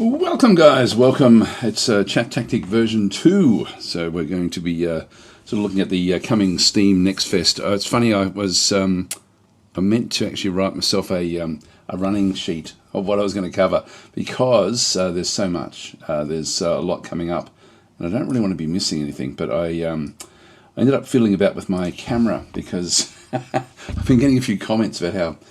Welcome guys, welcome. It's ChatTactic version 2. So we're going to be sort of looking at the coming Steam NextFest. It's funny, I meant to actually write myself a running sheet of what I was going to cover because there's so much. There's a lot coming up and I don't really want to be missing anything, but I ended up fiddling about with my camera because I've been getting a few comments about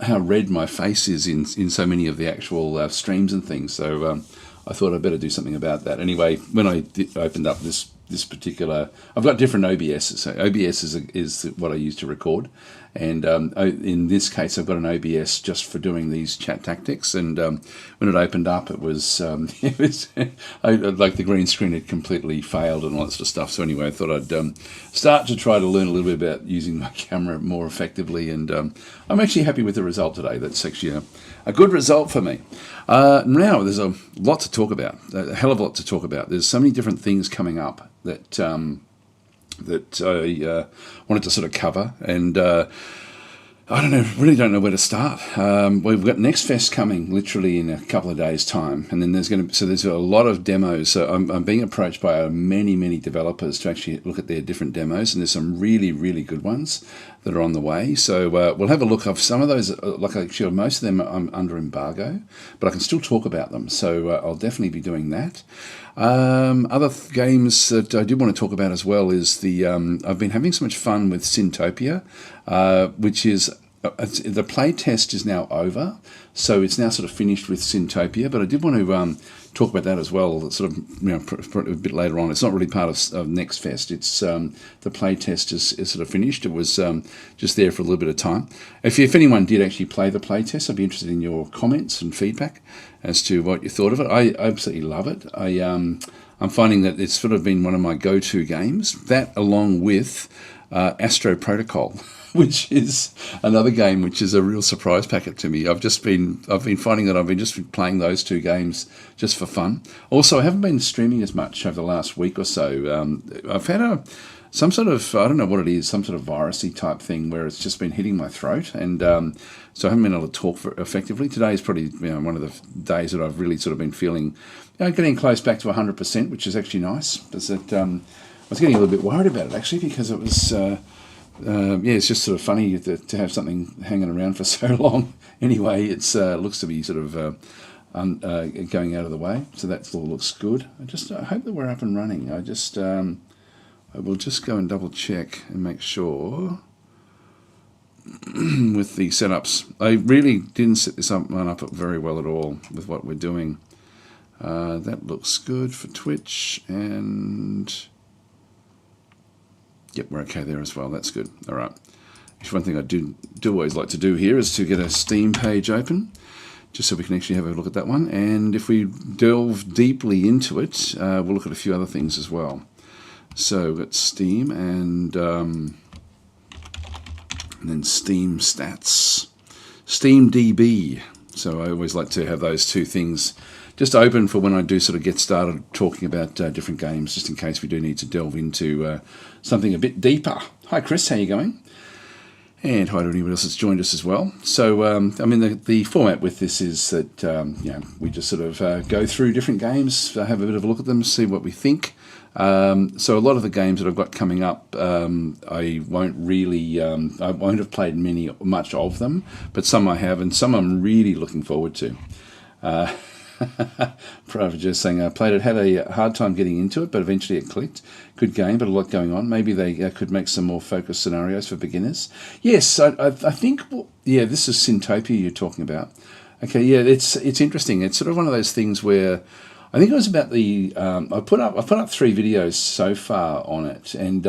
how red my face is in so many of the actual streams and things. So I thought I'd better do something about that. Anyway, when I opened up this particular, I've got different OBSs. So OBS is what I use to record, and in this case I've got an OBS just for doing these chat tactics. And when it opened up, it was like the green screen had completely failed and all that sort of stuff. So anyway, I thought I'd start to try to learn a little bit about using my camera more effectively, and I'm actually happy with the result today. That's actually a good result for me. Now there's a lot to talk about, a hell of a lot to talk about. There's so many different things coming up that I wanted to sort of cover, and I really don't know where to start. We've got NextFest coming literally in a couple of days' time, and then there's a lot of demos. So I'm being approached by many developers to actually look at their different demos, and there's some really good ones that are on the way. So we'll have a look of some of those. Like actually, most of them I'm under embargo, but I can still talk about them. So I'll definitely be doing that. Other games that I did want to talk about as well is I've been having so much fun with Sintopia, which is the play test is now over, so it's now sort of finished with Sintopia. But I did want to talk about that as well, sort of a bit later on. It's not really part of NextFest. It's the play test is sort of finished. It was just there for a little bit of time. If anyone did actually play the play test, I'd be interested in your comments and feedback as to what you thought of it. I absolutely love it. I'm finding that it's sort of been one of my go-to games. That along with Astro Protocol, which is another game which is a real surprise packet to me. I've been finding that I've been just playing those two games just for fun. Also, I haven't been streaming as much over the last week or so. I've had some sort of, I don't know what it is, some sort of virusy type thing where it's just been hitting my throat, and so I haven't been able to talk effectively. Today is probably one of the days that I've really sort of been feeling getting close back to 100%, which is actually nice. I was getting a little bit worried about it actually, because it was it's just sort of funny to have something hanging around for so long. Anyway, it looks to be sort of going out of the way, so that all looks good. I hope that we're up and running. I will just go and double check and make sure with the setups. I really didn't set this up very well at all with what we're doing. That looks good for Twitch, and yep, we're okay there as well. That's good. All right. One thing I do always like to do here is to get a Steam page open, just so we can actually have a look at that one. And if we delve deeply into it, we'll look at a few other things as well. So we've got Steam and then Steam stats, Steam DB. So I always like to have those two things just open for when I do sort of get started talking about different games, just in case we do need to delve into something a bit deeper. Hi Chris, how you going? And hi to anyone else that's joined us as well. So, the format with this is that, we just sort of go through different games, have a bit of a look at them, see what we think. So a lot of the games that I've got coming up, I won't have played much of them, but some I have, and some I'm really looking forward to. Private just saying, I played it, had a hard time getting into it, but eventually it clicked. Good game, but a lot going on. Maybe they could make some more focused scenarios for beginners. Yes, I think, this is Sintopia you're talking about. Okay, yeah, it's interesting. It's sort of one of those things where I think it was about I put up 3 videos so far on it, and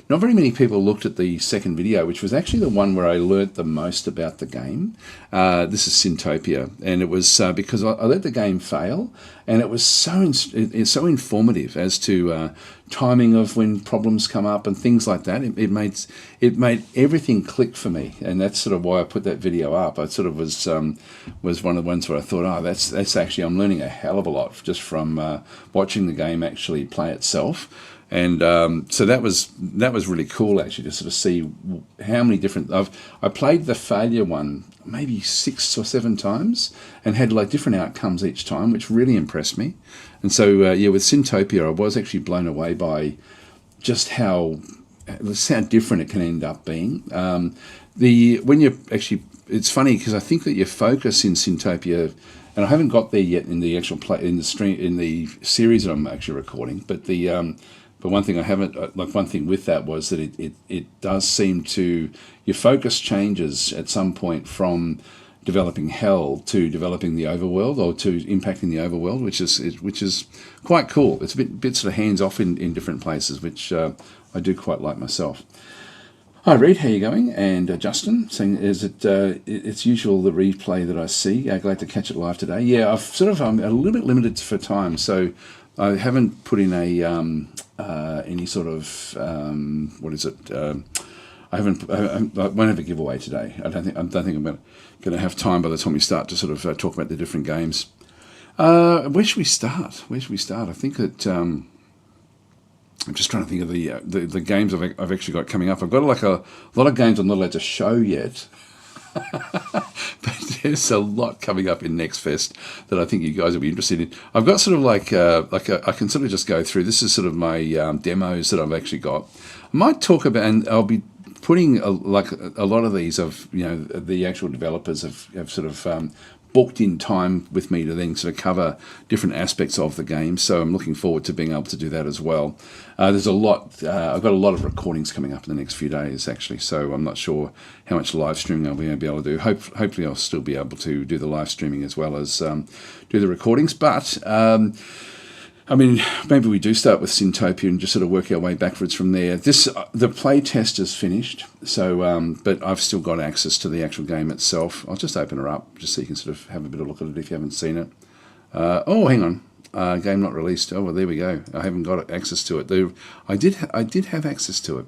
not very many people looked at the second video, which was actually the one where I learnt the most about the game. This is Sintopia, and it was because I let the game fail, and it was it's so informative as to timing of when problems come up and things like that. It made everything click for me, and that's sort of why I put that video up. I sort of was one of the ones where I thought, that's actually, I'm learning a hell of a lot just from watching the game actually play itself. And so that was really cool actually, to sort of see how many different. I played the failure one maybe 6 or 7 times and had like different outcomes each time, which really impressed me. And so, yeah, with Sintopia, I was actually blown away by just how different it can end up being. When you actually, it's funny because I think that your focus in Sintopia, and I haven't got there yet in the actual in the series that I'm actually recording, but one thing I haven't, like one thing with that was that it does seem to, your focus changes at some point from developing hell to developing the overworld, or to impacting the overworld, which is quite cool. It's a bit sort of hands off in different places, which I do quite like myself. Hi Reed, how you going? And Justin saying, is it it's usual the replay that I see? Glad to catch it live today. Yeah, I'm a little bit limited for time, so I haven't put in any sort of what is it? I won't have a giveaway today. I don't think I'm going to have time by the time we start to sort of talk about the different games. Where should we start? I think that I'm just trying to think of the games I've actually got coming up. I've got like a lot of games I'm not allowed to show yet. But there's a lot coming up in NextFest that I think you guys will be interested in. I've got sort of I can sort of just go through. This is sort of my demos that I've actually got. I might talk about, and I'll be putting a lot of these of the actual developers have sort of booked in time with me to then sort of cover different aspects of the game. So I'm looking forward to being able to do that as well. There's a lot. I've got a lot of recordings coming up in the next few days, actually. So I'm not sure how much live streaming I'll be able to do. Hopefully I'll still be able to do the live streaming as well as do the recordings. But I mean, maybe we do start with Sintopia and just sort of work our way backwards from there. The play test is finished, so but I've still got access to the actual game itself. I'll just open her up just so you can sort of have a bit of a look at it if you haven't seen it. Oh, hang on, game not released. Oh, well, there we go. I haven't got access to it. I did have access to it,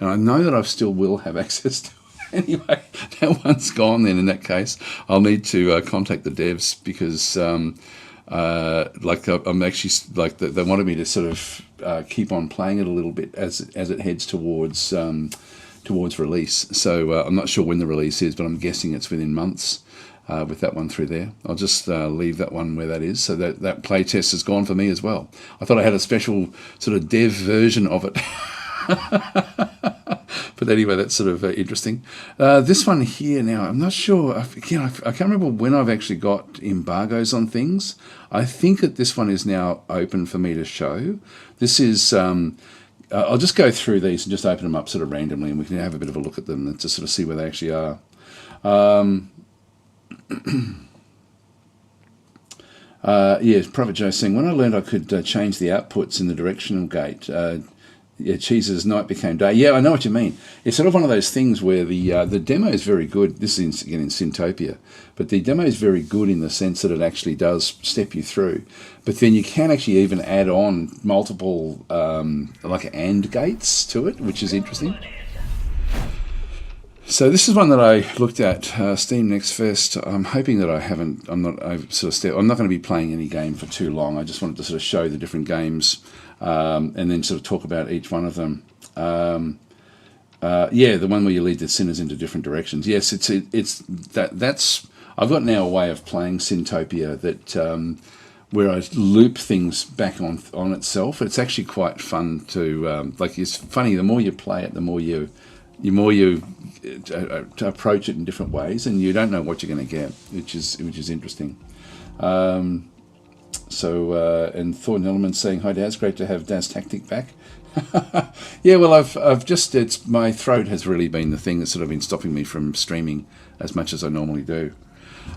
and I know that I still will have access to it. Anyway, that one's gone. Then in that case, I'll need to contact the devs because. I'm actually they wanted me to sort of keep on playing it a little bit as it heads towards release. So I'm not sure when the release is, but I'm guessing it's within months with that one through there. I'll just leave that one where that is. So that play test is gone for me as well. I thought I had a special sort of dev version of it. But anyway, that's sort of interesting. This one here now, I'm not sure. I can't remember when I've actually got embargoes on things. I think that this one is now open for me to show. This is, I'll just go through these and just open them up sort of randomly, and we can have a bit of a look at them and to sort of see where they actually are. Yes, Prophet Joe saying, when I learned I could change the outputs in the directional gate, Cheese's night became day. Yeah, I know what you mean. It's sort of one of those things where the demo is very good. This is again in Sintopia, but the demo is very good in the sense that it actually does step you through. But then you can actually even add on multiple like AND gates to it, which is interesting. So this is one that I looked at, Steam NextFest. I'm hoping that I'm not going to be playing any game for too long. I just wanted to sort of show the different games and then sort of talk about each one of them. Yeah, the one where you lead the sinners into different directions. Yes, that's. I've got now a way of playing Sintopia that where I loop things back on itself. It's actually quite fun to it's funny. The more you play it, the more you to approach it in different ways, and you don't know what you're going to get, which is interesting. And Thornton Element saying, hi Daz, great to have ChatTactic back. Yeah, well, I've just, my throat has really been the thing that's sort of been stopping me from streaming as much as I normally do.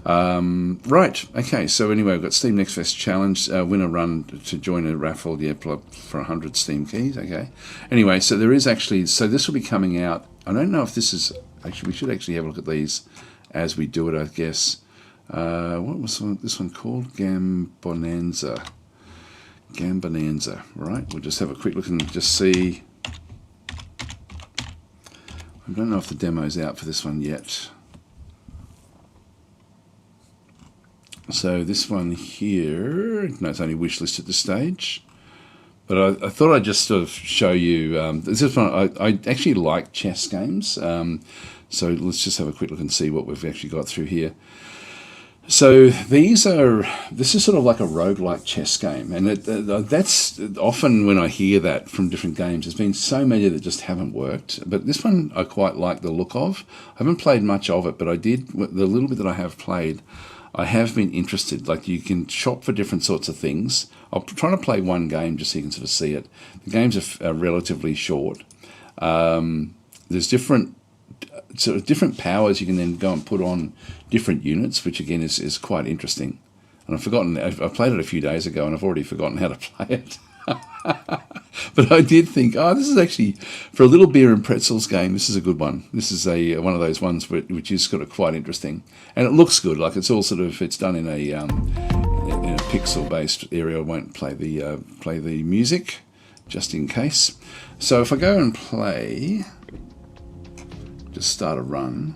Right, okay, so anyway, I've got Steam NextFest Challenge, win a run to join a raffle, yeah, for 100 Steam keys, okay. Anyway, so there is actually, so this will be coming out, I don't know if this is, actually, we should actually have a look at these as we do it, I guess. What was this one called? Gambonanza, right, we'll just have a quick look and just see. I don't know if the demo's out for this one yet. So this one here, no, it's only wishlist at this stage. But I thought I'd just sort of show you, this one, I actually like chess games. So let's just have a quick look and see what we've actually got through here. So this is sort of like a roguelike chess game, and that's often when I hear that from different games. There's been so many that just haven't worked, but this one I quite like the look of. I haven't played much of it, but I did, the little bit that I have played, I have been interested. Like, you can shop for different sorts of things. I'll try to play one game just so you can sort of see it. The games are relatively short. There's different powers you can then go and put on different units, which again is quite interesting. And I've forgotten, I played it a few days ago and I've already forgotten how to play it. But I did think, this is actually, for a little beer and pretzels game, this is a good one. This is one of those ones which is sort of quite interesting. And it looks good, like it's all sort of, it's done in a pixel-based area. I won't play the music, just in case. So if I go and play, just start a run.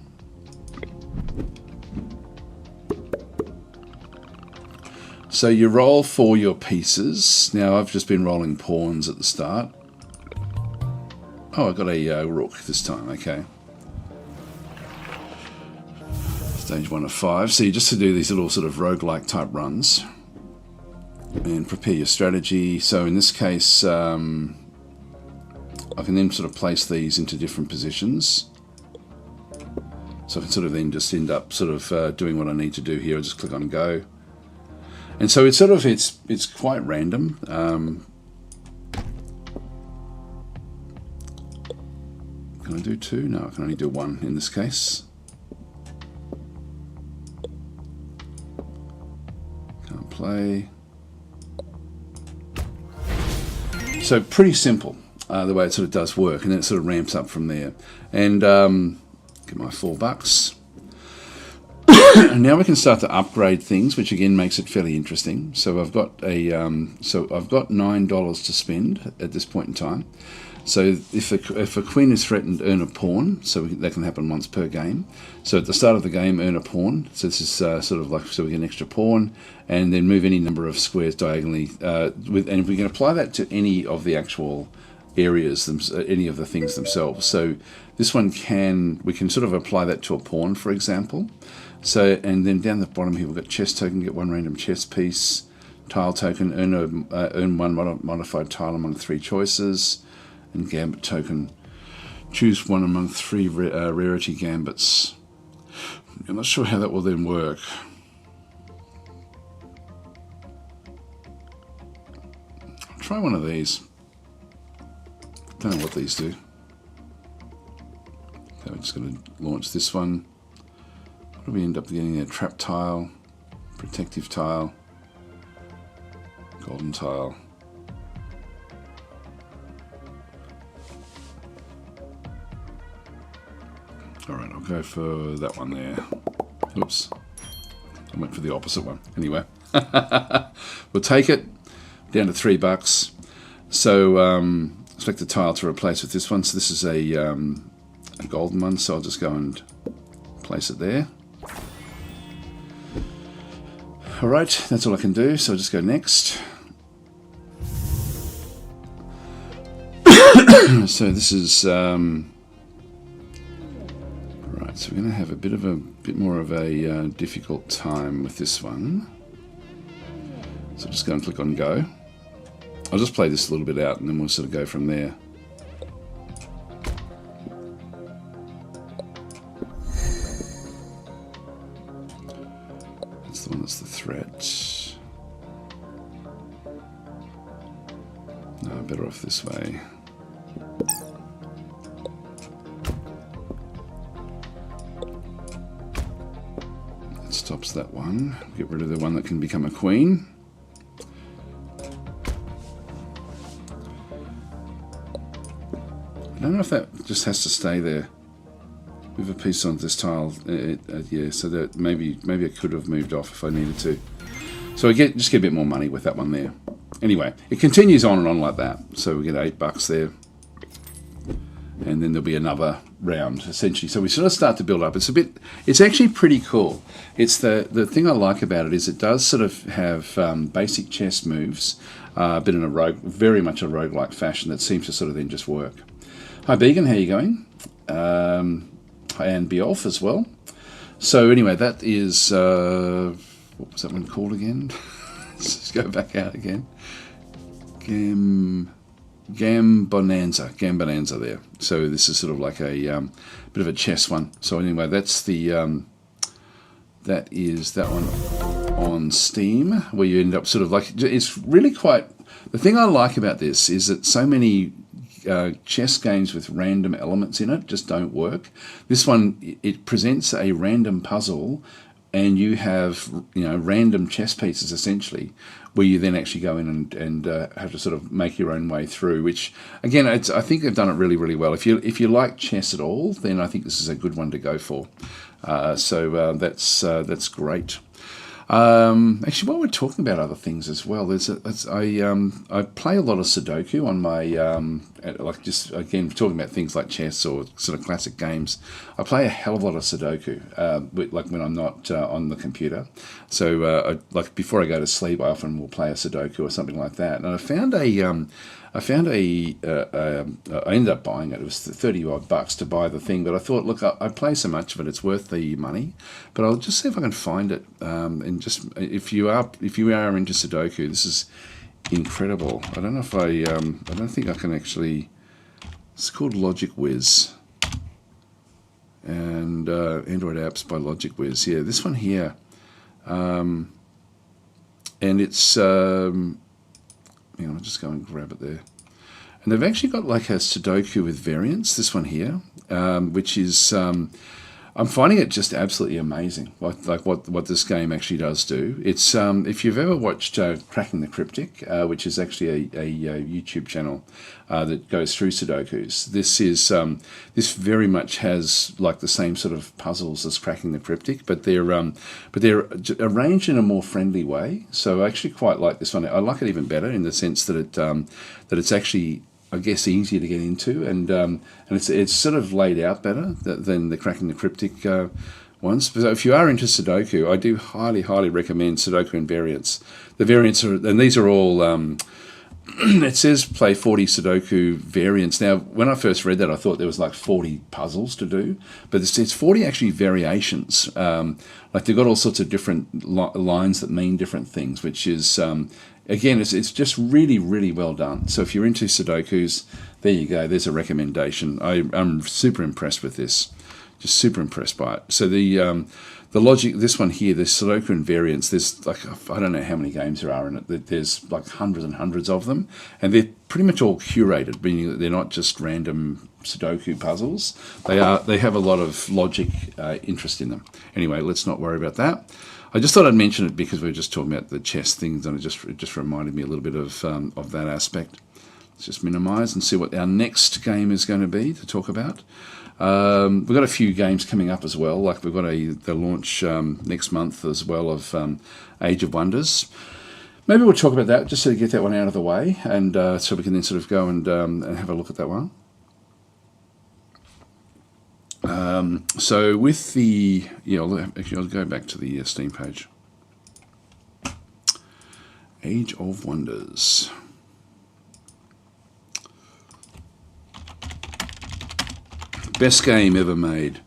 So you roll for your pieces. Now I've just been rolling pawns at the start. Oh, I got a rook this time, okay. Stage 1 of 5. So you just to do these little sort of roguelike type runs. And prepare your strategy. So in this case, I can then sort of place these into different positions. So I can sort of then just end up sort of doing what I need to do here. I just click on go. And so it's sort of, it's quite random. Can I do 2? No, I can only do 1 in this case. Can't play. So pretty simple, the way it sort of does work, and then it sort of ramps up from there. And get my $4. Now we can start to upgrade things, which again makes it fairly interesting. So I've got $9 to spend at this point in time. So if a queen is threatened, earn a pawn. So that can happen once per game. So at the start of the game, earn a pawn. So this is sort of like, so we get an extra pawn, and then move any number of squares diagonally. And if we can apply that to any of the actual areas, any of the things themselves. So this one we can sort of apply that to a pawn, for example. So, and then down the bottom here we've got chess token, get 1 random chess piece, tile token, earn 1 modified tile among 3 choices, and gambit token, choose 1 among 3 rarity gambits. I'm not sure how that will then work. I'll try one of these. Don't know what these do. Okay, we're just going to launch this one. What do we end up getting there? Trap tile, protective tile, golden tile. Alright, I'll go for that one there. Oops. I went for the opposite one. Anyway. We'll take it. Down to $3. So, select the tile to replace with this one. So this is a golden one, so I'll just go and place it there. Alright, that's all I can do, so I'll just go next. So this is right, so we're going to have a bit more of a difficult time with this one. So just go and click on go. I'll just play this a little bit out and then we'll sort of go from there. That's the one that's the threat. No, better off this way. That stops that one. Get rid of the one that can become a queen. I don't know if that just has to stay there. Move a piece on this tile. Yeah, so that maybe I could have moved off if I needed to. So I just get a bit more money with that one there. Anyway, it continues on and on like that. So we get $8 there. And then there'll be another round, essentially. So we sort of start to build up. It's actually pretty cool. It's the thing I like about it is it does sort of have basic chess moves, but in very much a roguelike fashion that seems to sort of then just work. Hi Began, how are you going? and Beowulf as well. So anyway, that is, what was that one called again? Let's just go back out again. Gambonanza there. So this is sort of like a bit of a chess one. So anyway, that's the that is that one on Steam, where you end up sort of like, it's really quite, the thing I like about this is that so many chess games with random elements in it just don't work. This one, it presents a random puzzle, and you have, you know, random chess pieces essentially, where you then actually go in and have to sort of make your own way through. Which again, I think they've done it really, really well. If you like chess at all, then I think this is a good one to go for. So that's great. Actually, while we're talking about other things as well, I play a lot of Sudoku on my like, just again talking about things like chess or sort of classic games. I play a hell of a lot of Sudoku, like when I'm not on the computer. So like before I go to sleep, I often will play a Sudoku or something like that. And I ended up buying it. It was $30 to buy the thing, but I thought, look, I play so much of it, it's worth the money. But I'll just see if I can find it. And just if you are into Sudoku, this is incredible. I don't know if I don't think I can actually. It's called Logic Wiz, and Android apps by Logic Wiz. Yeah, this one here, and it's. Hang on, I'll just go and grab it there. And they've actually got like a Sudoku with variants, this one here, which is, I'm finding it just absolutely amazing, what this game actually does do. It's, if you've ever watched Cracking the Cryptic, which is actually a YouTube channel that goes through Sudokus, this very much has like the same sort of puzzles as Cracking the Cryptic, but they're arranged in a more friendly way. So I actually quite like this one. I like it even better in the sense that it's actually, I guess, easier to get into, and it's sort of laid out better than the Cracking the Cryptic ones. So if you are into Sudoku, I do highly recommend Sudoku and variants. The variants are, and these are all. It says play 40 Sudoku variants. Now, when I first read that, I thought there was like 40 puzzles to do, but it's 40 actually variations. Like they've got all sorts of different lines that mean different things, which is. Again, it's just really well done. So if you're into Sudokus, there you go. There's a recommendation. I'm super impressed with this. Just super impressed by it. So the logic, this one here, the Sudoku and variants, there's like, I don't know how many games there are in it. There's like hundreds and hundreds of them. And they're pretty much all curated, meaning that they're not just random Sudoku puzzles. They have a lot of logic interest in them. Anyway, let's not worry about that. I just thought I'd mention it because we were just talking about the chess things, and it just reminded me a little bit of that aspect. Let's just minimise and see what our next game is going to be to talk about. We've got a few games coming up as well. Like we've got the launch next month as well of Age of Wonders. Maybe we'll talk about that just to get that one out of the way, and so we can then sort of go and have a look at that one. So with the, actually I'll go back to the Steam page. Age of Wonders. Best game ever made.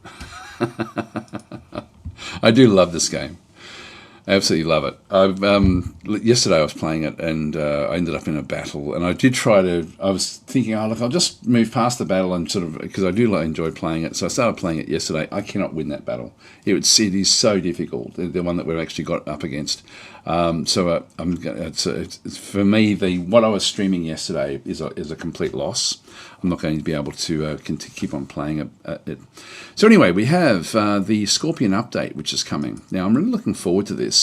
I do love this game. I absolutely love it. Yesterday I was playing it, and I ended up in a battle, and I was thinking, look, I'll just move past the battle and sort of, because I do enjoy playing it, so I started playing it yesterday. I cannot win that battle. It is so difficult, the one that we've actually got up against. So it's for me, what I was streaming yesterday is a complete loss. I'm not going to be able to keep on playing it. So anyway, we have the Scorpion update, which is coming. Now, I'm really looking forward to this.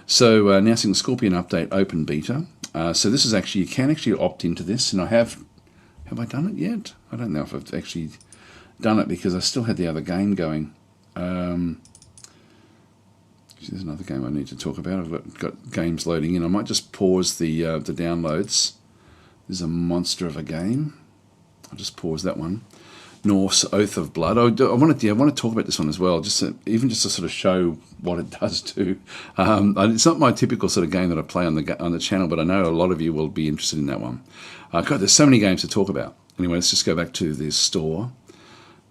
So announcing the Scorpion update open beta. So this is actually, you can actually opt into this, and I have I done it yet? I don't know if I've actually done it because I still had the other game going. There's another game I need to talk about. I've got games loading in. I might just pause the downloads. There's a monster of a game. I'll just pause that one. Norse Oath of Blood. I want to talk about this one as well, just to sort of show what it does too. It's not my typical sort of game that I play on the channel, but I know a lot of you will be interested in that one. God, there's so many games to talk about. Anyway, let's just go back to the store.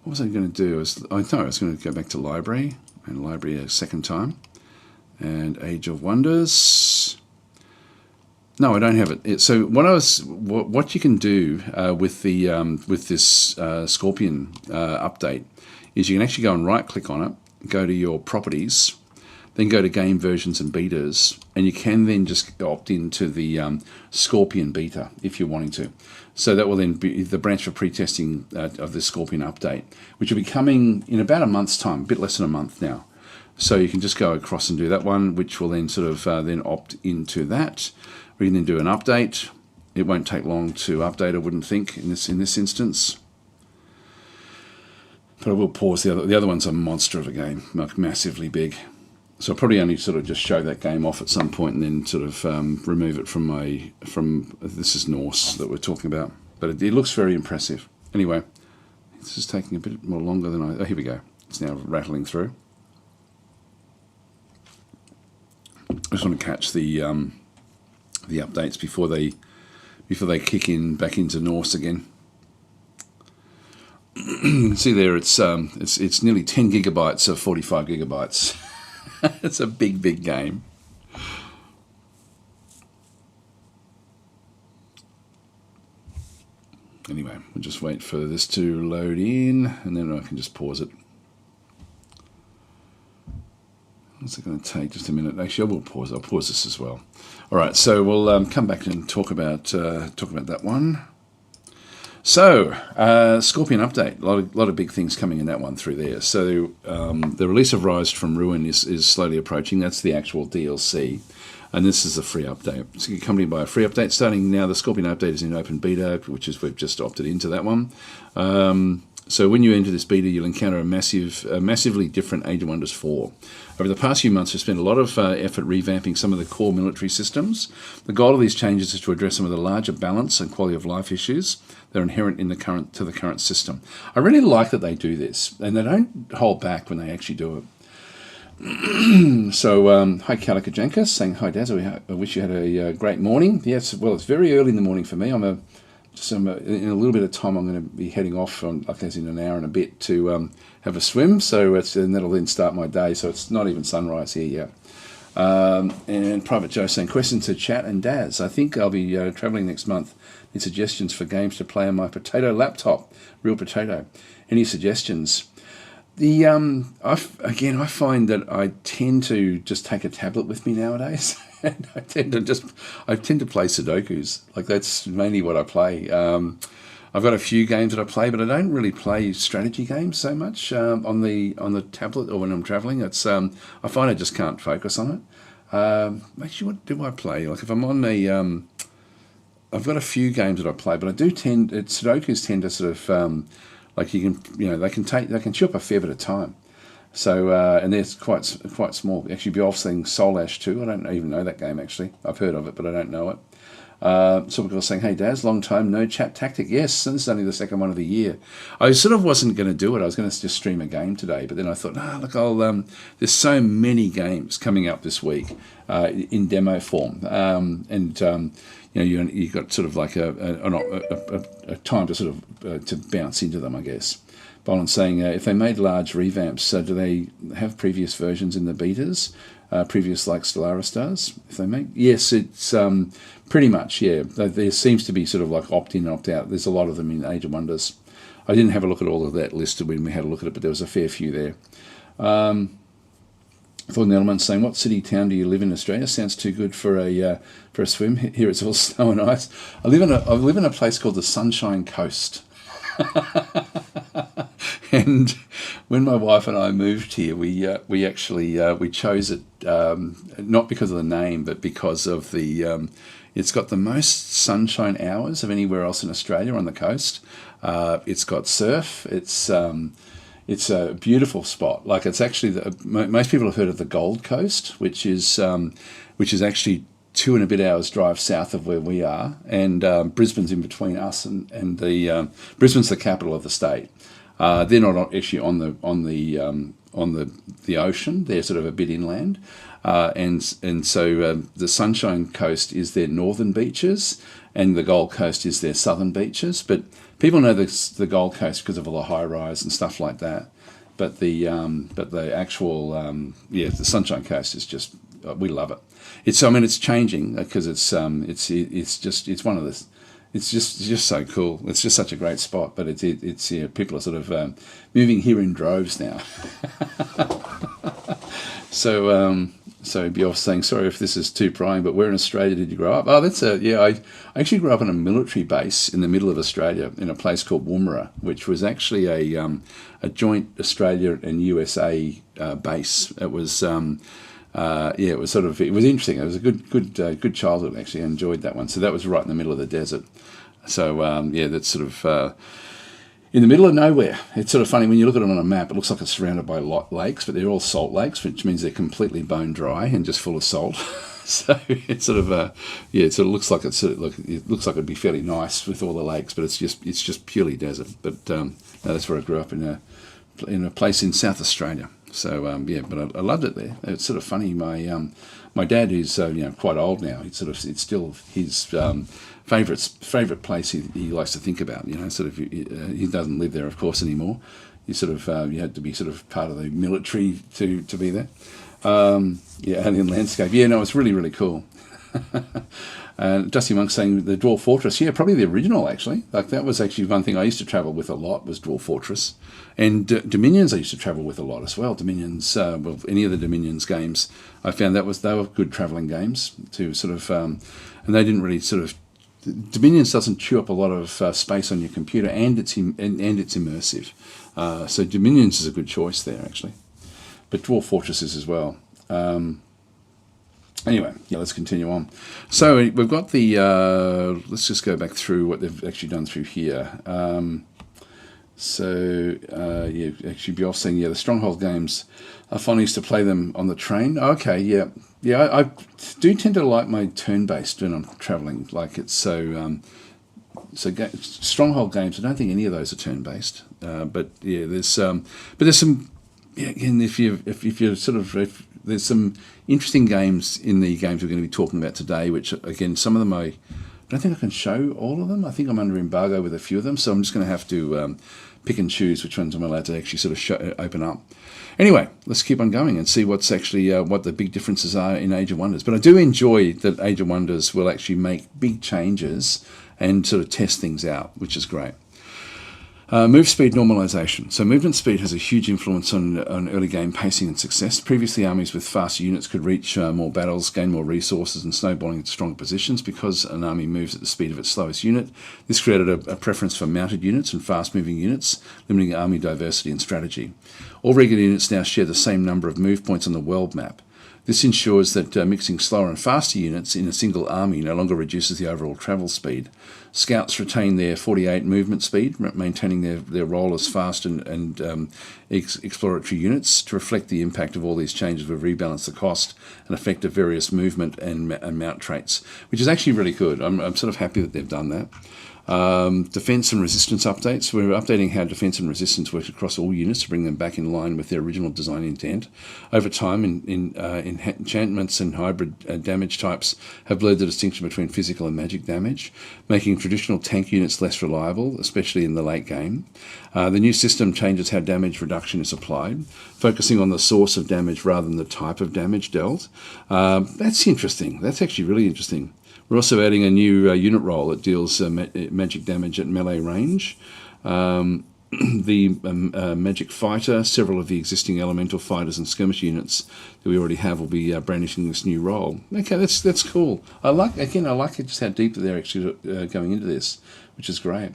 what was I going to do? I was going to go back to library, and library a second time, and Age of Wonders. No, I don't have it. So what you can do with this Scorpion update is you can actually go and right click on it, go to your properties, then go to game versions and betas, and you can then just opt into the Scorpion beta if you're wanting to. So that will then be the branch for pre-testing of the Scorpion update, which will be coming in about a month's time, a bit less than a month now. So you can just go across and do that one, which will then sort of then opt into that. We can then do an update. It won't take long to update, I wouldn't think, in this instance. But I will pause. The other one's a monster of a game, massively big. So I'll probably only sort of just show that game off at some point and then sort of remove it from this is Norse that we're talking about. But it looks very impressive. Anyway, this is taking a bit more longer than oh, here we go. It's now rattling through. I just want to catch the updates before they kick in back into Norse again. You can see there it's nearly 10 gigabytes of 45 gigabytes. It's a big game. Anyway, we'll just wait for this to load in, and then I can just pause it. What's it going to take? Just a minute. Actually, I will pause. I'll pause this as well. All right, so we'll come back and talk about that one. So, Scorpion update. A lot of big things coming in that one through there. So, the release of Rise from Ruin is slowly approaching. That's the actual DLC. And this is a free update. It's accompanied by a free update. Starting now, the Scorpion update is in open beta, which is we've just opted into that one. So when you enter this beta, you'll encounter a massively different Age of Wonders 4. Over the past few months, we've spent a lot of effort revamping some of the core military systems. The goal of these changes is to address some of the larger balance and quality of life issues that are inherent in the current system. I really like that they do this, and they don't hold back when they actually do it. So, hi Kalikajanka, saying hi Daz, I wish you had a great morning. Yes, well, it's very early in the morning for me. In a little bit of time I'm going to be heading off, I guess in an hour and a bit, to have a swim, and that'll then start my day, so it's not even sunrise here yet. And Private Joe saying, question to chat and Daz. I think I'll be travelling next month. Need suggestions for games to play on my potato laptop, real potato. Any suggestions? I find that I tend to just take a tablet with me nowadays. And I tend to play Sudokus. Like, that's mainly what I play. I've got a few games that I play, but I don't really play strategy games so much on the tablet or when I'm travelling. I find I just can't focus on it. Actually, what do I play? Like, if I'm on I've got a few games that I play, but I do Sudokus tend to sort of like they can chew up a fair bit of time. So and they're quite small. Actually, Bjorf saying Soul Ash 2. I don't even know that game actually. I've heard of it, but I don't know it. So we're saying, hey Daz, long time no ChatTactic. Yes, this is only the second one of the year. I sort of wasn't going to do it. I was going to just stream a game today, but then I thought, there's so many games coming up this week in demo form, you've got sort of like a time to sort of to bounce into them, I guess. Boland's saying, if they made large revamps, do they have previous versions in the betas? Previous like Stellaris does? If they make, yes, it's pretty much, yeah. There seems to be sort of like opt-in, opt-out. There's a lot of them in Age of Wonders. I didn't have a look at all of that listed when we had a look at it, but there was a fair few there. Thornton Edelman's saying, what city, town do you live in Australia? Sounds too good for a swim. Here it's all snow and ice. I live in a place called the Sunshine Coast. And when my wife and I moved here, we actually chose it not because of the name, but because of the it's got the most sunshine hours of anywhere else in Australia on the coast. It's got surf. It's a beautiful spot. Like, it's actually most people have heard of the Gold Coast, which is actually 2 and a bit hours drive south of where we are, and Brisbane's in between us and the Brisbane's the capital of the state. They're not actually on the ocean. They're sort of a bit inland, and so the Sunshine Coast is their northern beaches, and the Gold Coast is their southern beaches. But people know the Gold Coast because of all the high rise and stuff like that. But the actual the Sunshine Coast is just we love it. It's changing because it's one of the. It's just so cool. It's just such a great spot. But it's people are sort of moving here in droves now. So Bjork's saying, sorry if this is too prying, but where in Australia did you grow up? Oh, I actually grew up on a military base in the middle of Australia in a place called Woomera, which was actually a joint Australia and USA base. It was it was interesting. It was a good childhood actually. I enjoyed that one. So that was right in the middle of the desert. So that's sort of in the middle of nowhere. It's sort of funny when you look at it on a map. It looks like it's surrounded by lakes, but they're all salt lakes, which means they're completely bone dry and just full of salt. So it's sort of it sort of looks like it looks like it'd be fairly nice with all the lakes, but it's just purely desert. But that's where I grew up in a place in South Australia. So but I loved it there. It's sort of funny. My dad, who's quite old now, it's still his favourite place he likes to think about. Sort of he doesn't live there, of course, anymore. You sort of you had to be sort of part of the military to be there. Alien landscape. Yeah, no, it's really, really cool. Dusty Monk saying the Dwarf Fortress. Yeah, probably the original, actually. Like, that was actually one thing I used to travel with a lot, was Dwarf Fortress. And Dominions I used to travel with a lot as well. Dominions, any of the Dominions games, I found they were good travelling games to sort of, and they didn't really sort of, Dominions doesn't chew up a lot of space on your computer, and it's immersive. So Dominions is a good choice there, actually. But Dwarf Fortress is as well. Anyway, let's continue on. So we've got the, let's just go back through what they've actually done through here. Actually Bjork saying, the Stronghold games, I finally used to play them on the train. Okay, yeah. I do tend to like my turn-based when I'm travelling. Like, it's so Stronghold games, I don't think any of those are turn-based. There's some, again, if you're sort of, there's some interesting games in the games we're going to be talking about today, which, again, some of them I don't think I can show all of them. I think I'm under embargo with a few of them, so I'm just going to have to pick and choose which ones I'm allowed to actually sort of open up. Anyway, let's keep on going and see what's actually what the big differences are in Age of Wonders. But I do enjoy that Age of Wonders will actually make big changes and sort of test things out, which is great. Move speed normalization. So movement speed has a huge influence on early game pacing and success. Previously, armies with faster units could reach more battles, gain more resources, and snowballing into stronger positions. Because an army moves at the speed of its slowest unit, this created a preference for mounted units and fast-moving units, limiting army diversity and strategy. All regular units now share the same number of move points on the world map. This ensures that mixing slower and faster units in a single army no longer reduces the overall travel speed. Scouts retain their 48 movement speed, maintaining their role as fast and exploratory units. To reflect the impact of all these changes, we've rebalanced the cost and effect of various movement and mount traits, which is actually really good. I'm sort of happy that they've done that. Defense and resistance updates. We're updating how defense and resistance work across all units to bring them back in line with their original design intent. Over time, enchantments and hybrid damage types have blurred the distinction between physical and magic damage, making traditional tank units less reliable, especially in the late game. The new system changes how damage reduction is applied, focusing on the source of damage rather than the type of damage dealt. That's interesting. That's actually really interesting. We're also adding a new unit role that deals magic damage at melee range. The magic fighter, several of the existing elemental fighters and skirmish units that we already have will be brandishing this new role. Okay, that's cool. I like just how deep they're actually going into this, which is great.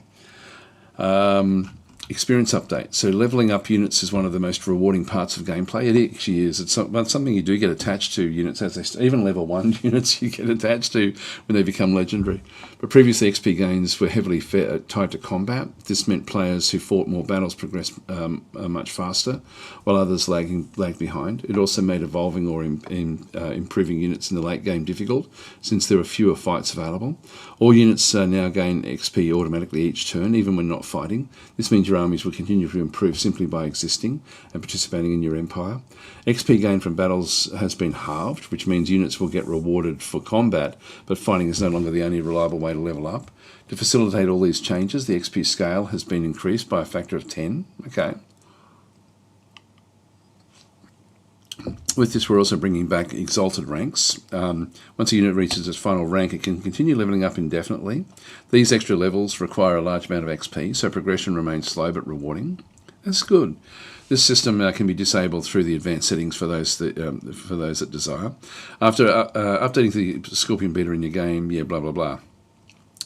Experience update. So leveling up units is one of the most rewarding parts of gameplay. It actually is. It's something you do get attached to units, even level 1 units you get attached to when they become legendary. But previously XP gains were heavily tied to combat. This meant players who fought more battles progressed much faster, while others lagged behind. It also made evolving or improving units in the late game difficult, since there were fewer fights available. All units now gain XP automatically each turn, even when not fighting. This means your armies will continue to improve simply by existing and participating in your empire. XP gained from battles has been halved, which means units will get rewarded for combat, but fighting is no longer the only reliable way to level up. To facilitate all these changes, the XP scale has been increased by a factor of 10. Okay. With this, we're also bringing back exalted ranks. Once a unit reaches its final rank, it can continue leveling up indefinitely. These extra levels require a large amount of XP, so progression remains slow but rewarding. That's good. This system can be disabled through the advanced settings for those that desire. After updating the Scorpion beta in your game, yeah, blah blah blah.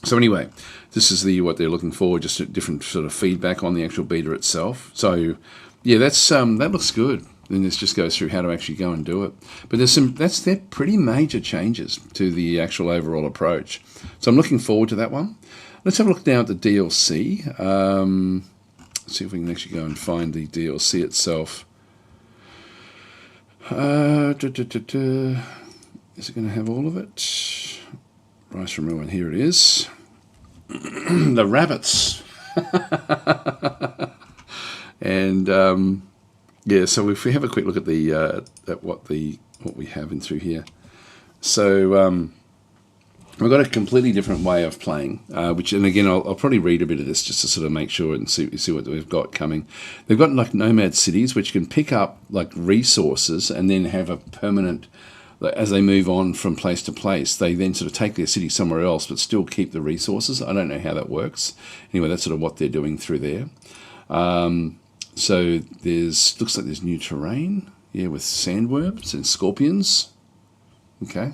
So anyway, this is what they're looking for, just a different sort of feedback on the actual beta itself. So yeah, that looks good. Then this just goes through how to actually go and do it. But they're pretty major changes to the actual overall approach. So I'm looking forward to that one. Let's have a look now at the DLC. Let's see if we can actually go and find the DLC itself. Is it going to have all of it? Rice from Ruin, here it is. The rabbits. And yeah, so if we have a quick look at the at what we have in through here, so we've got a completely different way of playing. Which, and again, I'll probably read a bit of this just to sort of make sure and see what we've got coming. They've got like nomad cities which can pick up like resources and then have a permanent. As they move on from place to place, they then sort of take their city somewhere else, but still keep the resources. I don't know how that works. Anyway, that's sort of what they're doing through there. So looks like there's new terrain, yeah, with sandworms and scorpions. Okay.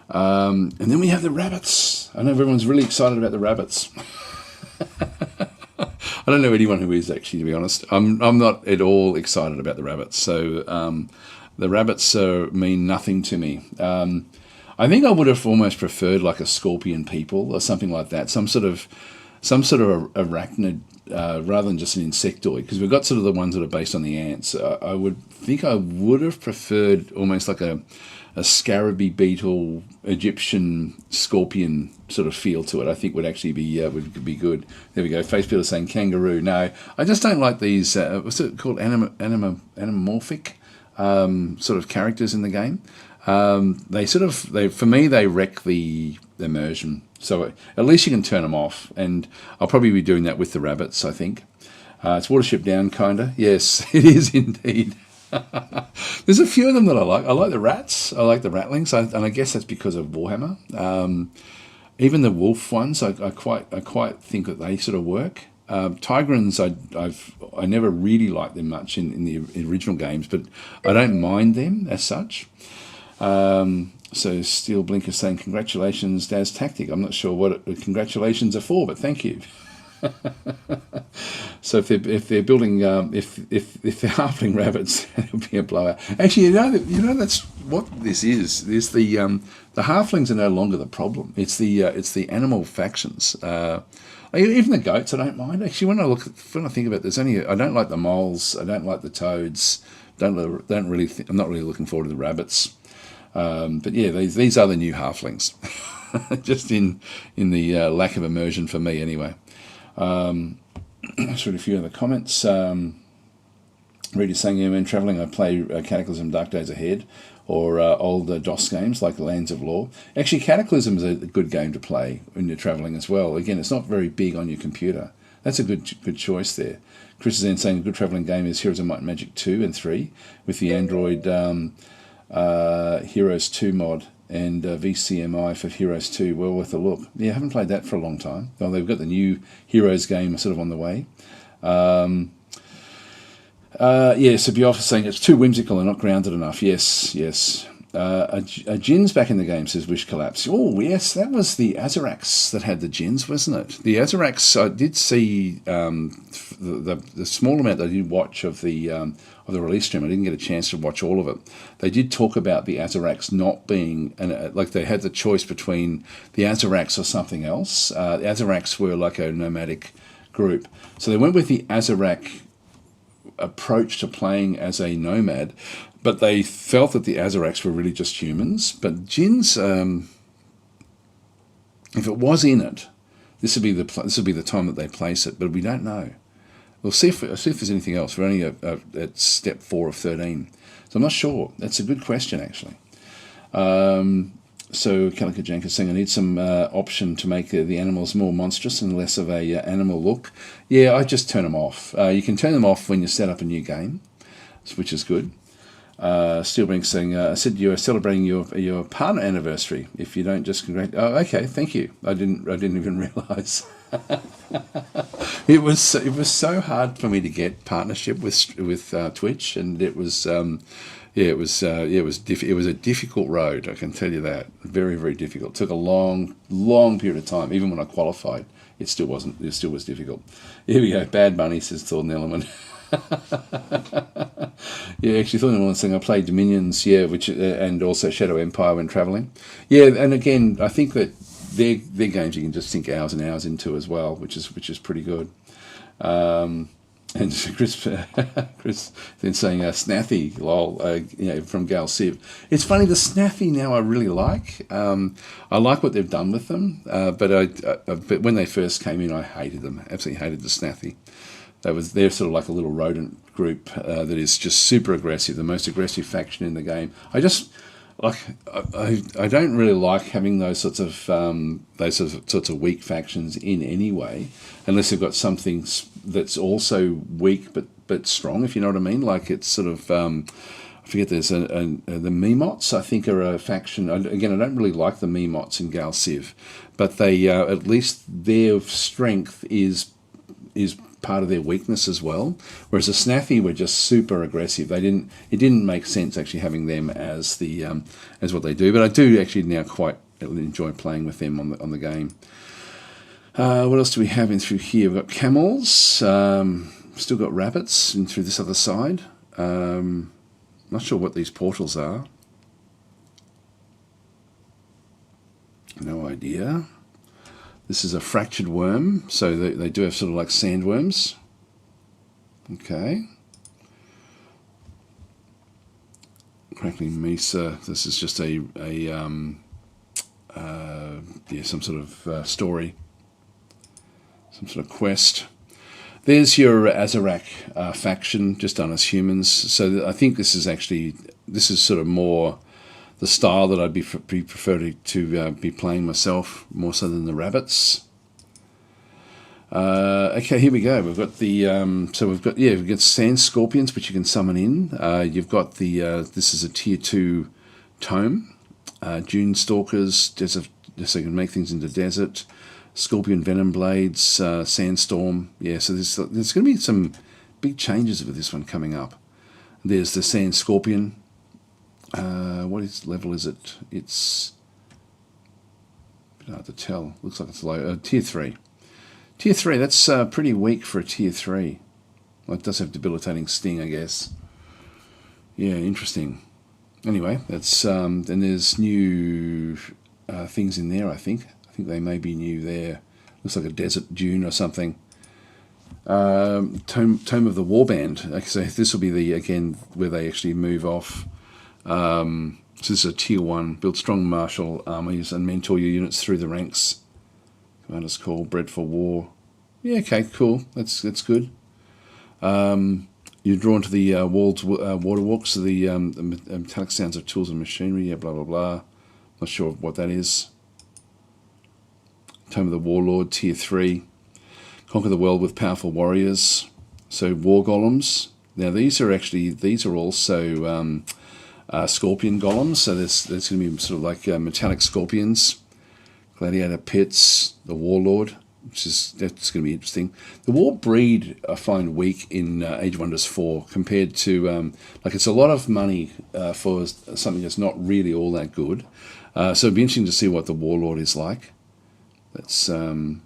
And then we have the rabbits. I know everyone's really excited about the rabbits. I don't know anyone who is, actually, to be honest. I'm not at all excited about the rabbits. So the rabbits mean nothing to me. I think I would have almost preferred like a scorpion people or something like that. Some sort of arachnid. Rather than just an insectoid, because we've got sort of the ones that are based on the ants. I would have preferred almost like a scaraby beetle Egyptian scorpion sort of feel to it. I think would actually be good. There we go. Face Peter saying kangaroo. No, I just don't like these. What's it called? Anamorphic sort of characters in the game. For me they wreck the immersion. So at least you can turn them off, and I'll probably be doing that with the rabbits, I think. It's Watership Down, kinda. Yes, it is indeed. There's a few of them that I like. I like the rats. I like the ratlings, and I guess that's because of Warhammer. Even the wolf ones, I quite think that they sort of work. Tigrans, I never really liked them much in the original games, but I don't mind them as such. So Steel Blinker saying congratulations, ChatTactic. I'm not sure what congratulations are for, but thank you. So if they're building if they're halfling rabbits, it'll be a blowout. Actually, you know that's what this is. There's the halflings are no longer the problem. It's the animal factions. Even the goats, I don't mind. Actually, when I think about it, I don't like the moles. I don't like the toads. I'm not really looking forward to the rabbits. But yeah, these are the new halflings. Just in the lack of immersion for me, anyway. Let's read a few other comments. Reader saying, when travelling, I play Cataclysm Dark Days Ahead, or older DOS games like Lands of Lore. Actually, Cataclysm is a good game to play when you're travelling as well. Again, it's not very big on your computer. That's a good choice there. Chris is then saying a good travelling game is Heroes of Might and Magic 2 and 3 with the Android Heroes 2 mod and VCMI for Heroes 2. Well worth a look. Yeah, I haven't played that for a long time. Well, they've got the new Heroes game sort of on the way. So Bioff is saying it's too whimsical and not grounded enough. Yes. A Jin's back in the game, says Wish Collapse. Oh, yes, that was the Azarax that had the Jins, wasn't it? The Azarax, I did see the small amount that I did watch of the release stream. I didn't get a chance to watch all of it. They did talk about the Azarax not being, like they had the choice between the Azarax or something else. The Azarax were like a nomadic group. So they went with the Azarak approach to playing as a nomad, but they felt that the Azarax were really just humans. But Jins, if it was in it, this would be the time that they place it. But we don't know. We'll see if there's anything else. We're only at step 4 of 13. So I'm not sure. That's a good question, actually. So Calico Jank is saying, I need some option to make the animals more monstrous and less of a animal look. Yeah, I just turn them off. You can turn them off when you set up a new game, which is good. Steelbrink saying, I said you are celebrating your partner anniversary. If you don't just congratulate... Oh, okay, thank you. I didn't even realise. It was so hard for me to get partnership with Twitch, and it was it was a difficult road. I can tell you that, very, very difficult. It took a long period of time. Even when I qualified, it still was difficult. Here we go. Bad Bunny, says Thornton Element. Yeah, actually, Thornton Element saying I played Dominions, yeah, and also Shadow Empire when travelling. Yeah, and again, I think that they're games you can just sink hours and hours into as well, which is pretty good. And Chris then saying Snaffy, lol, from Gal Civ. It's funny, the Snaffy now I really like. I like what they've done with them, but when they first came in, I hated them. Absolutely hated the Snaffy. They're sort of like a little rodent group that is just super aggressive, the most aggressive faction in the game. I don't really like having those sorts of weak factions in any way, unless they've got something that's also weak but strong, if you know what I mean. Like it's sort of I forget. There's the Memots, I think, are a faction. Again, I don't really like the Memots in Gal Civ, but they at least their strength is part of their weakness as well. Whereas the Snaffy were just super aggressive. It didn't make sense actually having them as as what they do. But I do actually now quite enjoy playing with them on the game. What else do we have in through here? We've got camels. Still got rabbits in through this other side. Not sure what these portals are. No idea. This is a fractured worm, so they do have sort of like sandworms. Okay. Crackling Mesa. This is just some sort of story, some sort of quest. There's your Azarak faction, just done as humans. So I think this is sort of more the style that I'd be prefer to be playing myself, more so than the rabbits. Okay, here we go. We've got we've got sand scorpions, which you can summon in. You've got this is a tier 2 tome. Dune stalkers, desert, so you can make things into desert. Scorpion venom blades, sandstorm. Yeah, so there's going to be some big changes with this one coming up. There's the sand scorpion. What level is it? It's a bit hard to tell. Looks like it's low. Tier 3. Tier 3, that's pretty weak for a Tier 3. Well, it does have debilitating sting, I guess. Yeah, interesting. Anyway, that's and there's new things in there, I think. I think they may be new there. Looks like a desert dune or something. Tome of the Warband. Okay, so this will be again where they actually move off. So this is a tier 1. Build strong martial armies and mentor your units through the ranks. Commander's Call, bred for war. Yeah, okay, cool. That's good. You're drawn to the waterwalks, the metallic sounds of tools and machinery. Yeah, blah blah blah. Not sure what that is. Tome of the Warlord, tier 3. Conquer the world with powerful warriors. So war golems. Now these are also scorpion golems. So there's going to be sort of like metallic scorpions. Gladiator pits. The Warlord, that's going to be interesting. The war breed I find weak in Age of Wonders 4 compared to it's a lot of money for something that's not really all that good. So it'd be interesting to see what the Warlord is like. Let's show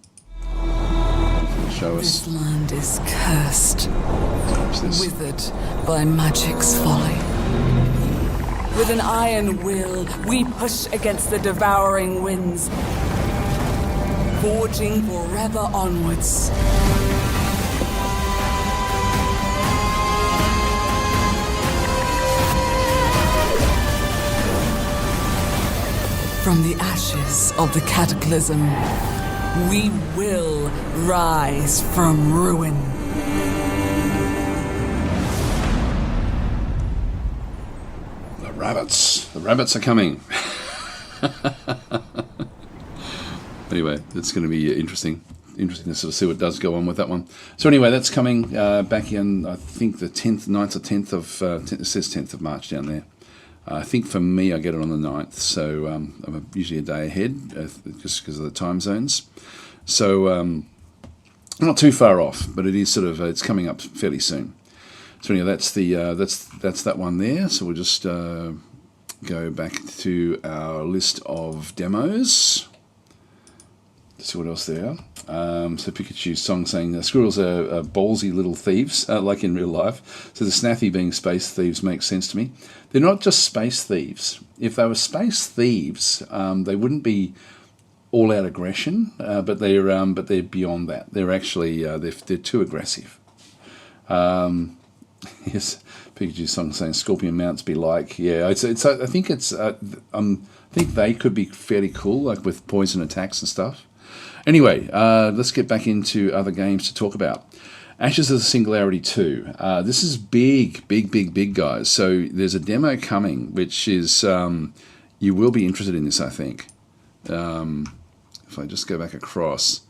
us. This land is cursed, withered by magic's folly. With an iron will, we push against the devouring winds, forging forever onwards. From the ashes of the cataclysm, we will rise from ruin. The rabbits are coming. Anyway, it's going to be interesting to sort of see what does go on with that one. So anyway, that's coming back in, I think, the 9th or 10th of, it says 10th of March down there. I think for me, I get it on the 9th, so I'm usually a day ahead, just because of the time zones. So not too far off, but it is sort of, it's coming up fairly soon. So anyway, that's that one there. So we'll just go back to our list of demos. Let's see what else there are. So Pikachu's song saying squirrels are ballsy little thieves, like in real life. So the Snappy being space thieves makes sense to me. They're not just space thieves. If they were space thieves, they wouldn't be all-out aggression, but they're beyond that. They're actually they're too aggressive. Yes, Pikachu's song saying Scorpion mounts be like. Yeah, I think they could be fairly cool, like with poison attacks and stuff. Anyway, let's get back into other games to talk about. Ashes of the Singularity 2. This is big, guys. So there's a demo coming, which is you will be interested in this, I think. If I just go back across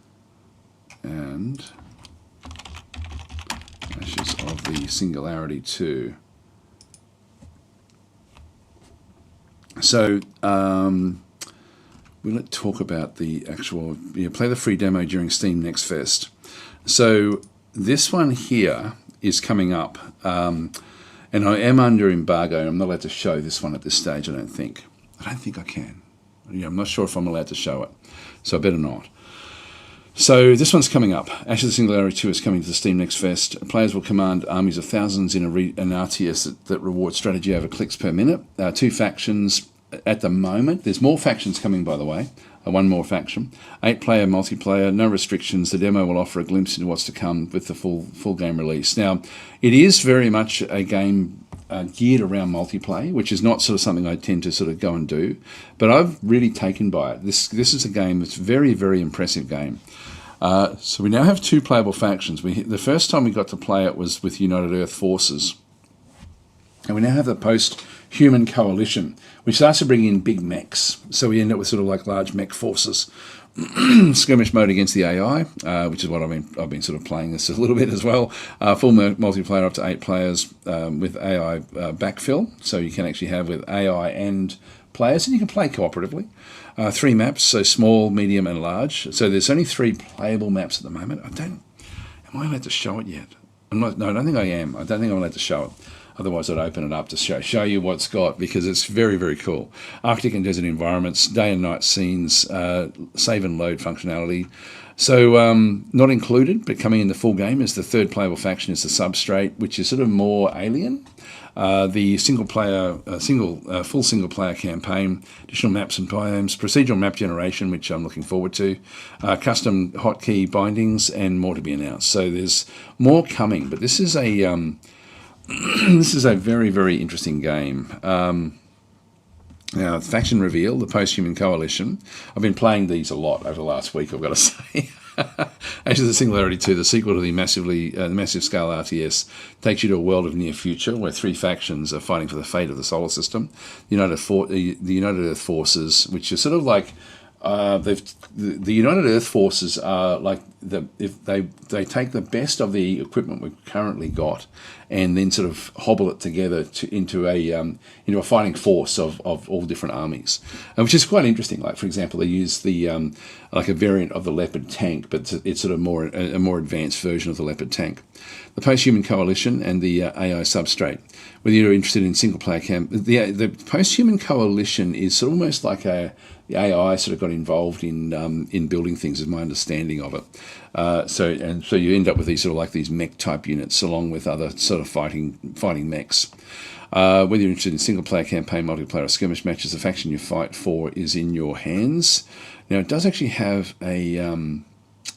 and Ashes of the Singularity 2. So we'll talk about the actual, play the free demo during Steam NextFest. So this one here is coming up, and I am under embargo. I'm not allowed to show this one at this stage, I don't think. I can. I'm not sure if I'm allowed to show it, so I better not. So this one's coming up. Ashes of the Singularity 2 is coming to the Steam NextFest. Players will command armies of thousands in an RTS that rewards strategy over clicks per minute. 2 factions at the moment. There's more factions coming, by the way. One more faction. 8-player multiplayer, no restrictions. The demo will offer a glimpse into what's to come with the full game release. Now, it is very much a game geared around multiplayer, which is not sort of something I tend to sort of go and do. But I've really taken by it. This is a game that's very, very impressive game. So we now have 2 playable factions. The first time we got to play it was with United Earth Forces. And we now have the post-human coalition, which starts to bring in big mechs. So we end up with sort of like large mech forces. Skirmish mode against the AI, which is what I've been sort of playing this a little bit as well. Full multiplayer up to 8 players with AI backfill. So you can actually have with AI and players, and you can play cooperatively. 3 maps, so small, medium, and large. So there's only 3 playable maps at the moment. Am I allowed to show it yet? No, I don't think I am. I don't think I'm allowed to show it. Otherwise, I'd open it up to show you what it's got, because it's very, very cool. Arctic and desert environments, day and night scenes, save and load functionality. So not included, but coming in the full game is the 3rd playable faction is the Substrate, which is sort of more alien. The full single player campaign, additional maps and biomes, procedural map generation, which I'm looking forward to, custom hotkey bindings, and more to be announced. So there's more coming, but this is a this is a very, very interesting game. Now, faction reveal, the post-human coalition. I've been playing these a lot over the last week, I've got to say. Ashes of the Singularity 2, the sequel to the massive scale RTS, takes you to a world of near future where 3 factions are fighting for the fate of the solar system. The United Earth Forces, which is sort of like the United Earth Forces are like if they take the best of the equipment we've currently got and then sort of hobble it together into a fighting force of all different armies, which is quite interesting. Like, for example, they use the like a variant of the Leopard tank, but it's sort of a more advanced version of the Leopard tank. The Post-Human Coalition and the AI Substrate. Whether you're interested in single player the Post-Human Coalition is sort of almost like the AI sort of got involved in building things, is my understanding of it. So you end up with these sort of like these mech type units along with other sort of fighting mechs. Whether you're interested in single player campaign, multiplayer, or skirmish matches, the faction you fight for is in your hands. Now it does actually have a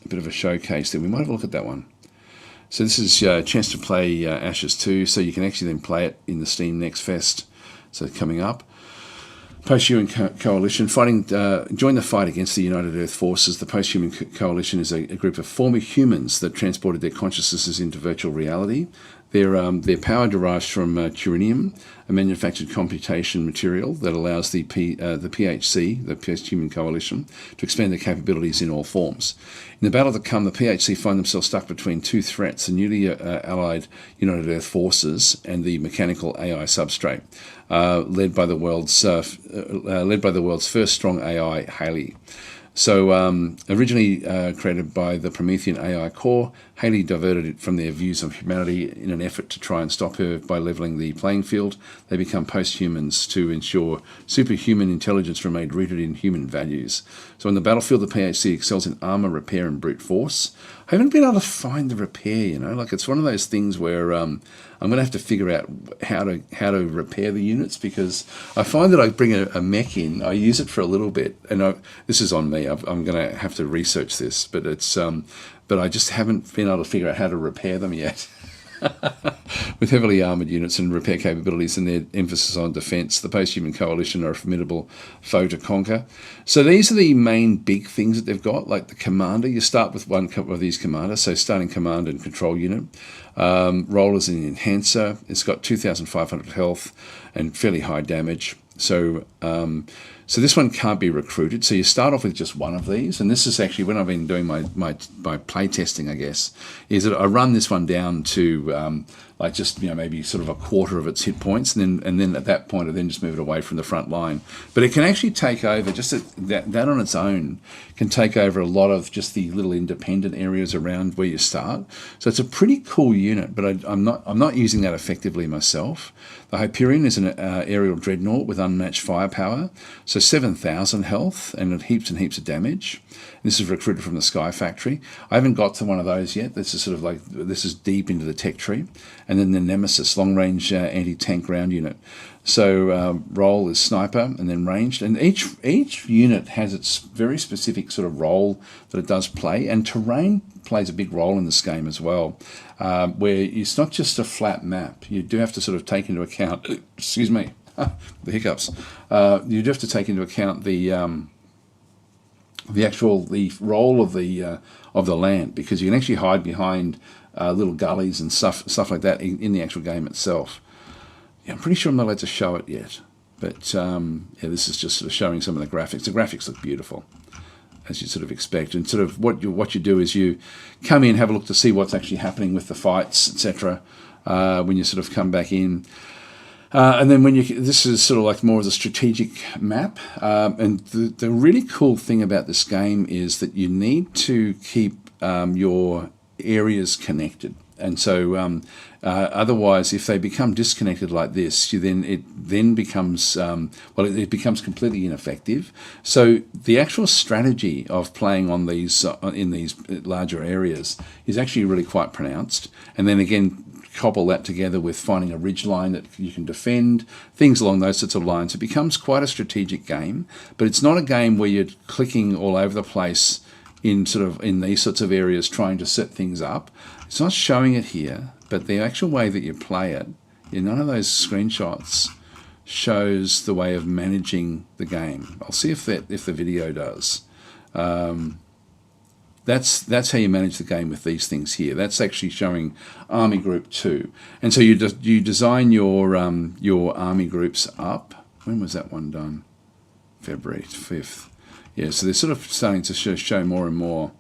bit of a showcase there. We might have a look at that one. So this is a chance to play Ashes 2, so you can actually then play it in the Steam NextFest. So coming up. Post-human coalition joined the fight against the United Earth forces. The post-human coalition is a group of former humans that transported their consciousnesses into virtual reality. Their power derives from Turinium, a manufactured computation material that allows the PHC, the post-human coalition, to expand their capabilities in all forms. In the battle to come, the PHC find themselves stuck between two threats: the newly allied United Earth forces and the mechanical AI substrate, led by the world's first strong AI, Haley. So originally created by the Promethean AI core, Haley diverted it from their views of humanity in an effort to try and stop her by levelling the playing field. They become post-humans to ensure superhuman intelligence remained rooted in human values. So on the battlefield, the PHC excels in armour, repair and brute force. I haven't been able to find the repair, like it's one of those things where I'm going to have to figure out how to repair the units, because I find that I bring a mech in, I use it for a little bit, and this is on me. I'm going to have to research this, but but I just haven't been able to figure out how to repair them yet. With heavily armoured units and repair capabilities and their emphasis on defence, the post-human coalition are a formidable foe to conquer. So these are the main big things that they've got, like the commander. You start with one of these commanders, so starting command and control unit. Role is an enhancer. It's got 2,500 health and fairly high damage. So this one can't be recruited. So you start off with just one of these, and this is actually when I've been doing my play testing, I guess, is that I run this one down to maybe sort of a quarter of its hit points, and then at that point I then just move it away from the front line. But it can actually take over that on its own can take over a lot of just the little independent areas around where you start. So it's a pretty cool unit, but I'm not using that effectively myself. The Hyperion is an aerial dreadnought with unmatched firepower, so 7,000 health and heaps of damage. This is recruited from the Sky Factory. I haven't got to one of those yet. This is deep into the tech tree. And then the Nemesis, long-range anti-tank ground unit. So role is sniper and then ranged. And each unit has its very specific sort of role that it does play. And terrain plays a big role in this game as well, where it's not just a flat map. You do have to sort of take into account, excuse me, the hiccups. You do have to take into account the role of the land, because you can actually hide behind little gullies and stuff like that in the actual game itself. Yeah, I'm pretty sure I'm not allowed to show it yet, but this is just sort of showing some of the graphics. The graphics look beautiful, as you sort of expect, and sort of what you do is you come in, have a look to see what's actually happening with the fights, etc. When you sort of come back in. And then this is sort of like more of a strategic map. And the really cool thing about this game is that you need to keep your areas connected. And so otherwise, if they become disconnected like this, it becomes completely ineffective. So the actual strategy of playing on these in these larger areas is actually really quite pronounced. And then again, couple that together with finding a ridge line that you can defend, things along those sorts of lines. It becomes quite a strategic game, but it's not a game where you're clicking all over the place in these sorts of areas trying to set things up. It's not showing it here, but the actual way that you play it, none of those screenshots shows the way of managing the game. I'll see if the video does. That's how you manage the game with these things here. That's actually showing Army Group 2. And so you design your Army groups up. When was that one done? February 5th. Yeah, so they're sort of starting to show more and more.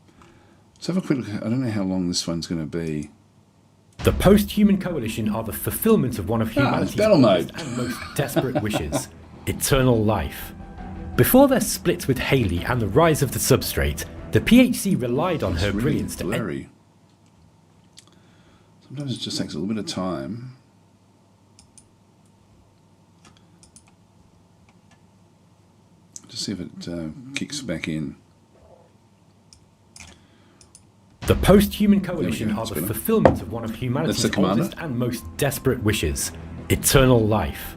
Let's have a quick look. I don't know how long this one's going to be. The post-human coalition are the fulfillment of one of humanity's oldest and most desperate wishes, eternal life. Before their split with Haley and the rise of the substrate, the PHC relied on her brilliance to blurry. Sometimes it just takes a little bit of time. Just see if it kicks back in. The post-human coalition are the fulfillment of one of humanity's oldest and most desperate wishes, eternal life.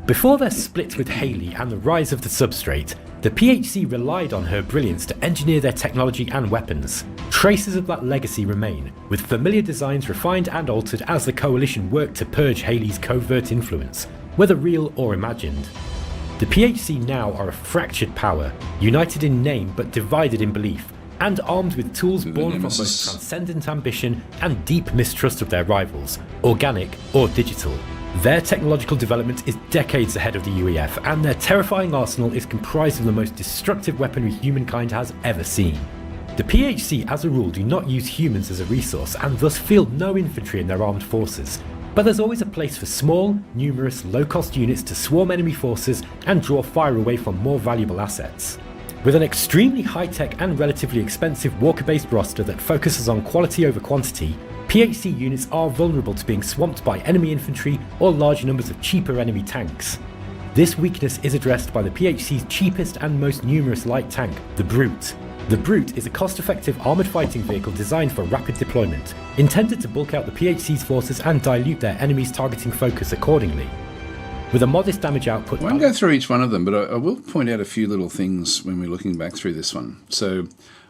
Before their split with Haley and the rise of the substrate, the PHC relied on her brilliance to engineer their technology and weapons. Traces of that legacy remain, with familiar designs refined and altered as the Coalition worked to purge Haley's covert influence, whether real or imagined. The PHC now are a fractured power, united in name but divided in belief, and armed with tools born from both transcendent ambition and deep mistrust of their rivals, organic or digital. Their technological development is decades ahead of the UEF, and their terrifying arsenal is comprised of the most destructive weaponry humankind has ever seen. The PHC, as a rule, do not use humans as a resource, and thus field no infantry in their armed forces. But there's always a place for small, numerous, low-cost units to swarm enemy forces and draw fire away from more valuable assets. With an extremely high-tech and relatively expensive walker-based roster that focuses on quality over quantity, PHC units are vulnerable to being swamped by enemy infantry or large numbers of cheaper enemy tanks. This weakness is addressed by the PHC's cheapest and most numerous light tank, the Brute. The Brute is a cost-effective armoured fighting vehicle designed for rapid deployment, intended to bulk out the PHC's forces and dilute their enemies' targeting focus accordingly. With a modest damage output... I won't go through each one of them, but I will point out a few little things when we're looking back through this one. So,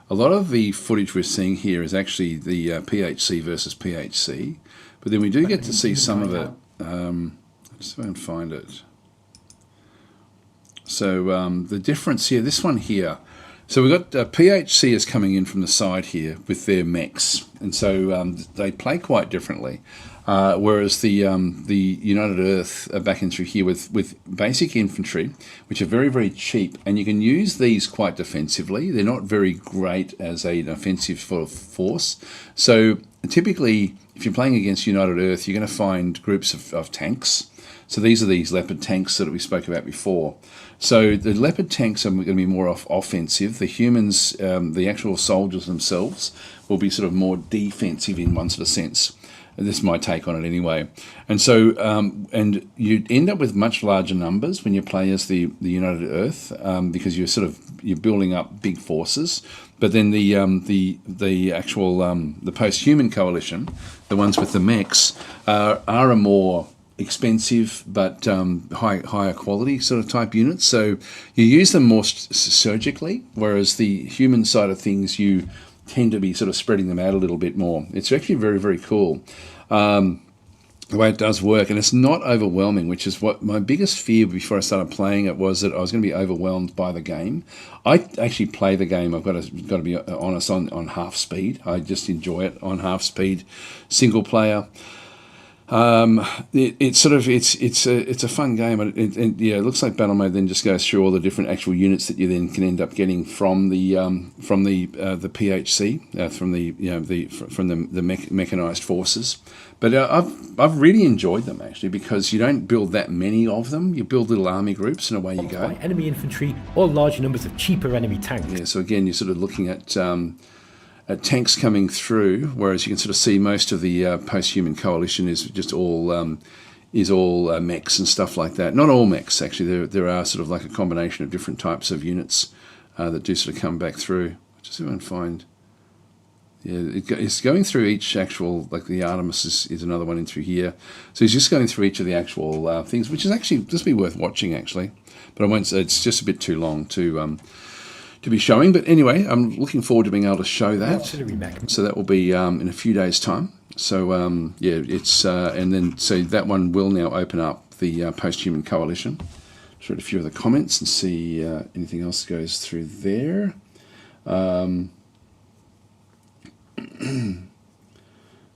a lot of the footage we're seeing here is actually the PHC versus PHC, but then we do get to see some of it. I'll just go and find it. So, the difference here, this one here, so we've got PHC is coming in from the side here with their mechs, and so they play quite differently. Whereas the United Earth are back in through here with basic infantry, which are very, very cheap, and you can use these quite defensively. They're not very great as an offensive force. So typically, if you're playing against United Earth, you're going to find groups of tanks. So these are these Leopard tanks that we spoke about before. So the Leopard tanks are going to be more offensive. The humans, the actual soldiers themselves, will be sort of more defensive in one sort of sense. This is my take on it anyway. And so, and you end up with much larger numbers when you play as the United Earth, because you're building up big forces. But then the actual the post-human coalition, the ones with the mechs, are a more expensive but higher quality sort of type units. So you use them more surgically, whereas the human side of things, you tend to be sort of spreading them out a little bit more. It's actually very, very cool the way it does work, and it's not overwhelming, which is what my biggest fear before I started playing it was, that I was going to be overwhelmed by the game. I actually play the game, I've got to be honest, on half speed. I just enjoy it on half speed, single player. It's a fun game, and yeah, it looks like Battle Mode then just goes through all the different actual units that you then can end up getting from the PHC, from the mechanized forces. But I've really enjoyed them actually, because you don't build that many of them. You build little army groups, and away you go. By enemy infantry or large numbers of cheaper enemy tanks. Yeah, so again, you're sort of looking at tanks coming through, whereas you can sort of see most of the post-human coalition is just all mechs and stuff like that. Not all mechs, actually. There are sort of like a combination of different types of units that do sort of come back through. Just see if I can find... Yeah, it's going through each actual, like the Artemis is another one in through here. So he's just going through each of the actual things, which is actually just be worth watching, actually. But I won't say, it's just a bit too long to be showing. But anyway, I'm looking forward to being able to show that. So that will be in a few days' time. So yeah, it's and then so that one will now open up the post-human coalition. Just read a few of the comments and see anything else goes through there.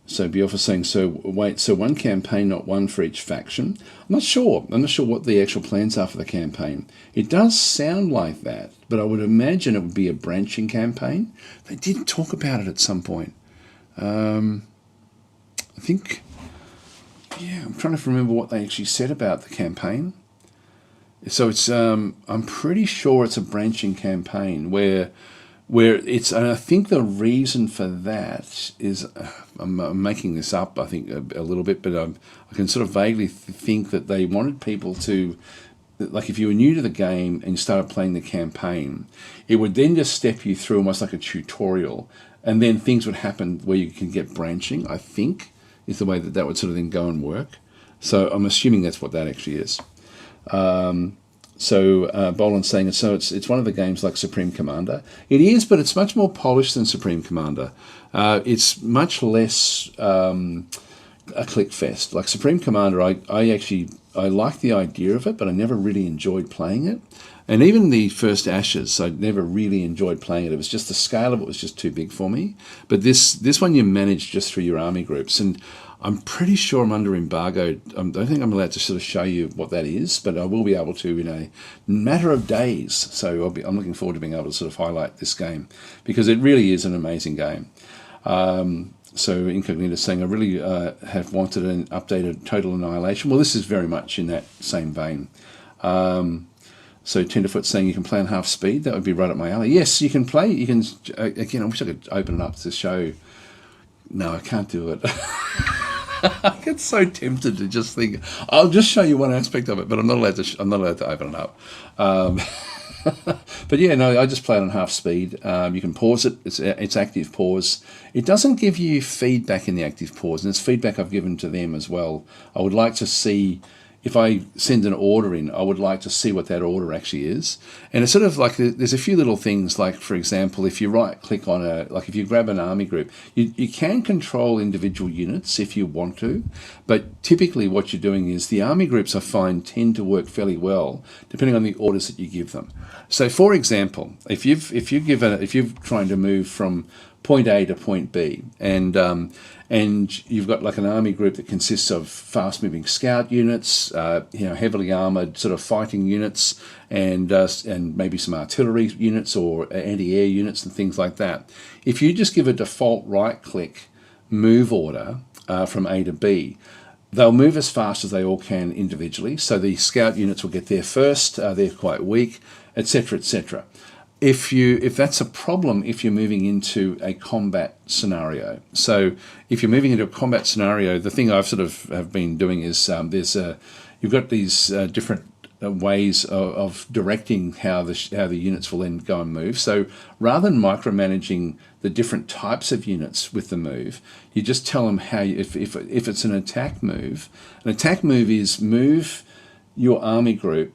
So Biofa saying, so wait, so one campaign, not one for each faction? I'm not sure what the actual plans are for the campaign. It does sound like that, but I would imagine it would be a branching campaign. They did talk about it at some point. I think, yeah, I'm trying to remember what they actually said about the campaign. So it's, I'm pretty sure it's a branching campaign where it's, and I think the reason for that is, I'm making this up, I think, a little bit, but I can sort of vaguely think that they wanted people to, like if you were new to the game and you started playing the campaign, it would then just step you through almost like a tutorial, and then things would happen where you can get branching, I think, is the way that would sort of then go and work. So I'm assuming that's what that actually is. So Boland's saying, so it's one of the games like Supreme Commander. It is, but it's much more polished than Supreme Commander. It's much less a click fest. Like Supreme Commander, I like the idea of it, but I never really enjoyed playing it. And even the first Ashes, I never really enjoyed playing it. It was just the scale of it was just too big for me. But this one you manage just through your army groups. And I'm pretty sure I'm under embargo. I don't think I'm allowed to sort of show you what that is, but I will be able to in a matter of days. So I'm looking forward to being able to sort of highlight this game because it really is an amazing game. So Incognito saying, I really have wanted an updated Total Annihilation. Well, this is very much in that same vein. So Tenderfoot saying you can play on half speed. That would be right up my alley. Yes, you can play. You can, again, I wish I could open it up to show. No, I can't do it. I get so tempted to just think, I'll just show you one aspect of it, but I'm not allowed to open it up. But yeah, no, I just play it on half speed. You can pause it. It's active pause. It doesn't give you feedback in the active pause, and it's feedback I've given to them as well. I would like to see, if I send an order in, I would like to see what that order actually is. And it's sort of like, there's a few little things, like, for example, if you right-click on if you grab an army group, you can control individual units if you want to, but typically what you're doing is the army groups, I find, tend to work fairly well, depending on the orders that you give them. So, for example, if you're trying to move from point A to point B, and you've got like an army group that consists of fast-moving scout units, heavily armoured sort of fighting units, and maybe some artillery units or anti-air units and things like that. If you just give a default right-click move order from A to B, they'll move as fast as they all can individually. So the scout units will get there first. They're quite weak, etc., etc. If that's a problem, if you're moving into a combat scenario. So if you're moving into a combat scenario, the thing I've sort of have been doing is you've got these different ways of directing how the units will then go and move. So rather than micromanaging the different types of units with the move, you just tell them how if it's an attack move is move your army group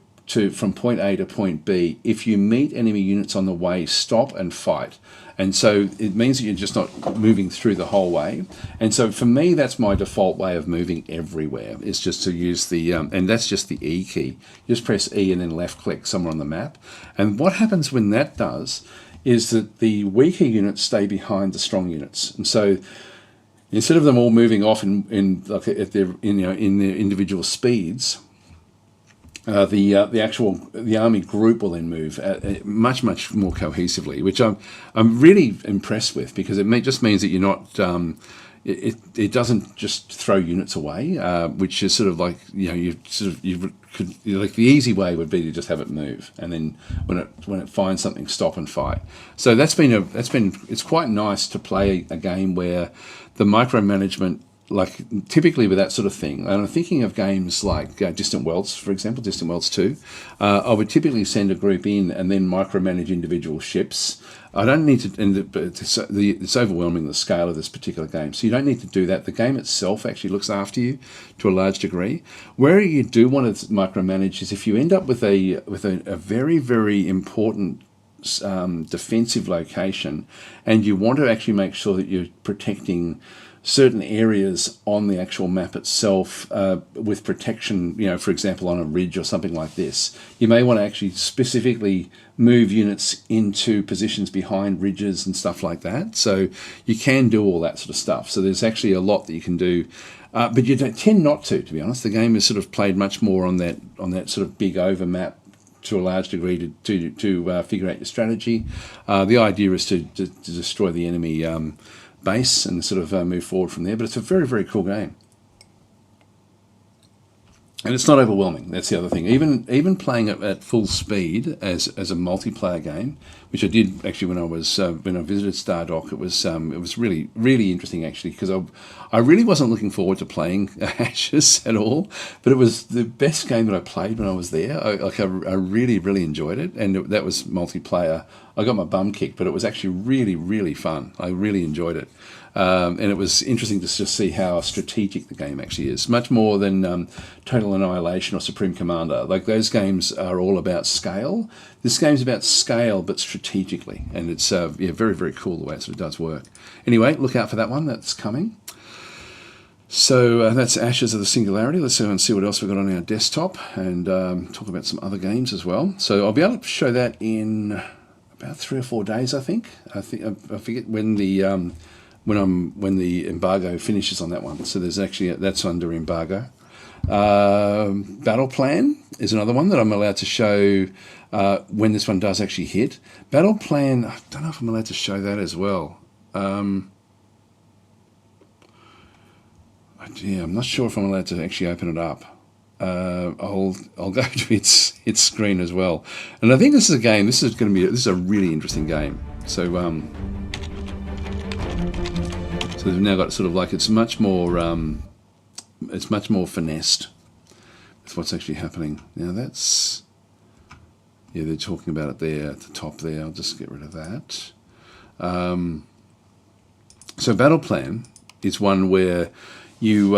from point A to point B. If you meet enemy units on the way, stop and fight. And so it means that you're just not moving through the whole way. And so for me, that's my default way of moving everywhere, is just to use the, and that's just the E key. You just press E and then left click somewhere on the map. And what happens when that does is that the weaker units stay behind the strong units. And so instead of them all moving off in their individual speeds, the army group will then move much more cohesively, which I'm really impressed with, because it just means that you're not it doesn't just throw units away, which is sort of like like the easy way would be to just have it move, and then when it finds something, stop and fight. So it's quite nice to play a game where the micromanagement, like typically with that sort of thing, and I'm thinking of games like Distant Worlds, for example, Distant Worlds 2, I would typically send a group in and then micromanage individual ships. I don't need to, it's overwhelming, the scale of this particular game, so you don't need to do that. The game itself actually looks after you to a large degree. Where you do want to micromanage is if you end up with a very, very important defensive location, and you want to actually make sure that you're protecting certain areas on the actual map itself with protection, for example, on a ridge or something like this. You may want to actually specifically move units into positions behind ridges and stuff like that. So you can do all that sort of stuff. So there's actually a lot that you can do, but you tend not to be honest. The game is sort of played much more on that sort of big over map to a large degree to figure out your strategy. The idea is to destroy the enemy base and sort of move forward from there. But it's a very, very cool game. And it's not overwhelming. That's the other thing. Even playing it at full speed as a multiplayer game, which I did actually when I visited Stardock, it was really, really interesting actually, because I really wasn't looking forward to playing Ashes at all, but it was the best game that I played when I was there. I really, really enjoyed it, and that was multiplayer. I got my bum kicked, but it was actually really, really fun. I really enjoyed it. And it was interesting to just see how strategic the game actually is, much more than Total Annihilation or Supreme Commander. Like, those games are all about scale. This game's about scale, but strategically, and it's very, very cool the way it sort of does work. Anyway, look out for that one. That's coming. So that's Ashes of the Singularity. Let's go and see what else we've got on our desktop and talk about some other games as well. So I'll be able to show that in about 3 or 4 days, I think. I forget when the embargo finishes on that one. So there's actually that's under embargo. Battle Plan is another one that I'm allowed to show when this one does actually hit. Battle Plan, I don't know if I'm allowed to show that as well. Yeah, I'm not sure if I'm allowed to actually open it up. I'll go to its screen as well. And I think this is a game. This is a really interesting game. So so they've now got sort of like it's much more finessed with what's actually happening. Now that's they're talking about it there at the top there. I'll just get rid of that. So Battle Plan is one where you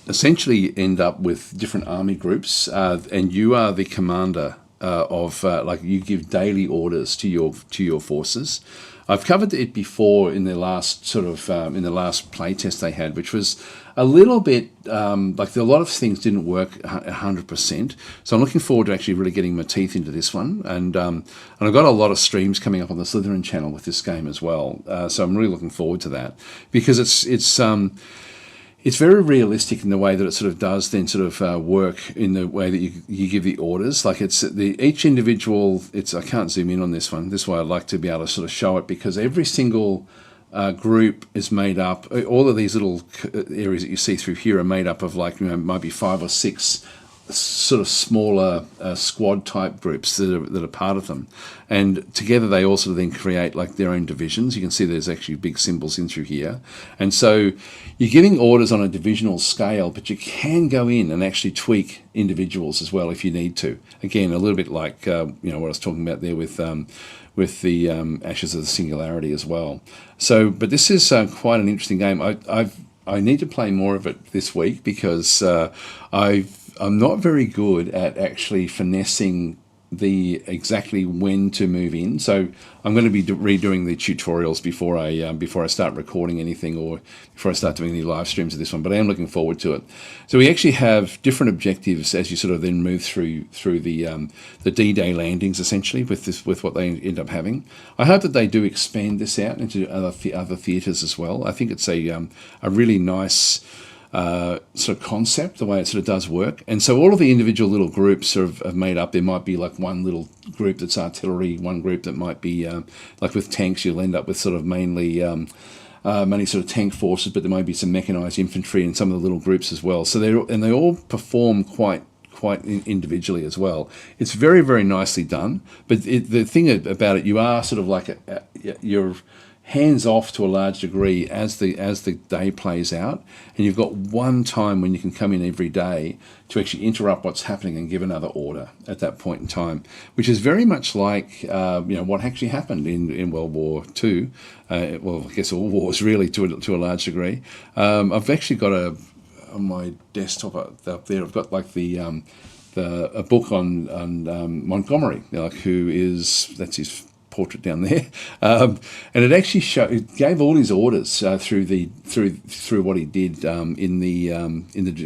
essentially end up with different army groups, and you are the commander of like you give daily orders to your forces. I've covered it before in the last sort of in the last playtest they had, which was a little bit like a lot of things didn't work 100%. So I'm looking forward to actually really getting my teeth into this one, and I've got a lot of streams coming up on the Slytherin channel with this game as well. So I'm really looking forward to that because it's very realistic in the way that it sort of does then sort of work in the way that you give the orders. Like each individual, I can't zoom in on this one. This is why I'd like to be able to sort of show it because every single group is made up, all of these little areas that you see through here are made up of like, might be 5 or 6 sort of smaller squad type groups that are part of them, and together they also then create like their own divisions. You can see there's actually big symbols in through here, and so you're giving orders on a divisional scale, but you can go in and actually tweak individuals as well if you need to. Again, a little bit like what I was talking about there with the Ashes of the Singularity as well. So, but this is quite an interesting game. I need to play more of it this week because I'm not very good at actually finessing exactly when to move in. So I'm going to be redoing the tutorials before I start recording anything or before I start doing any live streams of this one. But I am looking forward to it. So we actually have different objectives as you sort of then move through the D-Day landings essentially with what they end up having. I hope that they do expand this out into other theatres as well. I think it's a really nice sort of concept, the way it sort of does work. And so all of the individual little groups are made up. There might be like one little group that's artillery, one group that might be like with tanks, you'll end up with sort of mainly sort of tank forces, but there might be some mechanized infantry in some of the little groups as well. So they all perform quite individually as well. It's very, very nicely done. But the thing about it, you are sort of like you're hands off to a large degree as the day plays out, and you've got one time when you can come in every day to actually interrupt what's happening and give another order at that point in time, which is very much like what actually happened in World War II. Well, I guess all wars really to a large degree. I've actually got on my desktop up there. I've got like a book on Montgomery, that's his portrait down there, and it actually it gave all his orders through what he did in the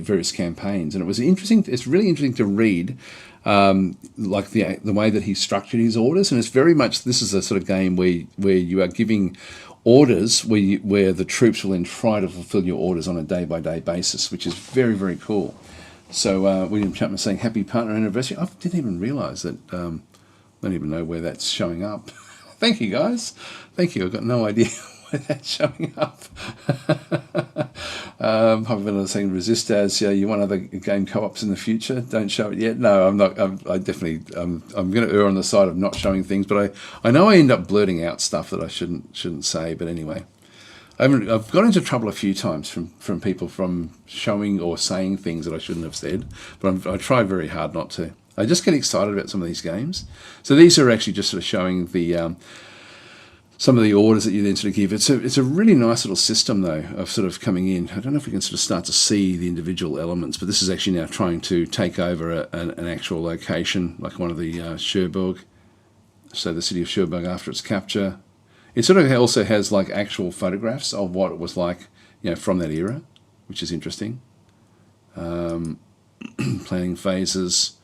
various campaigns, and it was interesting. It's really interesting to read like the way that he structured his orders, and it's very much this is a sort of game where you are giving orders where the troops will then try to fulfill your orders on a day-by-day basis, which is very, very cool. So William Chapman saying happy partner anniversary. I didn't even realise that. I don't even know where that's showing up. Thank you, guys. Thank you. I've got no idea where that's showing up. I've been saying resist as you want other game co-ops in the future. Don't show it yet. No, I'm not. I'm going to err on the side of not showing things, but I know I end up blurting out stuff that I shouldn't say. But anyway, I've got into trouble a few times from people from showing or saying things that I shouldn't have said, but I try very hard not to. I just get excited about some of these games. So these are actually just sort of showing the some of the orders that you then sort of give. It's a really nice little system though of sort of coming in. I don't know if we can sort of start to see the individual elements, but this is actually now trying to take over an actual location, like one of the Cherbourg. So the city of Cherbourg after its capture. It sort of also has like actual photographs of what it was like, from that era, which is interesting. Planning phases,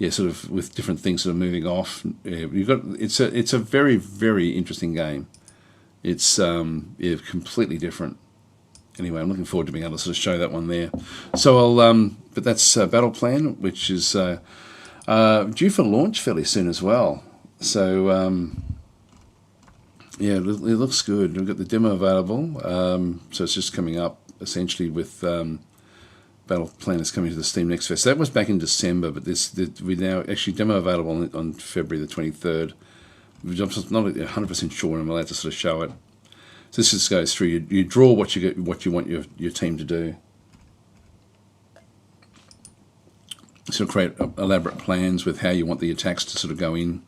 sort of with different things sort of moving off. It's a very, very interesting game. It's completely different. Anyway, I'm looking forward to being able to sort of show that one there. So but that's Battle Plan, which is due for launch fairly soon as well. So it looks good. We've got the demo available. So it's just coming up essentially with Battle Plan is coming to the Steam NextFest. That was back in December, but we now actually demo available on February the 23rd. I'm not 100% sure when I'm allowed to sort of show it. So this just goes through. You draw what you want your team to do. Sort of create elaborate plans with how you want the attacks to sort of go in.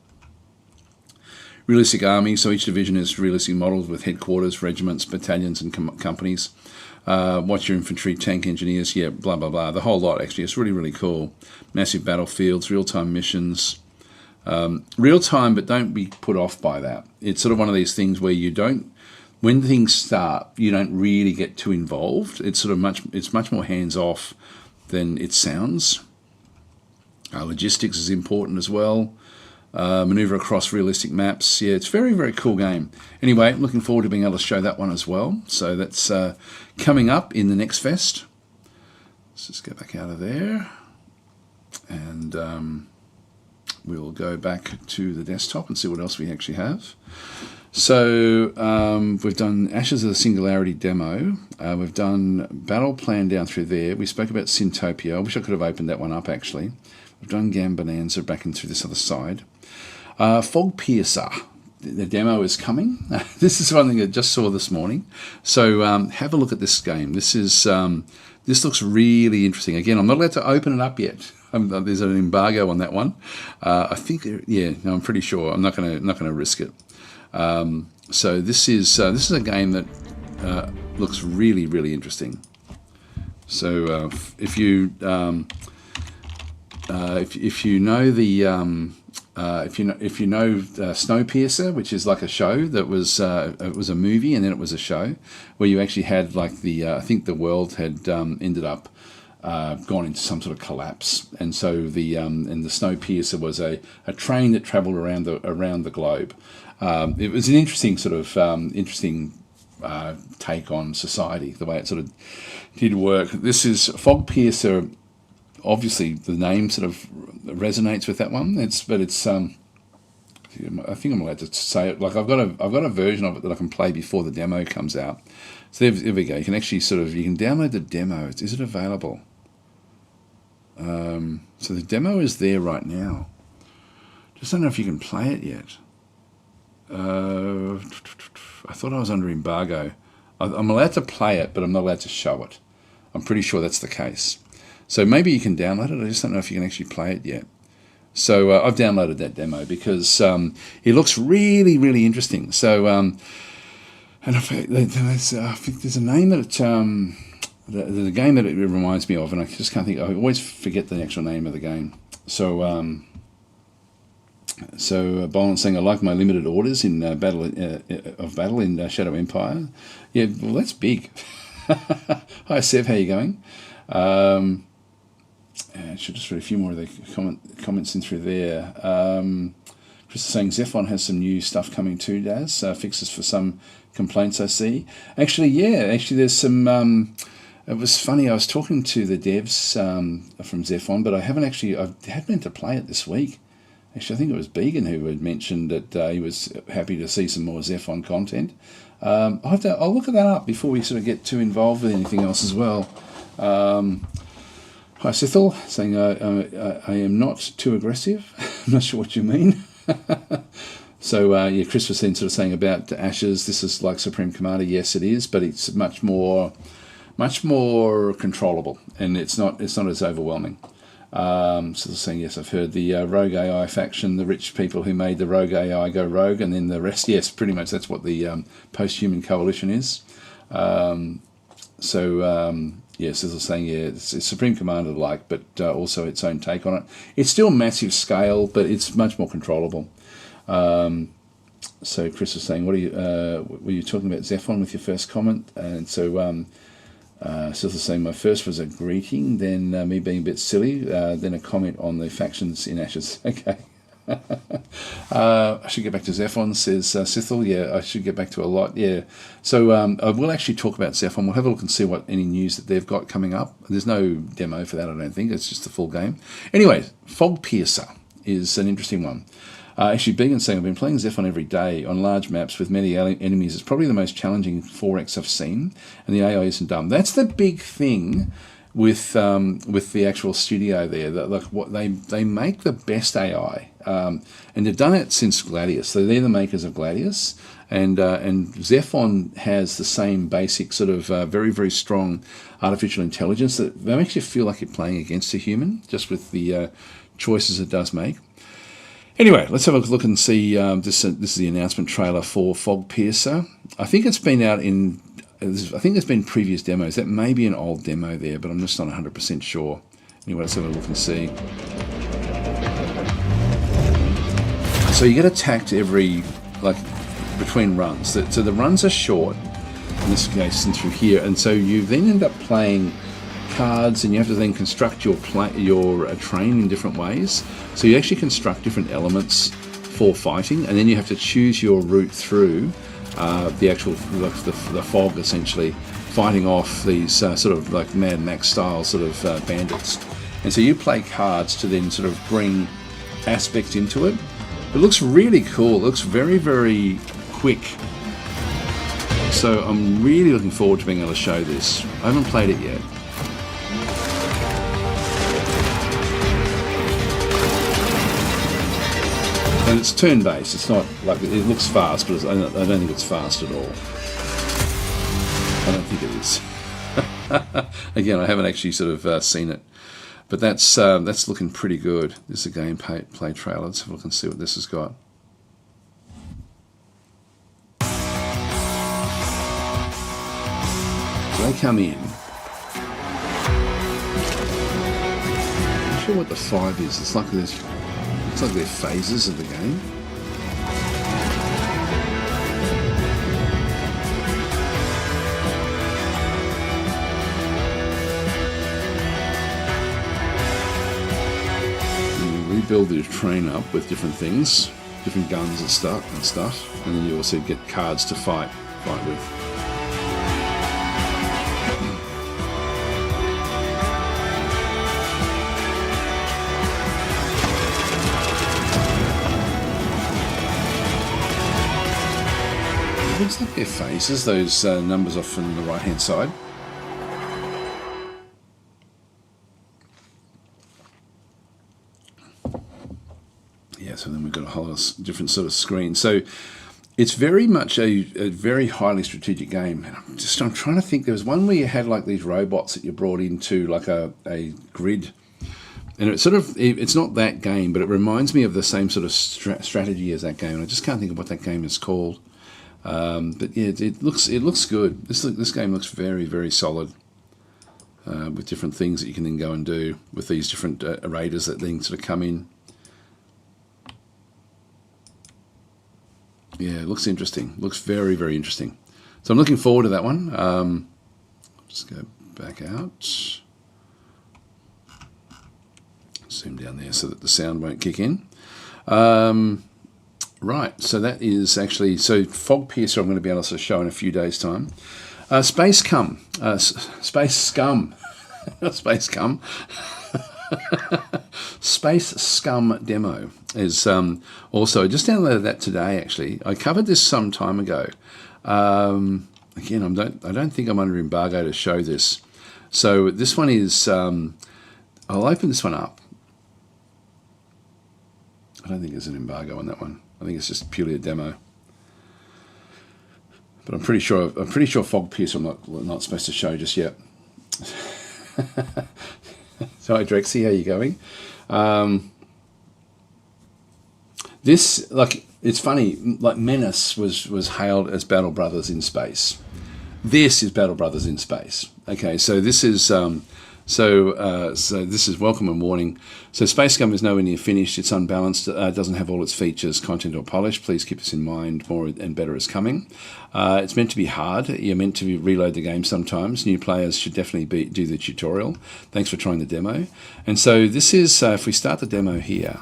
Realistic army. So each division is realistic models with headquarters, regiments, battalions, and companies. Watch your infantry, tank engineers, blah blah blah. The whole lot actually. It's really, really cool. Massive battlefields, real-time missions. Real time, but don't be put off by that. It's sort of one of these things where when things start, you don't really get too involved. It's much more hands off than it sounds. Logistics is important as well. Maneuver across realistic maps. Yeah, it's a very, very cool game. Anyway, I'm looking forward to being able to show that one as well. So that's coming up in the NextFest. Let's just go back out of there. And we'll go back to the desktop and see what else we actually have. So we've done Ashes of the Singularity demo. We've done Battle Plan down through there. We spoke about Sintopia. I wish I could have opened that one up, actually. We've done Gambonanza back into this other side. Fog Piercer. The demo is coming. This is something I just saw this morning. So have a look at this game. This looks really interesting. Again, I'm not allowed to open it up yet. There's an embargo on that one. I think, I'm pretty sure. I'm not going to risk it. So this is a game that looks really, really interesting. So if you know Snowpiercer, which is like a show that was it was a movie and then it was a show where you actually had like I think the world had ended up gone into some sort of collapse, and so the Snowpiercer was a train that travelled around the globe. It was an interesting sort of take on society, the way it sort of did work. This is Fogpiercer. Obviously, the name sort of resonates with that one. I think I'm allowed to say it. Like I've got a version of it that I can play before the demo comes out. So there we go. You can actually you can download the demo. Is it available? So the demo is there right now. Just don't know if you can play it yet. I thought I was under embargo. I'm allowed to play it, but I'm not allowed to show it. I'm pretty sure that's the case. So maybe you can download it. I just don't know if you can actually play it yet. So I've downloaded that demo because it looks really, really interesting. So and I think there's a name that the game that it reminds me of, and I just can't think. I always forget the actual name of the game. So Bolan saying, I like my limited orders in Battle in Shadow Empire. Yeah, well, that's big. Hi, Sev, how you going? I should just read a few more of the comments in through there. Chris is saying Zephon has some new stuff coming too, Daz. Fixes for some complaints I see. Actually, there's some... it was funny, I was talking to the devs from Zephon, but I had meant to play it this week. Actually, I think it was Began who had mentioned that he was happy to see some more Zephon content. I'll look at that up before we sort of get too involved with anything else as well. Hi, Sithel, saying I am not too aggressive. I'm not sure what you mean. So, Chris was then sort of saying about Ashes, this is like Supreme Commander. Yes, it is, but it's much more controllable, and it's not as overwhelming. So they're saying, yes, I've heard the Rogue AI faction, the rich people who made the Rogue AI go rogue, and then the rest, yes, pretty much that's what the post-human coalition is. Yes, as I was saying, it's Supreme Commander-like, but also its own take on it. It's still massive scale, but it's much more controllable. So Chris was saying, were you talking about Zephon with your first comment? And so So saying my first was a greeting, then me being a bit silly, then a comment on the factions in Ashes. Okay. I should get back to Zephon, says Sithel. Yeah, I should get back to a lot. Yeah. So I will actually talk about Zephon. We'll have a look and see what any news that they've got coming up. There's no demo for that, I don't think. It's just the full game. Anyway, Fog Piercer is an interesting one. Actually, Began saying, I've been playing Zephon every day on large maps with many enemies. It's probably the most challenging 4X I've seen, and the AI isn't dumb. That's the big thing with the actual studio there. That, like, what they make the best AI, and they've done it since Gladius. So they're the makers of Gladius, and Zephon has the same basic sort of very, very strong artificial intelligence that makes you feel like you're playing against a human, just with the choices it does make. Anyway, let's have a look and see. This is the announcement trailer for Fog Piercer. I think it's been out in. I think there's been previous demos. That may be an old demo there, but I'm just not 100% sure. Anyway, let's have a look and see. So you get attacked every, like, between runs. So the runs are short, in this case, and through here, and so you then end up playing cards, and you have to then construct your train in different ways. So you actually construct different elements for fighting, and then you have to choose your route through the actual the fog, essentially fighting off these sort of like Mad Max style sort of bandits. And so you play cards to then sort of bring aspects into it. It looks really cool. It looks very, very quick. So I'm really looking forward to being able to show this. I haven't played it yet. And it's turn-based. It's not like it looks fast, but I don't think it's fast at all. I don't think it is. Again, I haven't actually sort of seen it, but that's looking pretty good. This is a gameplay trailer. Let's have a look and see what this has got. So they come in. I'm not sure what the 5 is. It's like there's. Looks like they're phases of the game. And you rebuild your train up with different things, different guns and stuff, and then you also get cards to fight with. Looks like their faces, those numbers off on the right hand side. Yeah, so then we've got a whole different sort of screen. So it's very much a very highly strategic game. And I'm trying to think, there was one where you had like these robots that you brought into like a grid. And it's not that game, but it reminds me of the same sort of strategy as that game. And I just can't think of what that game is called. But yeah, it looks good. This game looks very, very solid, with different things that you can then go and do with these different raiders that then sort of come in. Yeah, it looks interesting. Looks very, very interesting. So I'm looking forward to that one. Just go back out. Zoom down there so that the sound won't kick in. Right, so that is actually, so Fog Piercer I'm going to be able to show in a few days' time. Space Scum, Space Scum, not Space Scum, Space Scum demo is also, just downloaded that today actually. I covered this some time ago. Again, I don't think I'm under embargo to show this. So this one is, I'll open this one up. I don't think there's an embargo on that one. I think it's just purely a demo. But I'm pretty sure Fog Piercer I'm not supposed to show just yet. So hi Drexy, how you going? This, like, it's funny, like Menace was hailed as Battle Brothers in space. This is Battle Brothers in space. Okay, so this is So this is welcome and warning. So Space Scum is nowhere near finished. It's unbalanced. Doesn't have all its features, content, or polish. Please keep this in mind. More and better is coming. It's meant to be hard. You're meant to reload the game sometimes. New players should definitely do the tutorial. Thanks for trying the demo. And so this is, if we start the demo here,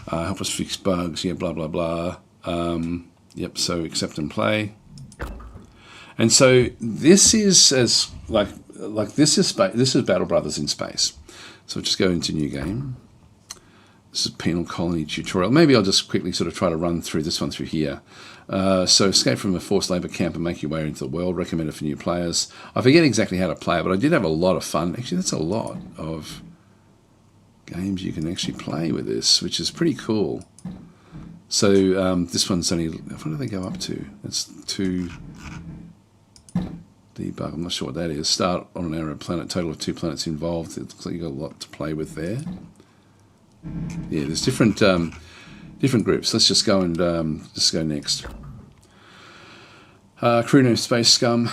help us fix bugs, yeah, blah, blah, blah. Yep, so accept and play. And so this is as this is Battle Brothers in space. So we'll just go into new game. This is Penal Colony tutorial. Maybe I'll just quickly sort of try to run through this one through here. So escape from a forced labour camp and make your way into the world. Recommended for new players. I forget exactly how to play it, but I did have a lot of fun. Actually, that's a lot of games you can actually play with this, which is pretty cool. So this one's only, what do they go up to? It's 2 debug, I'm not sure what that is. Start on an arrow planet, total of 2 planets involved. It looks like you've got a lot to play with there. Yeah, there's different groups. Let's just go and just go next. Crew name Space Scum.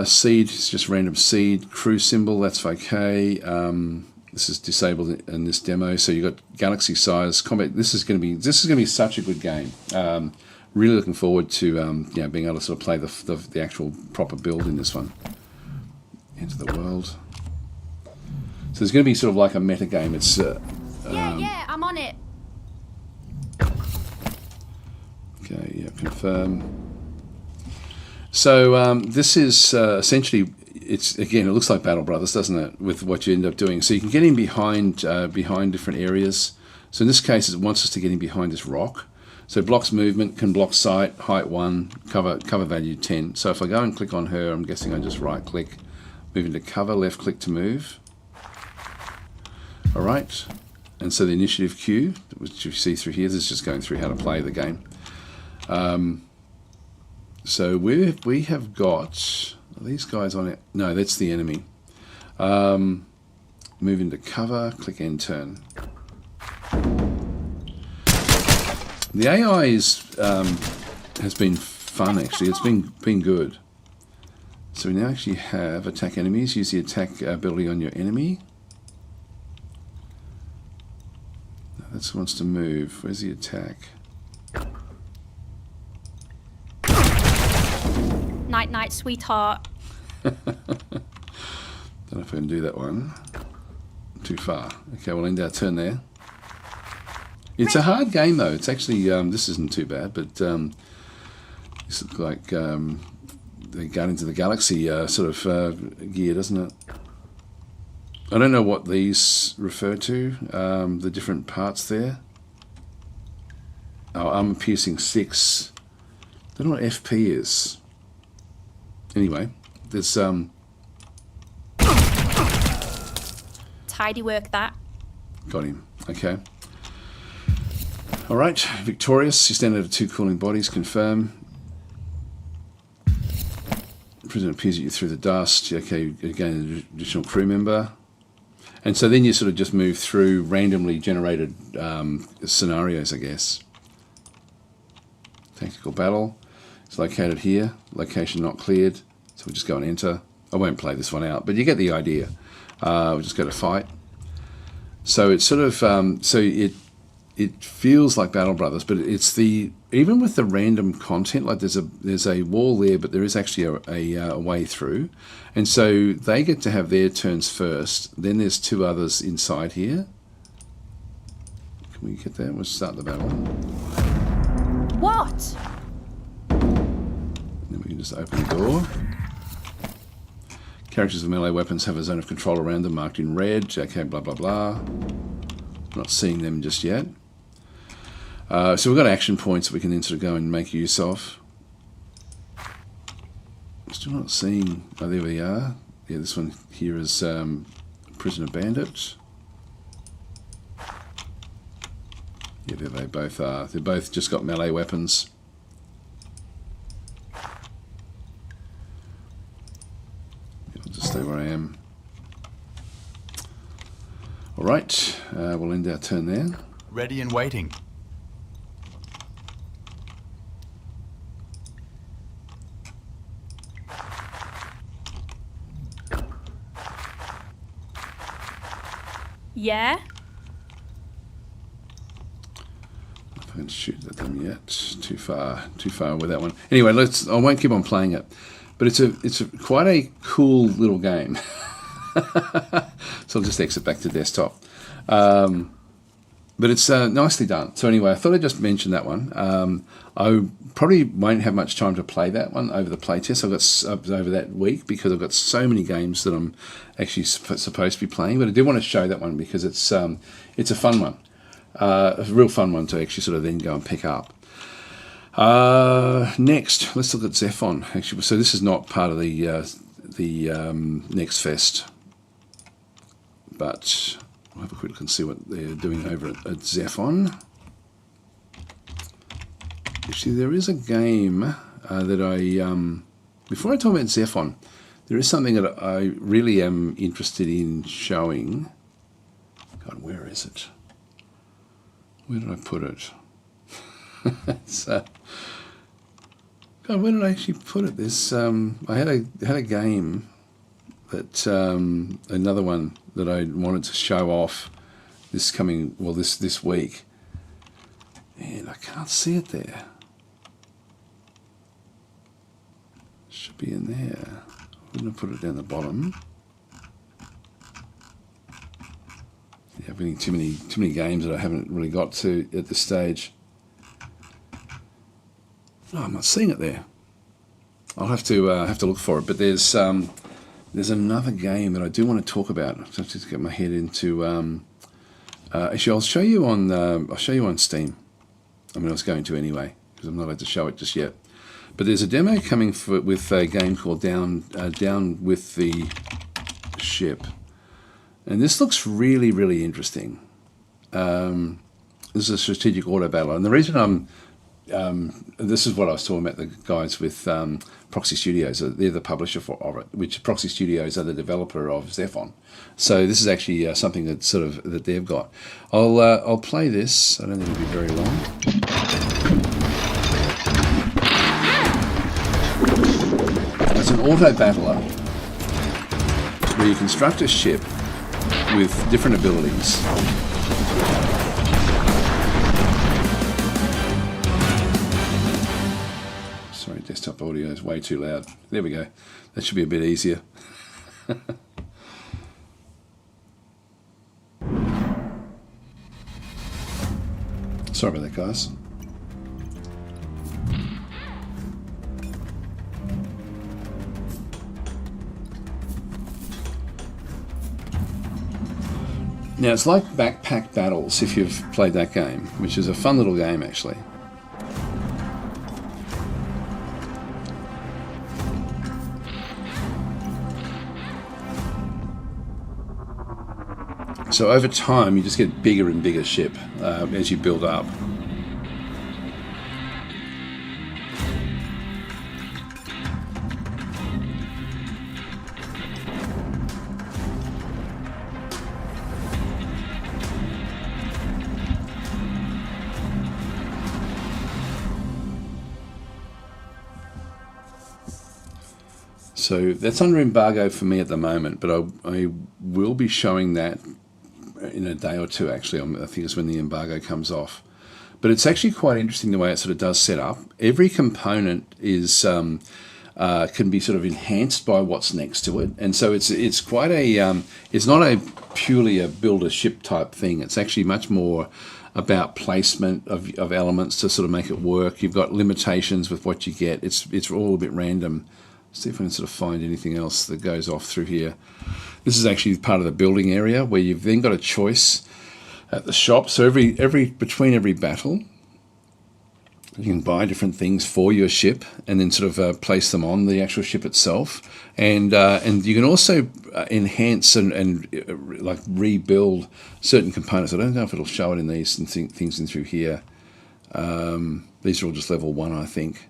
Seed is just random seed. Crew symbol, that's okay. This is disabled in this demo. So you've got galaxy size combat. This is going to be such a good game. Really looking forward to being able to sort of play the actual proper build in this one. Enter the world. So there's going to be sort of like a meta game. It's yeah, I'm on it. Okay, yeah, confirm. So this is essentially, it looks like Battle Brothers, doesn't it? With what you end up doing, so you can get in behind different areas. So in this case, it wants us to get in behind this rock. So blocks movement, can block sight, height 1, cover value 10. So if I go and click on her, I'm guessing I just right click, move into cover, left click to move. All right, and so the initiative queue, which you see through here, this is just going through how to play the game. So we have got, are these guys on it? No, that's the enemy. Move into cover, click end turn. The AI has been fun, actually. It's been good. So we now actually have attack enemies. Use the attack ability on your enemy. This wants to move. Where's the attack? Night, night, sweetheart. Don't know if I can do that one. Too far. Okay, we'll end our turn there. It's a hard game though. It's actually this isn't too bad, but this looks like the Guardians of the Galaxy sort of gear, doesn't it? I don't know what these refer to. The different parts there. Oh, armor piercing 6. I don't know what FP is. Anyway, there's tidy work that. Got him. Okay. All right, victorious. You stand out of 2 cooling bodies. Confirm. Prisoner appears at you through the dust. Okay, again, an additional crew member. And so then you sort of just move through randomly generated scenarios, I guess. Tactical battle. It's located here. Location not cleared. So we'll just go and enter. I won't play this one out, but you get the idea. We'll just go to fight. So it's sort of it feels like Battle Brothers, but it's even with the random content, like there's a wall there, but there is actually a way through, and so they get to have their turns first. Then there's 2 others inside here. Can we get that? We'll start the battle. What? Then we can just open the door. Characters with melee weapons have a zone of control around them marked in red. Okay, blah blah blah. Not seeing them just yet. So we've got action points that we can then sort of go and make use of. Still not seeing. Oh, there we are. Yeah, this one here is Prisoner Bandit. Yeah, there they both are. They've both just got melee weapons. I'll just stay where I am. All right, we'll end our turn there. Ready and waiting. Yeah? I haven't shoot at them yet. Too far with that one. Anyway, I won't keep on playing it, but it's quite a cool little game. So I'll just exit back to desktop. But it's nicely done. So anyway, I thought I'd just mention that one. I probably won't have much time to play that one over the playtest. I've got over that week because I've got so many games that I'm actually supposed to be playing. But I do want to show that one because it's a fun one, a real fun one to actually sort of then go and pick up. Next, let's look at Zephon. Actually, so this is not part of the NextFest, but I'll have a quick look and see what they're doing over at Zephon. Actually, there is a game that before I talk about Zephon, there is something that I really am interested in showing. God, where is it? Where did I put it? God, where did I actually put it? There's I had a game that another one that I wanted to show off this week, and I can't see it there. Should be in there. I'm going to put it down the bottom. Yeah, I'm getting too many games that I haven't really got to at this stage. Oh, I'm not seeing it there. I'll have to look for it. But there's another game that I do want to talk about. I'll just get my head into. Actually, I'll show you on Steam. I mean, I was going to anyway because I'm not allowed to show it just yet. But there's a demo coming with a game called Down with the Ship, and this looks really, really interesting. This is a strategic auto battle, and the reason this is what I was talking about, the guys with Proxy Studios. They're the publisher of it, which Proxy Studios are the developer of Zephon. So this is actually something that they've got. I'll play this. I don't think it'll be very long. It's an auto battler where you construct a ship with different abilities. Sorry, desktop audio is way too loud. There we go. That should be a bit easier. Sorry about that, guys. Now, it's like Backpack Battles, if you've played that game, which is a fun little game, actually. So over time, you just get bigger and bigger ship as you build up. So that's under embargo for me at the moment, but I will be showing that in a day or two, actually. I think it's when the embargo comes off. But it's actually quite interesting the way it sort of does set up. Every component is can be sort of enhanced by what's next to it, and so it's quite a it's not a purely a build a ship type thing. It's actually much more about placement of elements to sort of make it work. You've got limitations with what you get. It's all a bit random. See if I can sort of find anything else that goes off through here. This is actually part of the building area where you've then got a choice at the shop. So between every battle, you can buy different things for your ship and then sort of place them on the actual ship itself. And you can also enhance and like rebuild certain components. I don't know if it'll show it in these and things in through here. These are all just level 1, I think,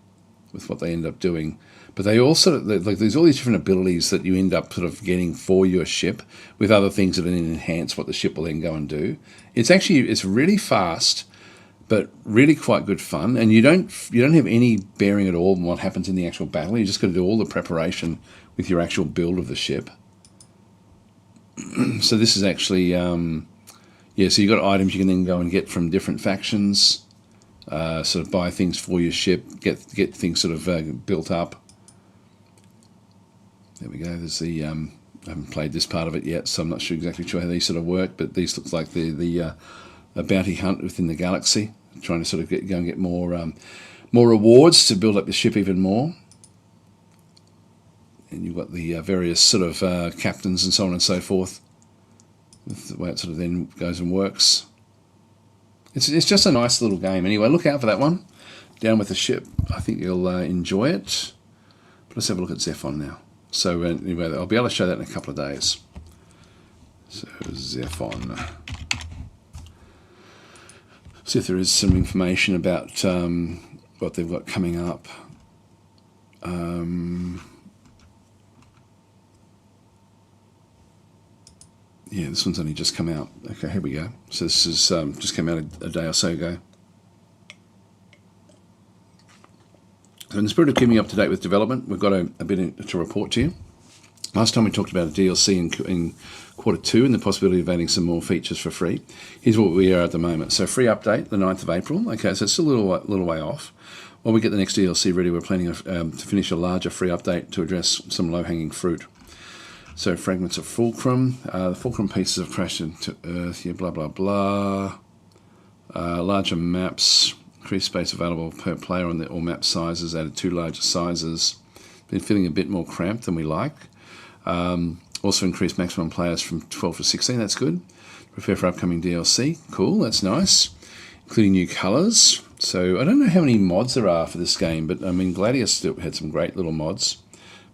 with what they end up doing. But they also, like, there's all these different abilities that you end up sort of getting for your ship with other things that then enhance what the ship will then go and do. It's really fast, but really quite good fun. And you don't have any bearing at all on what happens in the actual battle. You just got to do all the preparation with your actual build of the ship. So this is actually yeah, so you've got items you can then go and get from different factions, sort of buy things for your ship, get things sort of built up. There we go. There's the I haven't played this part of it yet, so I'm not exactly sure how these sort of work, but these look like the bounty hunt within the galaxy, trying to sort of go and get more rewards to build up your ship even more. And you've got the various sort of captains and so on and so forth, with the way it sort of then goes and works. It's just a nice little game. Anyway, look out for that one. Down with the Ship. I think you'll enjoy it. But let's have a look at Zephon now. So anyway, I'll be able to show that in a couple of days. So Zephon. See if there is some information about what they've got coming up. Yeah, this one's only just come out. Okay, here we go. So this is just came out a day or so ago. So in the spirit of keeping up to date with development, we've got a bit to report to you. Last time we talked about a DLC in quarter 2 and the possibility of adding some more features for free. Here's what we are at the moment. So free update, the 9th of April. Okay, so it's a little way off. While we get the next DLC ready, we're planning to finish a larger free update to address some low-hanging fruit. So fragments of Fulcrum. The Fulcrum pieces have crashed into Earth. Yeah, blah, blah, blah. Larger maps. Increased space available per player on all map sizes. Added 2 larger sizes. Been feeling a bit more cramped than we like. Also increased maximum players from 12 to 16. That's good. Prepare for upcoming DLC. Cool, that's nice. Including new colours. So I don't know how many mods there are for this game, but I mean Gladius had some great little mods.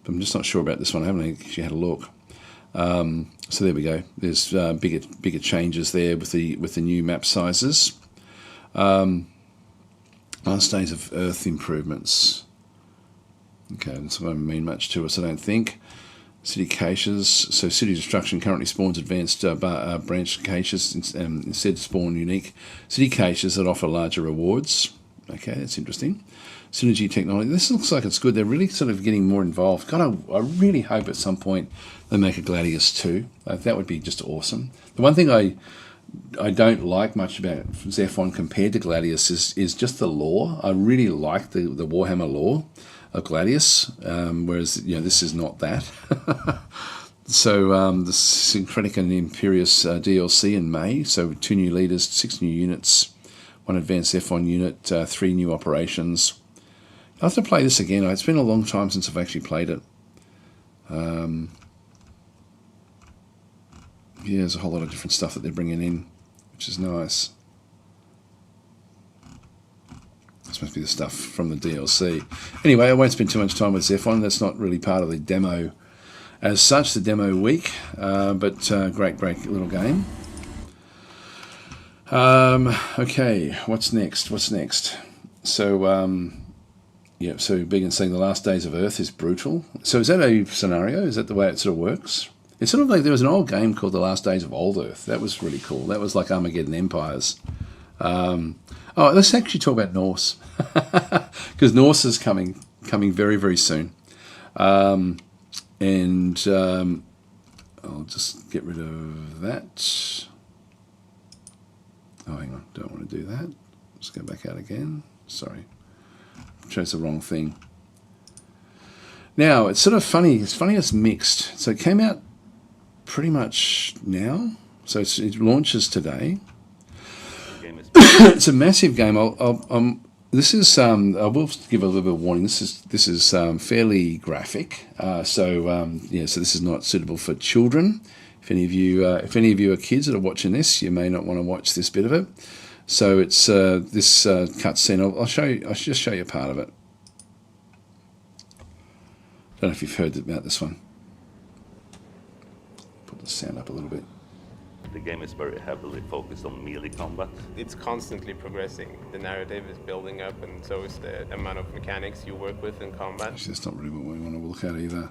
But I'm just not sure about this one. I haven't actually had a look. So there we go. There's bigger changes there with the new map sizes. Last days of Earth improvements. Okay, that's not going to mean much to us, I don't think. City caches. So city destruction currently spawns advanced branch caches instead spawn unique city caches that offer larger rewards. Okay, that's interesting. Synergy technology. This looks like it's good. They're really sort of getting more involved. God, I really hope at some point they make a Gladius 2. That would be just awesome. The one thing I don't like much about Zephon compared to Gladius is just the lore. I really like the Warhammer lore of Gladius, whereas this is not that. So the Syncretic and Imperious DLC in May. So 2 new leaders, 6 new units, 1 advanced Zephon unit, 3 new operations. I'll have to play this again. It's been a long time since I've actually played it. Yeah, there's a whole lot of different stuff that they're bringing in, which is nice. This must be the stuff from the DLC. Anyway, I won't spend too much time with Zephon. That's not really part of the demo as such, the demo week, but great little game. Okay, what's next? So, yeah, so Big and saying the last days of Earth is brutal. So is that a scenario? Is that the way it sort of works? It's sort of like there was an old game called The Last Days of Old Earth. That was really cool. That was like Armageddon Empires. Oh, let's actually talk about Norse. Because Norse is coming very, very soon. And I'll just get rid of that. Oh, hang on. Don't want to do that. Let's go back out again. Sorry. Chose the wrong thing. Now, it's sort of funny. It's funny it's mixed. So it came out pretty much now. So it launches today. It's a massive game. This is I will give a little bit of warning. This is fairly graphic. So this is not suitable for children. If any of you are kids that are watching this, you may not want to watch this bit of it. So it's this cutscene. I'll show you. I'll just show you a part of it. Don't know if you've heard about this one. Put the sound up a little bit. The game is very heavily focused on melee combat. It's constantly progressing. The narrative is building up, and so is the amount of mechanics you work with in combat. Actually, that's not really what we want to look at either.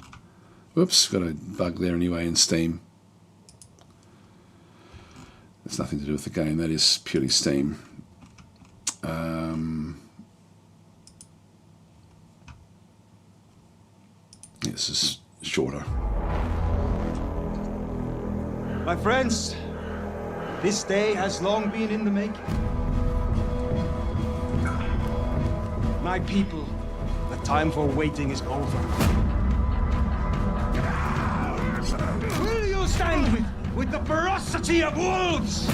Whoops, got a bug there anyway in Steam. It's nothing to do with the game. That is purely Steam. This is shorter. My friends, This day has long been in the making. My people, the time for waiting is over. Will you stand with the ferocity of wolves?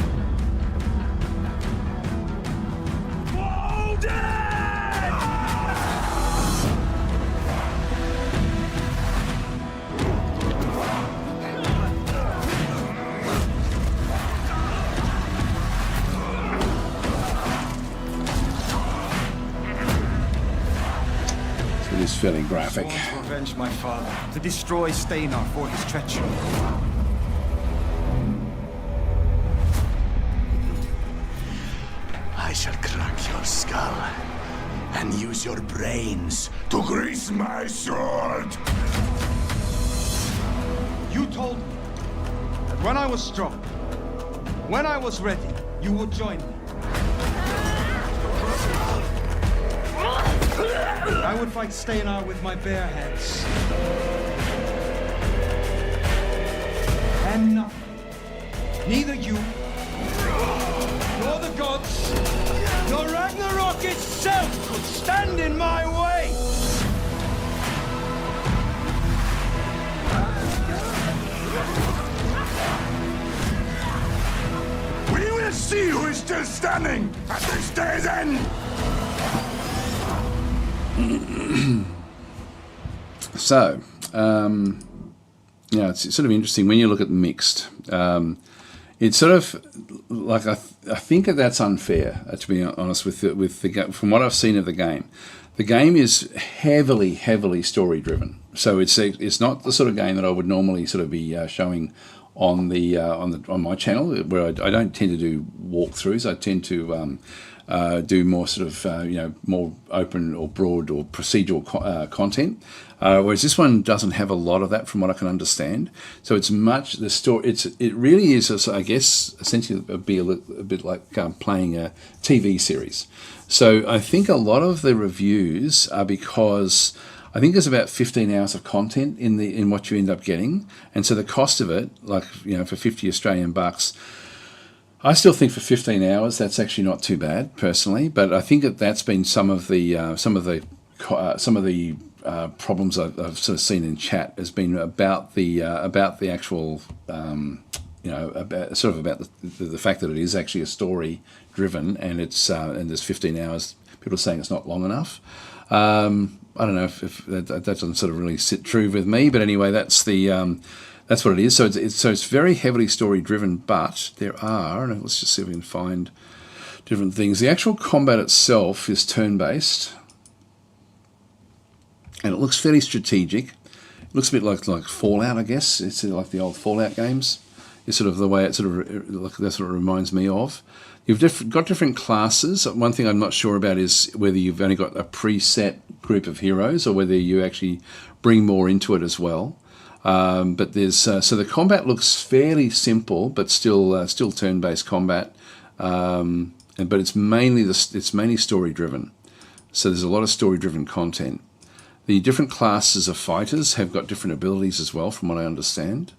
It is fairly graphic. To avenge my father, to destroy Steinar for his treachery. I shall crack your skull and use your brains to grease my sword. You told me that when I was strong, when I was ready, you would join me. I would fight Steinar with my bare hands. And nothing, neither you, nor the gods, nor Ragnarok itself could stand in my way! We will see who is still standing at this day's end! So, it's sort of interesting when you look at mixed. It's sort of like I think that's unfair, to be honest with the from what I've seen of the game. The game is heavily story driven, so it's not the sort of game that I would normally sort of be showing on my channel, where I don't tend to do walkthroughs. I tend to do more sort of more open or broad or procedural content, whereas this one doesn't have a lot of that from what I can understand. So it's much the story. It really is, I guess, essentially be a bit like playing a TV series. So I think a lot of the reviews are because I think there's about 15 hours of content in what you end up getting, and so the cost of it, like for 50 Australian bucks. I still think for 15 hours that's actually not too bad personally, but I think that's been some of the problems I've sort of seen in chat has been about the actual about the fact that it is actually a story driven and it's and there's 15 hours. People are saying it's not long enough. I don't know if that doesn't sort of really sit true with me, but anyway, that's what it is. So it's very heavily story driven, but there are, and let's just see if we can find different things. The actual combat itself is turn-based, and it looks fairly strategic. It looks a bit like Fallout, I guess. It's like the old Fallout games. It's sort of the way it sort of that's what it reminds me of. You've got different classes. One thing I'm not sure about is whether you've only got a preset group of heroes or whether you actually bring more into it as well. But there's so the combat looks fairly simple, but still turn-based combat. But it's mainly story driven. So there's a lot of story driven content. The different classes of fighters have got different abilities as well, from what I understand.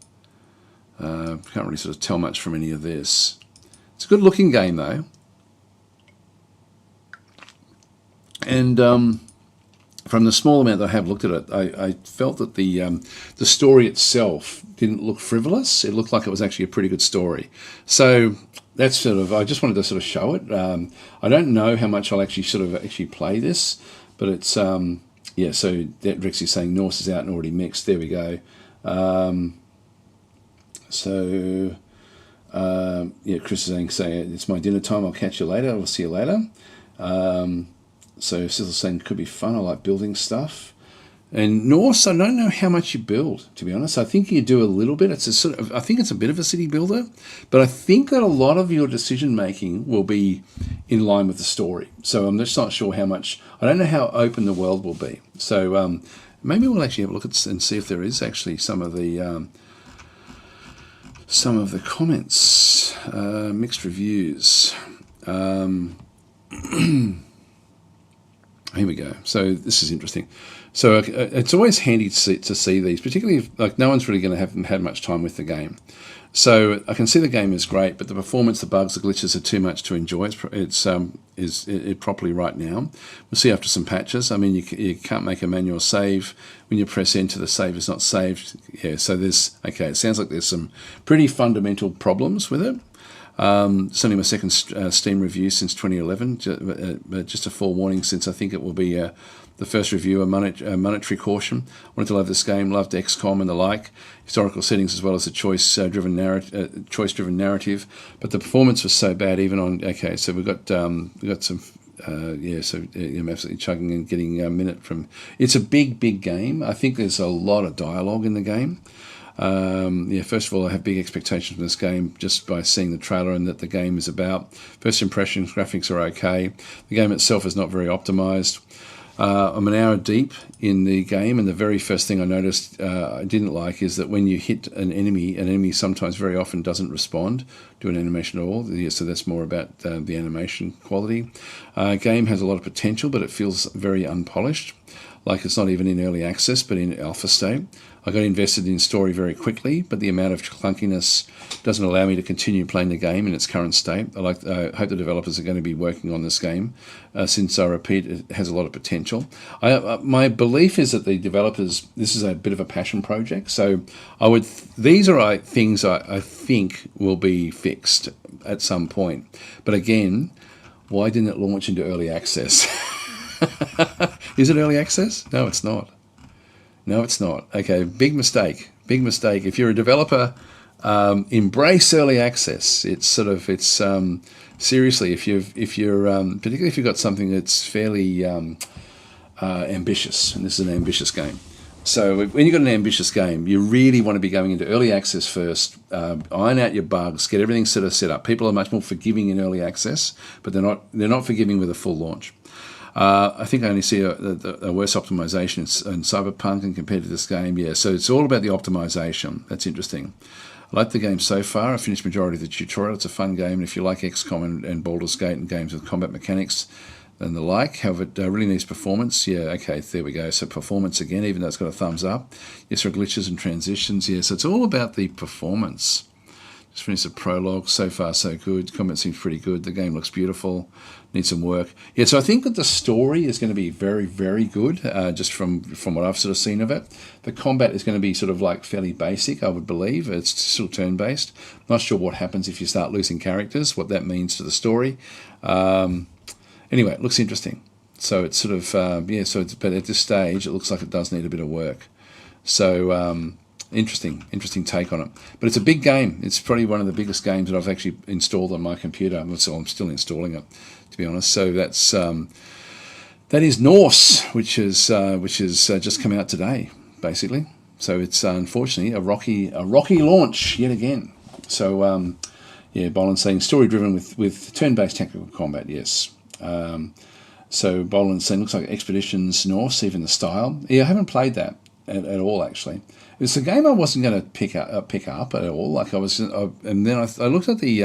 Can't really sort of tell much from any of this. It's a good looking game though, and from the small amount that I have looked at it, I felt that the story itself didn't look frivolous. It looked like it was actually a pretty good story. So that's sort of, I just wanted to sort of show it. I don't know how much I'll actually play this, but it's yeah. So that Rex is saying Norse is out and already mixed. There we go. Yeah, Chris is saying it's my dinner time. I'll catch you later. I'll see you later. So Sizzle's saying could be fun. I like building stuff. And Norse, I don't know how much you build, to be honest. I think you do a little bit. It's a sort of, I think it's a bit of a city builder, but I think that a lot of your decision making will be in line with the story. So I'm just not sure how much. I don't know how open the world will be. So maybe we'll actually have a look at and see if there is actually some of the comments, mixed reviews. Here we go. So this is interesting. So it's always handy to see these, particularly if like no one's really going to have had much time with the game. So I can see the game is great, but the performance, the bugs, the glitches are too much to enjoy. It's properly right now. We'll see after some patches. I mean, you can't make a manual save. When you press enter, the save is not saved. Yeah, so there's, okay, it sounds like there's some pretty fundamental problems with it. It's only my second Steam review since 2011, but just a forewarning, since I think it will be the first review, a monetary caution. Wanted to love this game, loved XCOM and the like, historical settings as well as the choice-driven narrative, but the performance was so bad even on, okay, so we got some, I'm absolutely chugging and getting a minute from, it's a big game. I think there's a lot of dialogue in the game. First of all, I have big expectations from this game just by seeing the trailer and that the game is about. First impressions, graphics are okay. The game itself is not very optimized. I'm an hour deep in the game, and the very first thing I noticed I didn't like is that when you hit an enemy sometimes very often doesn't respond to an animation at all. Yeah, so that's more about the animation quality. Game has a lot of potential, but it feels very unpolished, like it's not even in early access, but in alpha state. I got invested in story very quickly, but the amount of clunkiness doesn't allow me to continue playing the game in its current state. I hope the developers are going to be working on this game, since I repeat, it has a lot of potential. My belief is that the developers, this is a bit of a passion project, so these are things I think will be fixed at some point. But again, why didn't it launch into early access? Is it early access? No, it's not. No, it's not. Okay, big mistake. Big mistake. If you're a developer, embrace early access. Seriously, if you're particularly if you've got something that's fairly ambitious, and this is an ambitious game. So when you've got an ambitious game, you really want to be going into early access first, iron out your bugs, get everything sort of set up. People are much more forgiving in early access, but they're not forgiving with a full launch. I think I only see a worse optimization in Cyberpunk and compared to this game. Yeah, so it's all about the optimization. That's interesting. I like the game so far. I finished majority of the tutorial. It's a fun game. And if you like XCOM and Baldur's Gate and games with combat mechanics and the like, however, it really needs performance. Yeah, okay, there we go. So performance again, even though it's got a thumbs up. Yes, there are glitches and transitions. Yeah, so it's all about the performance. Just finished the prologue. So far, so good. Combat seems pretty good. The game looks beautiful. Needs some work. Yeah, so I think that the story is going to be very, very good, just from what I've sort of seen of it. The combat is going to be sort of like fairly basic, I would believe. It's still turn-based. Not sure what happens if you start losing characters, what that means to the story. Anyway, it looks interesting. So it's sort of, but at this stage, it looks like it does need a bit of work. So, interesting take on it. But it's a big game. It's probably one of the biggest games that I've actually installed on my computer. So I'm still installing it, to be honest. So that is Norse, which is just come out today, basically. So it's unfortunately a rocky launch yet again. So Boland's saying story driven with turn-based tactical combat. Yes. So Boland's saying looks like Expeditions Norse, even the style. Yeah, I haven't played that at all actually. It's a game I wasn't going to pick up at all. Like and then I looked at the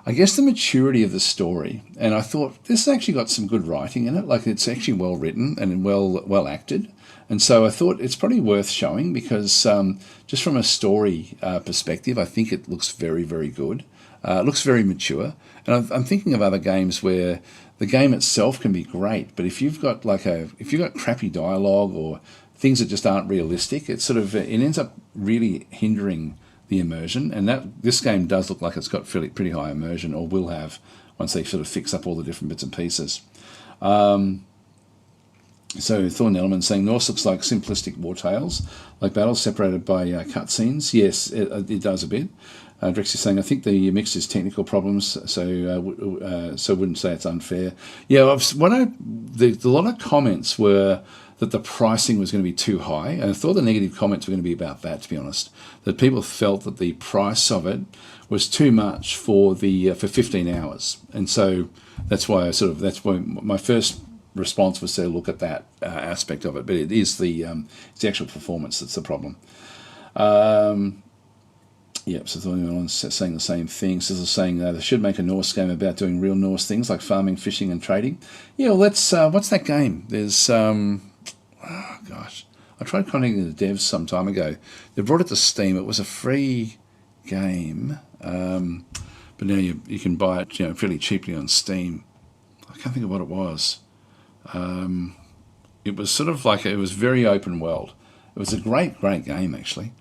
I guess the maturity of the story, and I thought this has actually got some good writing in it. Like it's actually well written and well acted, and so I thought it's probably worth showing because just from a story perspective, I think it looks very, very good. It looks very mature, and I'm thinking of other games where the game itself can be great, but if you've got crappy dialogue or things that just aren't realistic, it ends up really hindering the immersion. And this game does look like it's got pretty high immersion, or will have once they sort of fix up all the different bits and pieces. So Thorn Element saying Norse looks like simplistic war tales, like battles separated by cutscenes. Yes, it does a bit. Drex is saying, I think the mix is technical problems, so wouldn't say it's unfair. Yeah, a lot of comments were that the pricing was going to be too high, and I thought the negative comments were going to be about that, to be honest. That people felt that the price of it was too much for 15 hours, and so that's why my first response was to look at that aspect of it. But it is it's the actual performance that's the problem. Yep, so Thorn's saying the same thing. Sizzle's saying they should make a Norse game about doing real Norse things like farming, fishing, and trading. Yeah, well, what's that game? There's, I I tried contacting the devs some time ago. They brought it to Steam. It was a free game, but now you can buy it, fairly cheaply on Steam. I can't think of what it was. It was sort of like, it was very open world. It was a great game, actually.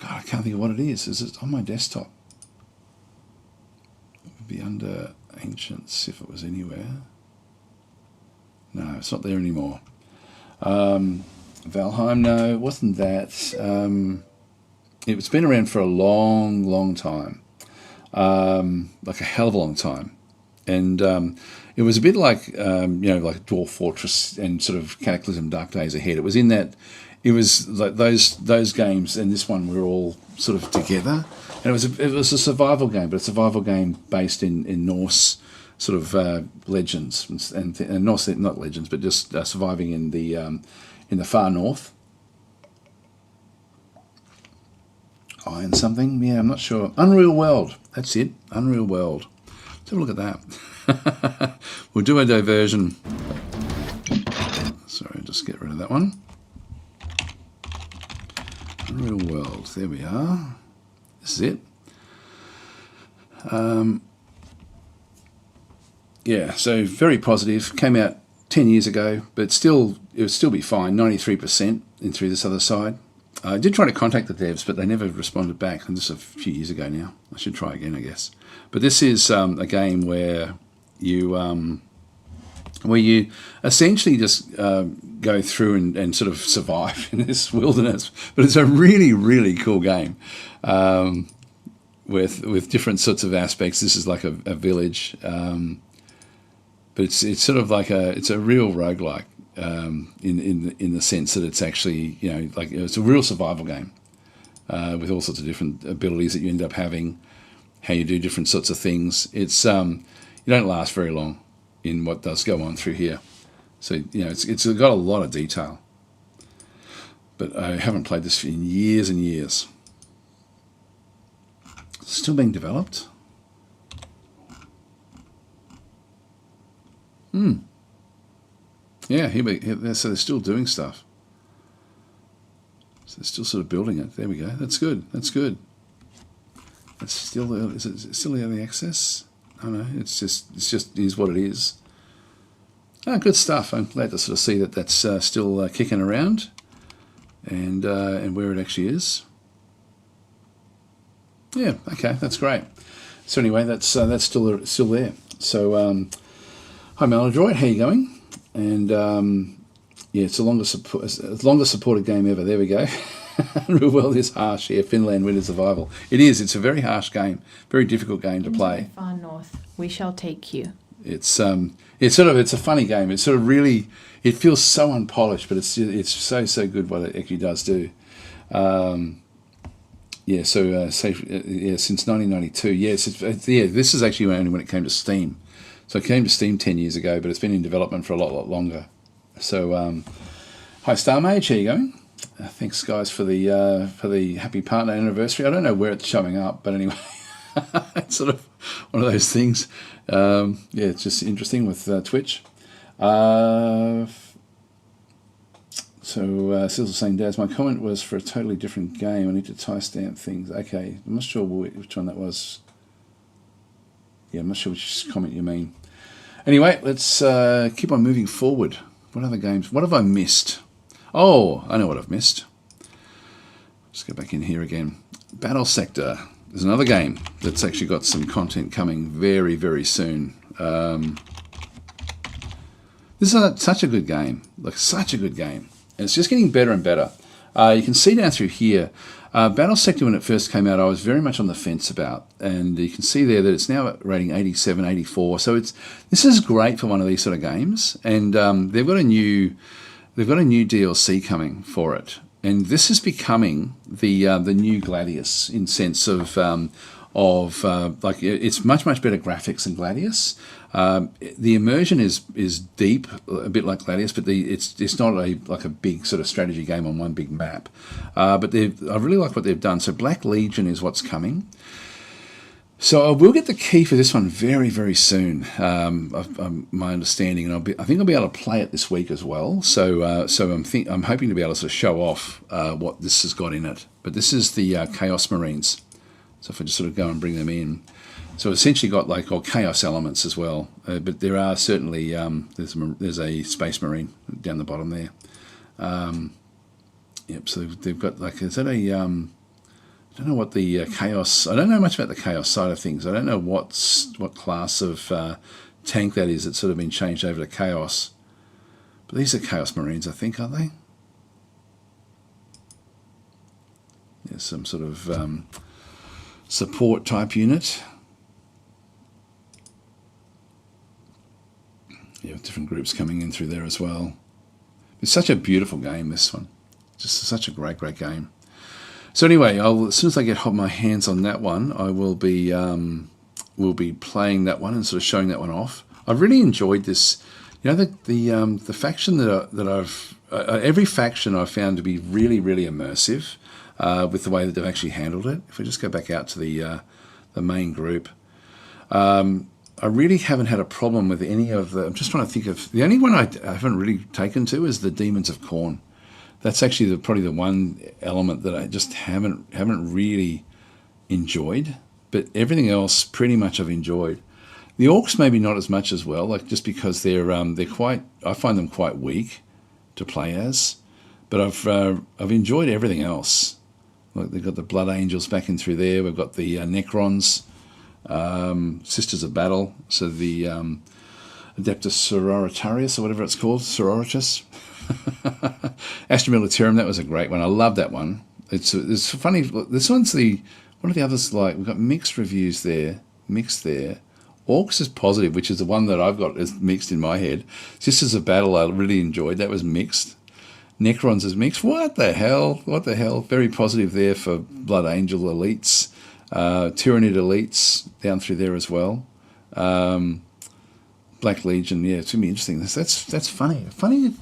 God, I can't think of what it is. Is it on my desktop? It would be under Ancients if it was anywhere. No, it's not there anymore. Valheim, no, it wasn't that. It's been around for a long time. Like a hell of a long time. And it was a bit like, like Dwarf Fortress and sort of Cataclysm Dark Days Ahead. It was in that, it was like those games and this one were all sort of together. And it was a survival game, but a survival game based in Norse sort of legends and Norse, not legends, but just surviving in the far north. Iron something? Yeah, I'm not sure. Unreal World. That's it. Unreal World. Let's have a look at that. We'll do a diversion. Sorry, just get rid of that one. Unreal World. There we are. This is it. Yeah, so very positive. Came out 10 years ago, but it would still be fine. 93% in through this other side. I did try to contact the devs, but they never responded back. And this is a few years ago now. I should try again, I guess. But this is a game where you essentially just go through and sort of survive in this wilderness. But it's a really, really cool game with different sorts of aspects. This is like a village, but it's sort of like it's a real roguelike. In the sense that it's actually, like it's a real survival game with all sorts of different abilities that you end up having, how you do different sorts of things. It's you don't last very long in what does go on through here. So it's got a lot of detail. But I haven't played this in years and years. It's still being developed. Yeah, so they're still doing stuff. So they're still sort of building it. There we go. That's good. That's good. It's still, is it still early access? I don't know. It's just is what it is. Oh, good stuff. I'm glad to sort of see that that's still kicking around, and where it actually is. Yeah. Okay. That's great. So anyway, that's still there. So hi Maladroid, how you going? And yeah, it's the longest supported game ever. There we go. Real world is harsh. Yeah, Finland Winter Survival. It is. It's a very harsh game, very difficult game to play. Far north, we shall take you. It's a funny game. It's sort of really, it feels so unpolished, but it's so good what it actually does do. Yeah. So since 1992. Yes. This is actually only when it came to Steam. So it came to Steam 10 years ago, but it's been in development for a lot longer. So, hi Star Mage, how you going? Thanks guys for the happy partner anniversary. I don't know where it's showing up, but anyway, it's sort of one of those things. Yeah, it's just interesting with Twitch. So Sil's saying, Daz, my comment was for a totally different game. I need to timestamp things. Okay, I'm not sure which one that was. Yeah, I'm not sure which comment you mean. Anyway, let's keep on moving forward. What other games? What have I missed? Oh, I know what I've missed. Let's go back in here again. Battle Sector. There's another game that's actually got some content coming very, very soon. This is such a good game. Like, such a good game. And it's just getting better and better. You can see down through here, Battle Sector, when it first came out, I was very much on the fence about. And you can see there that it's now rating 87, 84. So this is great for one of these sort of games. And they've got a new DLC coming for it. And this is becoming the new Gladius in sense of like it's much better graphics than Gladius. The immersion is deep, a bit like Gladius, but it's not like a big sort of strategy game on one big map. But I really like what they've done. So Black Legion is what's coming. So I will get the key for this one very, very soon. My understanding, and I think I'll be able to play it this week as well. So I'm hoping to be able to sort of show off what this has got in it. But this is the Chaos Marines. So if I just sort of go and bring them in, so essentially got like all Chaos elements as well. But there are certainly there's a Space Marine down the bottom there. Yep. So they've got like, is that a I don't know what the Chaos... I don't know much about the Chaos side of things. I don't know what class of tank that is that's sort of been changed over to Chaos. But these are Chaos Marines, I think, aren't they? There's some sort of support type unit. Yeah, different groups coming in through there as well. It's such a beautiful game, this one. Just such a great, great game. So anyway, as soon as I get my hands on that one, I will be playing that one and sort of showing that one off. I've really enjoyed this. You know, the faction that I've every faction I've found to be really, really immersive with the way that they've actually handled it. If we just go back out to the main group, I really haven't had a problem with any of the. I'm just trying to think of the only one I haven't really taken to is the Demons of Khorne. That's actually probably the one element that I just haven't really enjoyed, but everything else pretty much I've enjoyed. The Orcs maybe not as much as well, like just because they're quite. I find them quite weak to play as, but I've enjoyed everything else. Like they've got the Blood Angels back in through there. We've got the Necrons, Sisters of Battle. So the Adeptus Sororitaris or whatever it's called, Sororitas. Astro Militarum, that was a great one. I love that one. It's funny. This one's one of the others. Like we've got mixed reviews there, mixed there. Orcs is positive, which is the one that I've got is mixed in my head. Sisters of Battle, I really enjoyed. That was mixed. Necrons is mixed. What the hell? What the hell? Very positive there for Blood Angel elites, Tyrannid elites down through there as well. Black Legion, yeah, it's gonna be interesting. That's funny. Funny.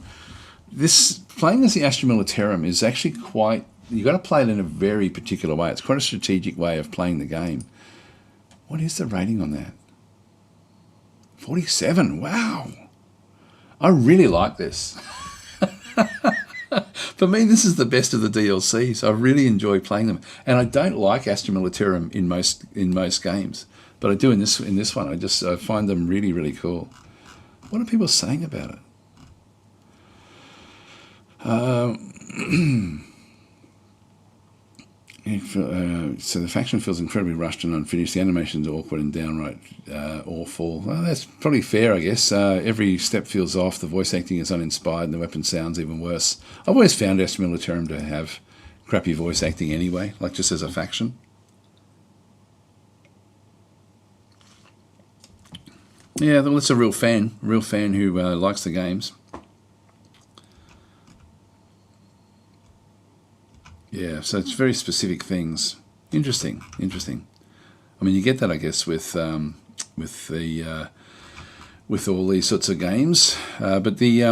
This playing as the Astro Militarum is actually quite. You got to play it in a very particular way. It's quite a strategic way of playing the game. What is the rating on that? 47. Wow. I really like this. For me, this is the best of the DLCs. I really enjoy playing them, and I don't like Astro Militarum in most games, but I do in this one. I find them really, really cool. What are people saying about it? So the faction feels incredibly rushed and unfinished. The animations are awkward and downright awful. Well, that's probably fair, I guess. Every step feels off. The voice acting is uninspired, and the weapon sounds even worse. I've always found Astro Militarum to have crappy voice acting anyway, like just as a faction. Yeah, well, it's a real fan who likes the games. Yeah, so it's very specific things. Interesting. I mean, you get that, I guess, with all these sorts of games. But the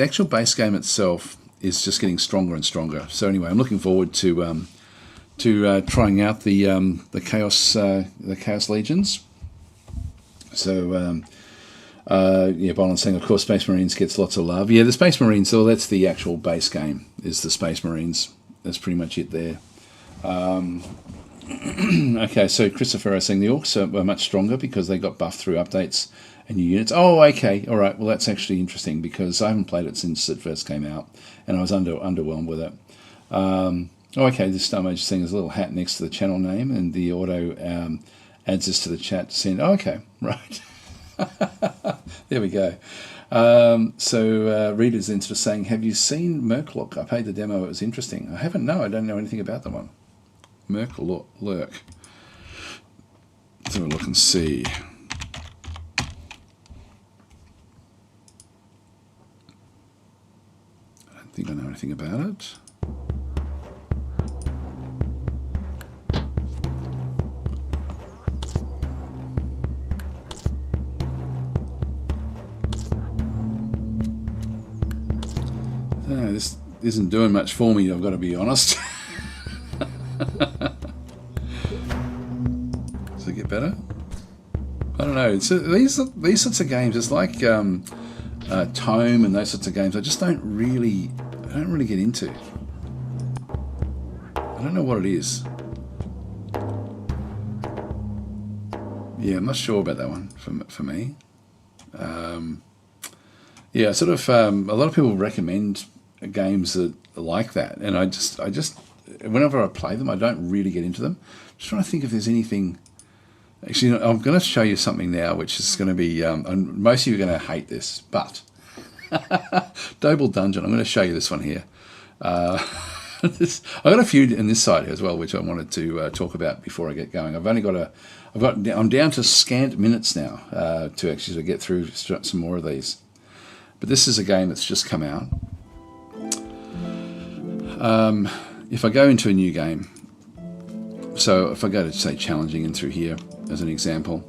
actual base game itself is just getting stronger and stronger. So anyway, I'm looking forward to trying out the Chaos Legions. So Boland's saying, of course, Space Marines gets lots of love. Yeah, the Space Marines. So that's the actual base game. Is the Space Marines. That's pretty much it there. Okay, so Christopher is saying the Orcs are much stronger because they got buffed through updates and new units. Oh, okay, all right. Well, that's actually interesting because I haven't played it since it first came out, and I was underwhelmed with it. Okay, this Star Mage thing is a little hat next to the channel name, and the auto adds this to the chat to send. Oh, okay, right. There we go. So Reader's into saying, have you seen Merklok? I played the demo, it was interesting. I haven't, no, I don't know anything about the one. Merklok. Let's have a look and see. I don't think I know anything about it. No, this isn't doing much for me, I've got to be honest. So know. It's, these sorts of games, it's like Tome and those sorts of games. I don't really get into. I don't know what it is. Yeah, I'm not sure about that one for me. Yeah, sort of. A lot of people recommend games that are like that, and I just, whenever I play them, I don't really get into them. I'm just trying to think if there's anything. Actually, I'm going to show you something now, which is going to be. And most of you are going to hate this, but Doel Dungeon. I'm going to show you this one here. I've got a few in this side as well, which I wanted to talk about before I get going. I'm down to scant minutes now to actually get through some more of these. But this is a game that's just come out. If I go into a new game, so if I go to say challenging in through here as an example,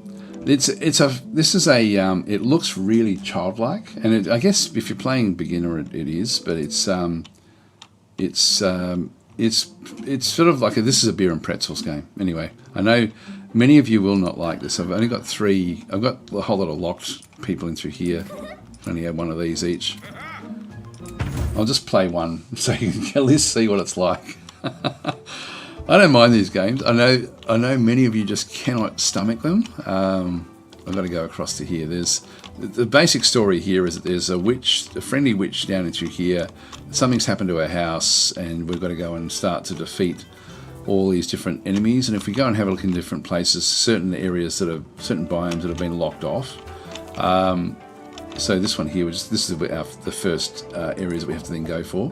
it looks really childlike, and I guess if you're playing beginner, it is, but it's sort of like this is a beer and pretzels game. Anyway, I know many of you will not like this. I've only got 3. I've got a whole lot of locked people in through here. I only have one of these each. I'll just play one so you can at least see what it's like. I don't mind these games. I know many of you just cannot stomach them. I've got to go across to here. The basic story here is that there's a friendly witch down into here. Something's happened to her house, and we've got to go and start to defeat all these different enemies. And if we go and have a look in different places, certain biomes that have been locked off. So this one here, this is the first areas that we have to then go for.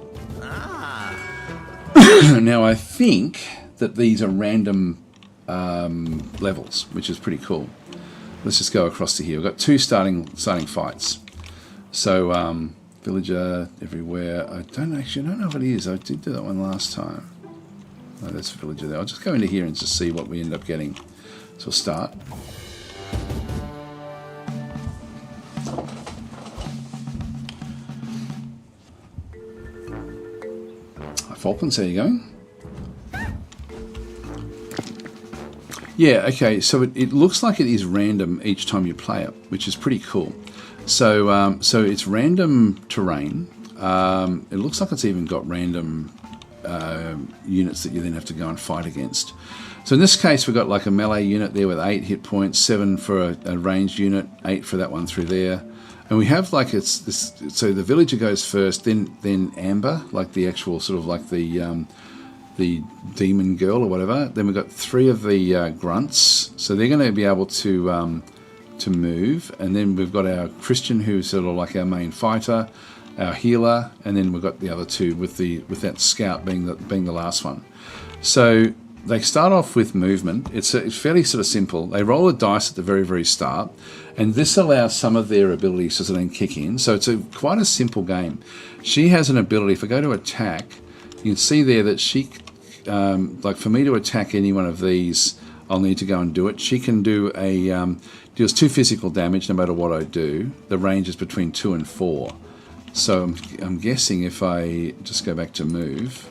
Now I think that these are random levels, which is pretty cool. Let's just go across to here. We've got 2 starting fights. So villager everywhere. I don't know if it is. I did do that one last time. No, that's villager there. I'll just go into here and just see what we end up getting. So we'll start. Falklands, how are you going? Yeah, okay, so it looks like it is random each time you play it, which is pretty cool. So it's random terrain. It looks like it's even got random units that you then have to go and fight against. So in this case, we've got like a melee unit there with 8 hit points, 7 for a ranged unit, 8 for that one through there. And we have like so the villager goes first, then Amber, like the actual sort of like the demon girl or whatever. Then we've got 3 of the grunts, so they're going to be able to move. And then we've got our Christian, who's sort of like our main fighter, our healer, and then we've got the other 2 with that scout being the last one. So they start off with movement. It's fairly sort of simple. They roll a dice at the very, very start, and this allows some of their abilities to then kick in. So it's quite a simple game. She has an ability. If I go to attack, you can see there that she, like for me to attack any one of these, I'll need to go and do it. She can do deals 2 physical damage no matter what I do. The range is between 2 and 4. So I'm guessing if I just go back to move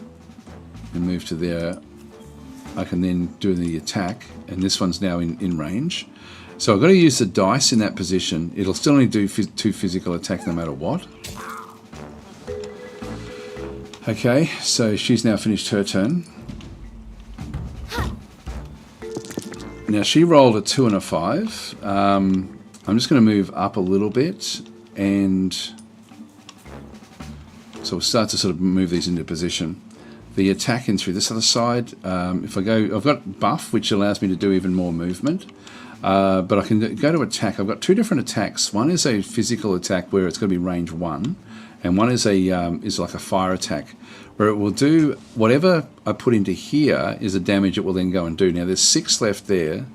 and move to there, I can then do the attack, and this one's now in range. So I've got to use the dice in that position. It'll still only do 2 physical attack no matter what. Okay, so she's now finished her turn. Now she rolled a 2 and a 5. I'm just going to move up a little bit, and so we'll start to sort of move these into position. The attack in through this other side, if I go, I've got buff, which allows me to do even more movement, but I can go to attack. I've got 2 different attacks. One is a physical attack where it's going to be range 1, and one is like a fire attack where it will do whatever I put into here is a damage it will then go and do. Now there's 6 left there.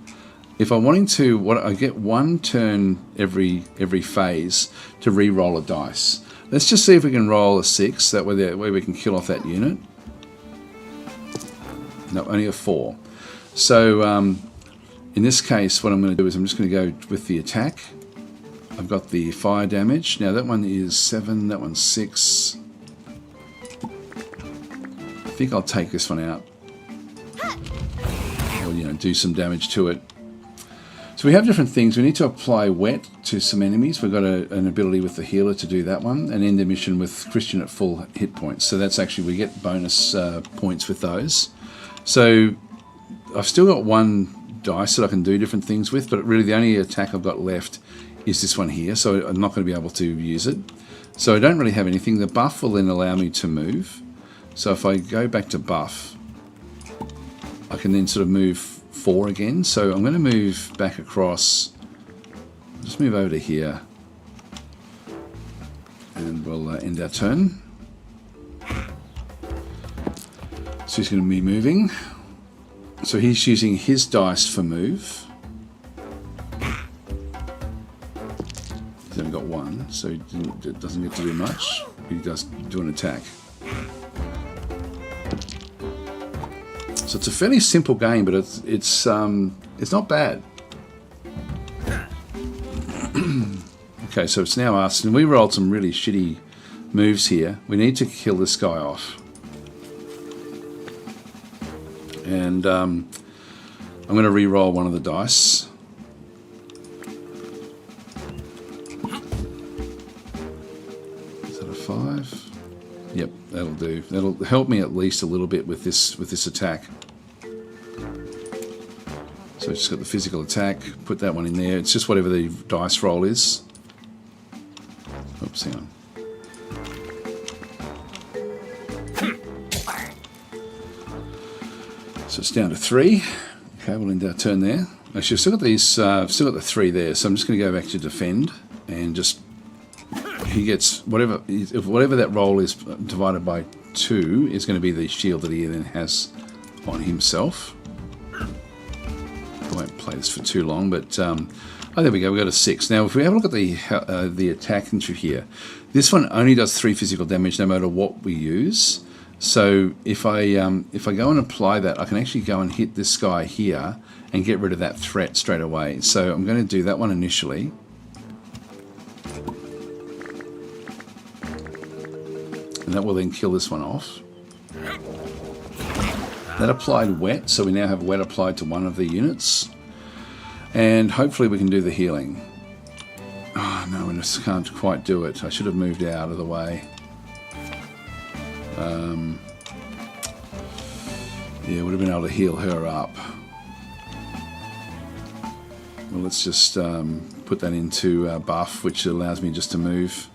If I'm wanting to, I get 1 turn every phase to re-roll a dice. Let's just see if we can roll a 6. That way we can kill off that unit. No, only a 4. So in this case, what I'm going to do is I'm just going to go with the attack. I've got the fire damage. Now that one is 7, that one's 6. I think I'll take this one out. Or, do some damage to it. So So we have different things. We need to apply wet to some enemies. We've got an ability with the healer to do that one, and end the mission with Christian at full hit points. So that's actually, we get bonus points with those. So I've still got one dice that I can do different things with, but really the only attack I've got left is this one here, so I'm not going to be able to use it. So I don't really have anything. The buff will then allow me to move. So if I go back to buff, I can then sort of move 4 again. So I'm going to move back across, just move over to here, and we'll end our turn. So he's going to be moving. So he's using his dice for move. He's only got 1, so he doesn't get to do much. He does do an attack. So it's a fairly simple game, but it's not bad. Okay, so it's now us, and we rolled some really shitty moves here. We need to kill this guy off. And I'm going to re-roll one of the dice. Is that a 5? Yep, that'll do. That'll help me at least a little bit with this attack. So just got the physical attack, put that one in there. It's just whatever the dice roll is. Oops, hang on. So it's down to 3. Okay, we'll end our turn there. Actually, I've still got these. Still got the 3 there, so I'm just going to go back to defend and just. He gets whatever that roll is divided by 2 is going to be the shield that he then has on himself. I won't play this for too long, but oh, there we go. We got a 6. Now, if we have a look at the attack into here, this one only does 3 physical damage no matter what we use. So if I go and apply that, I can actually go and hit this guy here and get rid of that threat straight away. So I'm going to do that one initially. And that will then kill this one off. That applied wet, so we now have wet applied to one of the units. And hopefully we can do the healing. Oh no, we just can't quite do it. I should have moved out of the way. Yeah, would have been able to heal her up. Well, let's just put that into buff, which allows me just to move.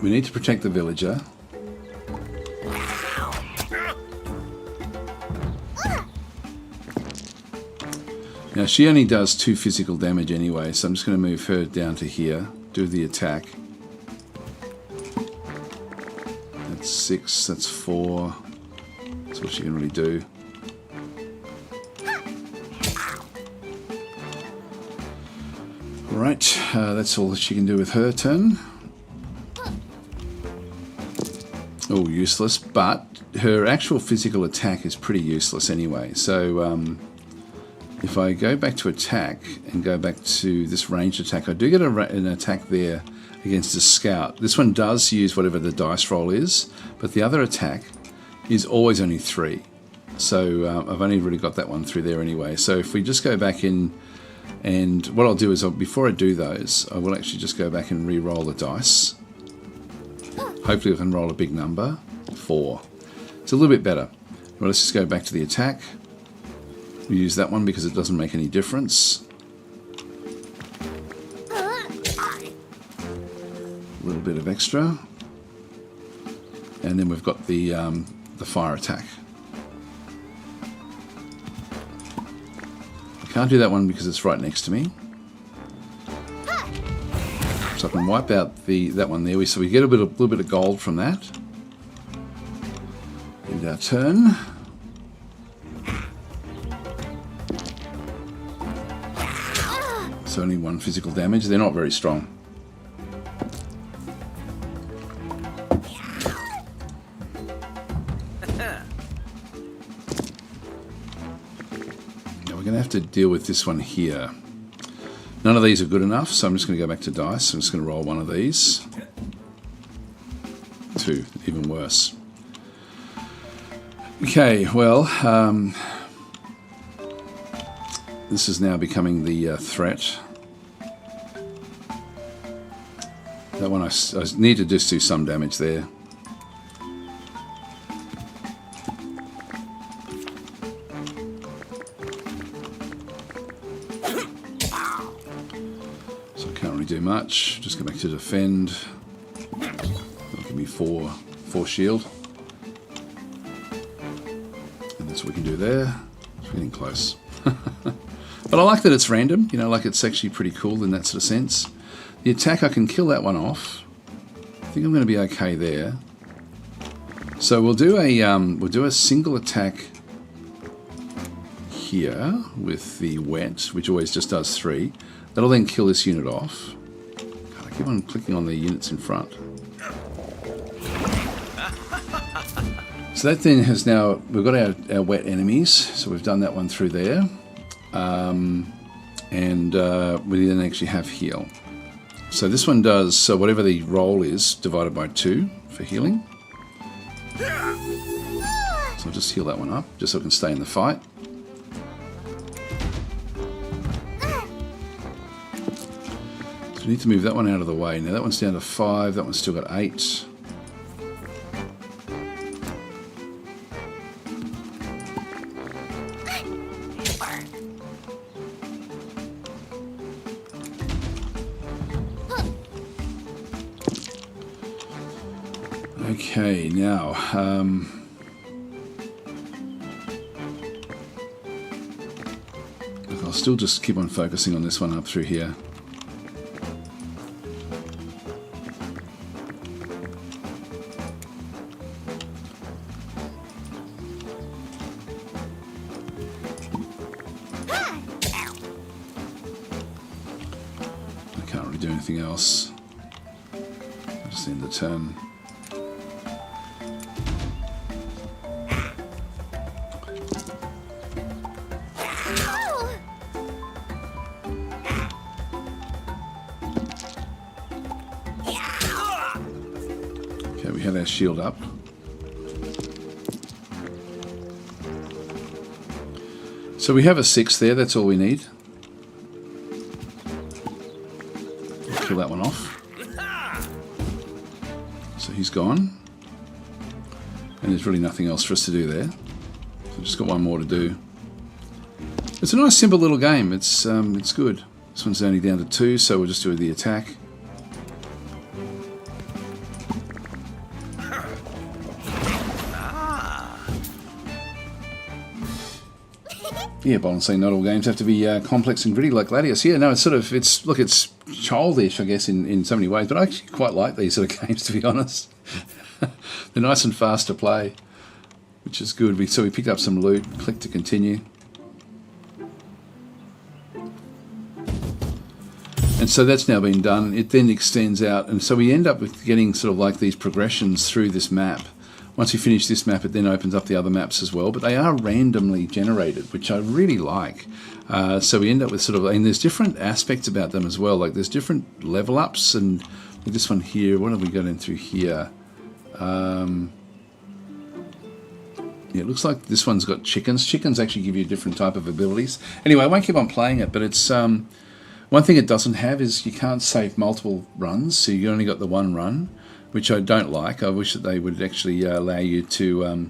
We need to protect the villager. Now she only does 2 physical damage anyway, so I'm just going to move her down to here, do the attack. That's 6, that's 4. That's what she can really do. Alright, that's all that she can do with her turn. Oh, useless, but her actual physical attack is pretty useless anyway. So if I go back to attack and go back to this ranged attack, I do get an attack there against a scout. This one does use whatever the dice roll is, but the other attack is always only 3. So I've only really got that one through there anyway. So if we just go back in, and what I'll do is before I do those, I will actually just go back and re-roll the dice. Hopefully I can roll a big number. 4. It's a little bit better. Well, let's just go back to the attack. We use that one because it doesn't make any difference. A little bit of extra. And then we've got the fire attack. I can't do that one because it's right next to me. So I can wipe out that one there. So we get a little bit of gold from that. End our turn. So only 1 physical damage. They're not very strong. going to have to deal with this one here. None of these are good enough, so I'm just going to go back to dice. I'm just going to roll one of these. 2, even worse. Okay, well, this is now becoming the threat. That one I need to just do some damage there. So I can't really do much. Just go back to defend. That'll give me 4 shield. And that's what we can do there. It's getting close. But I like that it's random, you know, like it's actually pretty cool in that sort of sense. The attack, I can kill that one off. I think I'm going to be okay there. So we'll do a single attack here with the wet, which always just does 3. That'll then kill this unit off. God, I keep on clicking on the units in front. So that then has now, we've got our wet enemies, so we've done that one through there. And we then actually have heal. So this one does, so whatever the roll is, divided by 2 for healing. So I'll just heal that one up, just so I can stay in the fight. So we need to move that one out of the way. Now that one's down to 5, that one's still got 8. Okay, now, look, I'll still just keep on focusing on this one up through here. I can't really do anything else. I just end the turn. Shield up. So we have a 6 there, that's all we need. Kill that one off. So he's gone. And there's really nothing else for us to do there. So we've just got one more to do. It's a nice simple little game, it's good. This one's only down to 2, so we'll just do the attack. Yeah, but I'm saying not all games have to be complex and gritty like Gladius. Yeah, no, it's sort of, it's childish, I guess, in so many ways, but I actually quite like these sort of games, to be honest. They're nice and fast to play, which is good. So we picked up some loot, click to continue. And so that's now been done. It then extends out, and so we end up with getting sort of like these progressions through this map. Once you finish this map, it then opens up the other maps as well, but they are randomly generated, which I really like. So we end up with sort of, and there's different aspects about them as well, like there's different level ups, and with this one here, what have we got in through here? Yeah, it looks like this one's got chickens. Chickens actually give you a different type of abilities. Anyway, I won't keep on playing it, but it's, one thing it doesn't have is you can't save multiple runs, so you only got the one run, which I don't like. I wish that they would actually allow you to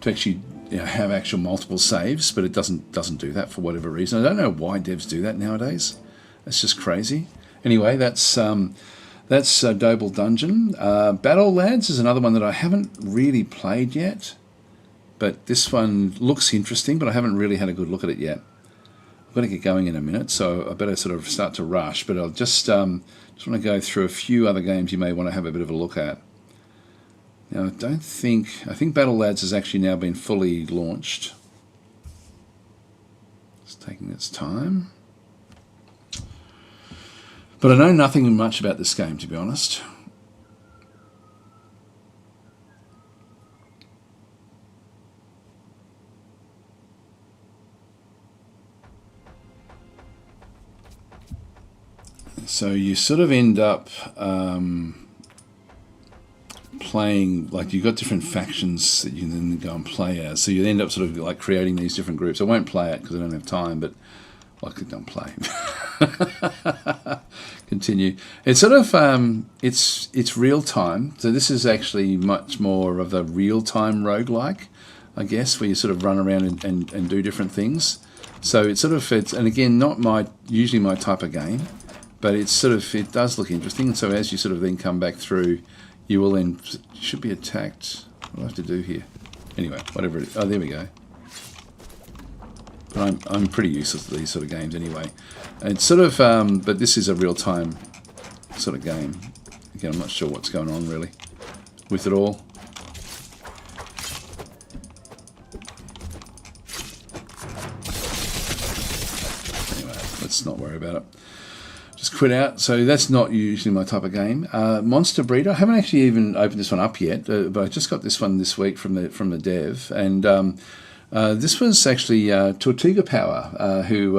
actually have actual multiple saves, but it doesn't do that for whatever reason. I don't know why devs do that nowadays. It's just crazy. Anyway, that's Doel Dungeon. Battle Lads is another one that I haven't really played yet, but this one looks interesting, but I haven't really had a good look at it yet. I'm going to get going in a minute, so I better sort of start to rush, but I'll just want to go through a few other games you may want to have a bit of a look at. Now, I think Battle Lads has actually now been fully launched. It's taking its time. But I know nothing much about this game, to be honest. So you sort of end up playing, like you've got different factions that you can then go and play as. So you end up sort of like creating these different groups. I won't play it because I don't have time, but I could don't play. Continue. It's sort of it's real time. So this is actually much more of a real time roguelike, I guess, where you sort of run around and do different things. So it's sort of and again not usually my type of game, but it's sort of it does look interesting. So as you sort of then come back through, you will then should be attacked. What do I have to do here? Anyway, whatever it is. Oh, there we go. I'm pretty useless to these sort of games anyway. It's sort of, but this is a real-time sort of game. Again, I'm not sure what's going on really with it all. Anyway, let's not worry about it. Just quit out. So that's not usually my type of game. Monster Breeder. I haven't actually even opened this one up yet, but I just got this one this week from the dev, and this was actually Tortuga Power, who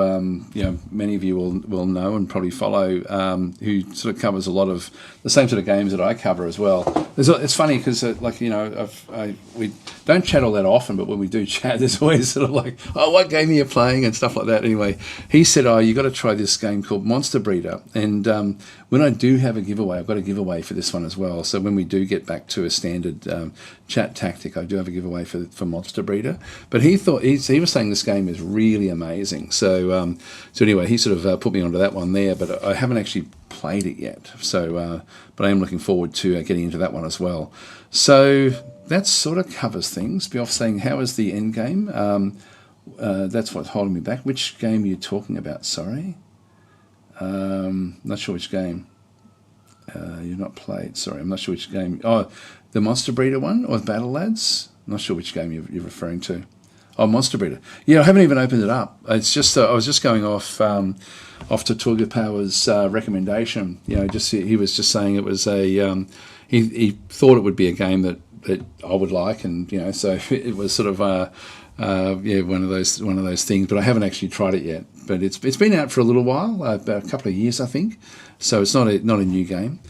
many of you will know and probably follow, who sort of covers a lot of the same sort of games that I cover as well. It's funny because we don't chat all that often, but when we do chat, there's always sort of like, oh, what game are you playing and stuff like that. Anyway, he said, oh, you got to try this game called Monster Breeder, and when I do have a giveaway, I've got a giveaway for this one as well. So when we do get back to a standard ChatTactic, I do have a giveaway for Monster Breeder. But he was saying this game is really amazing. So anyway, he sort of put me onto that one there, but I haven't actually played it yet. So but I am looking forward to getting into that one as well. So that sort of covers things. Be off saying, how is the end game? That's what's holding me back. Which game are you talking about? Sorry. Not sure which game you've not played. Sorry, I'm not sure which game. Oh, the Monster Breeder one or Battle Lads? I'm not sure which game you're referring to. Oh, Monster Breeder. Yeah, I haven't even opened it up. It's just I was just going off Tortuga Power's recommendation. You know, just he was just saying it was a he thought it would be a game that I would like, and you know, so it was sort of one of those things. But I haven't actually tried it yet. But it's been out for a little while, about a couple of years, I think. So it's not a new game.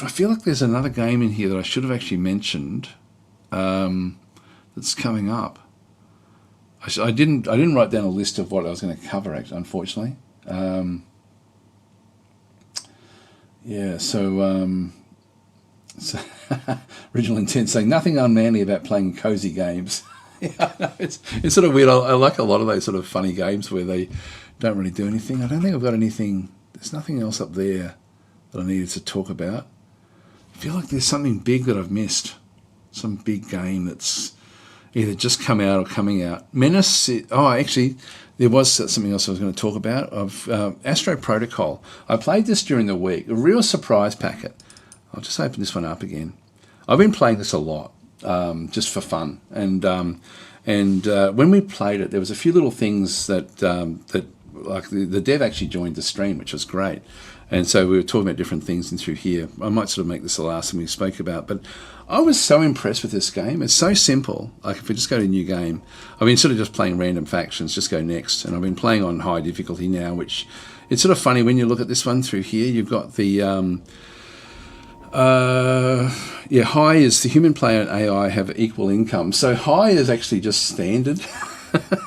I feel like there's another game in here that I should have actually mentioned that's coming up. I didn't write down a list of what I was going to cover, actually, unfortunately. So original intent saying nothing unmanly about playing cozy games. Yeah, I know, it's sort of weird. I like a lot of those sort of funny games where they don't really do anything. I don't think I've got anything. There's nothing else up there that I needed to talk about. I feel like there's something big that I've missed. Some big game that's either just come out or coming out. Menace. Actually, there was something else I was going to talk about of Astro Protocol. I played this during the week. A real surprise packet. I'll just open this one up again. I've been playing this a lot, just for fun. And when we played it, there was a few little things that like the dev actually joined the stream, which was great. And so we were talking about different things in through here. I might sort of make this the last thing we spoke about, but I was so impressed with this game. It's so simple. Like if we just go to a new game, I've been sort of just playing random factions, just go next. And I've been playing on high difficulty now, which it's sort of funny when you look at this one through here. You've got the high is the human player and AI have equal income. So high is actually just standard.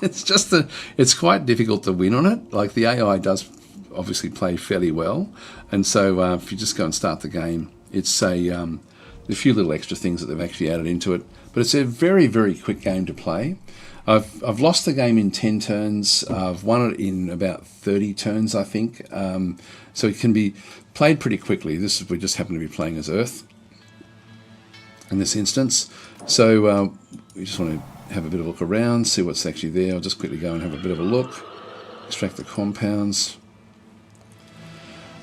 It's quite difficult to win on it. Like the AI does obviously play fairly well, and so if you just go and start the game, it's a few little extra things that they've actually added into it, but it's a very, very quick game to play. I've lost the game in 10 turns. I've won it in about 30 turns, I think. So it can be played pretty quickly. We just happen to be playing as Earth in this instance. So we just want to have a bit of a look around, see what's actually there. I'll just quickly go and have a bit of a look. Extract the compounds.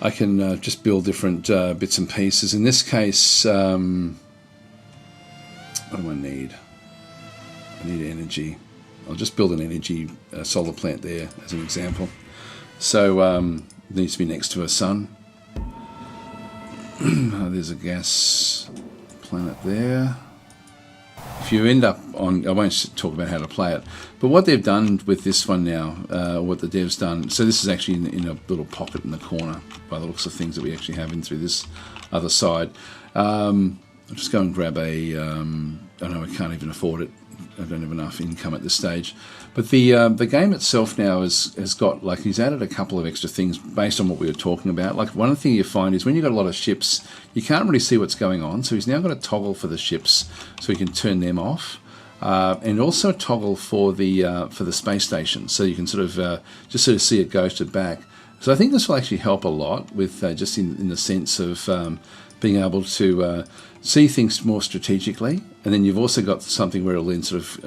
I can just build different bits and pieces. In this case, what do I need? I need energy. I'll just build an energy solar plant there as an example. So it needs to be next to a sun. There's a gas planet there. you end up on, I won't talk about how to play it, but what they've done with this one now, what the devs done, so this is actually in a little pocket in the corner by the looks of things that we actually have in through this other side. I'll just go and grab I know I can't even afford it. I don't have enough income at this stage. But the game itself now has got, like, he's added a couple of extra things based on what we were talking about. Like, one thing you find is when you've got a lot of ships, you can't really see what's going on. So he's now got a toggle for the ships so he can turn them off. And also a toggle for the space station, so you can sort of just sort of see it ghosted back. So I think this will actually help a lot with just in the sense of being able to see things more strategically. And then you've also got something where it'll then sort of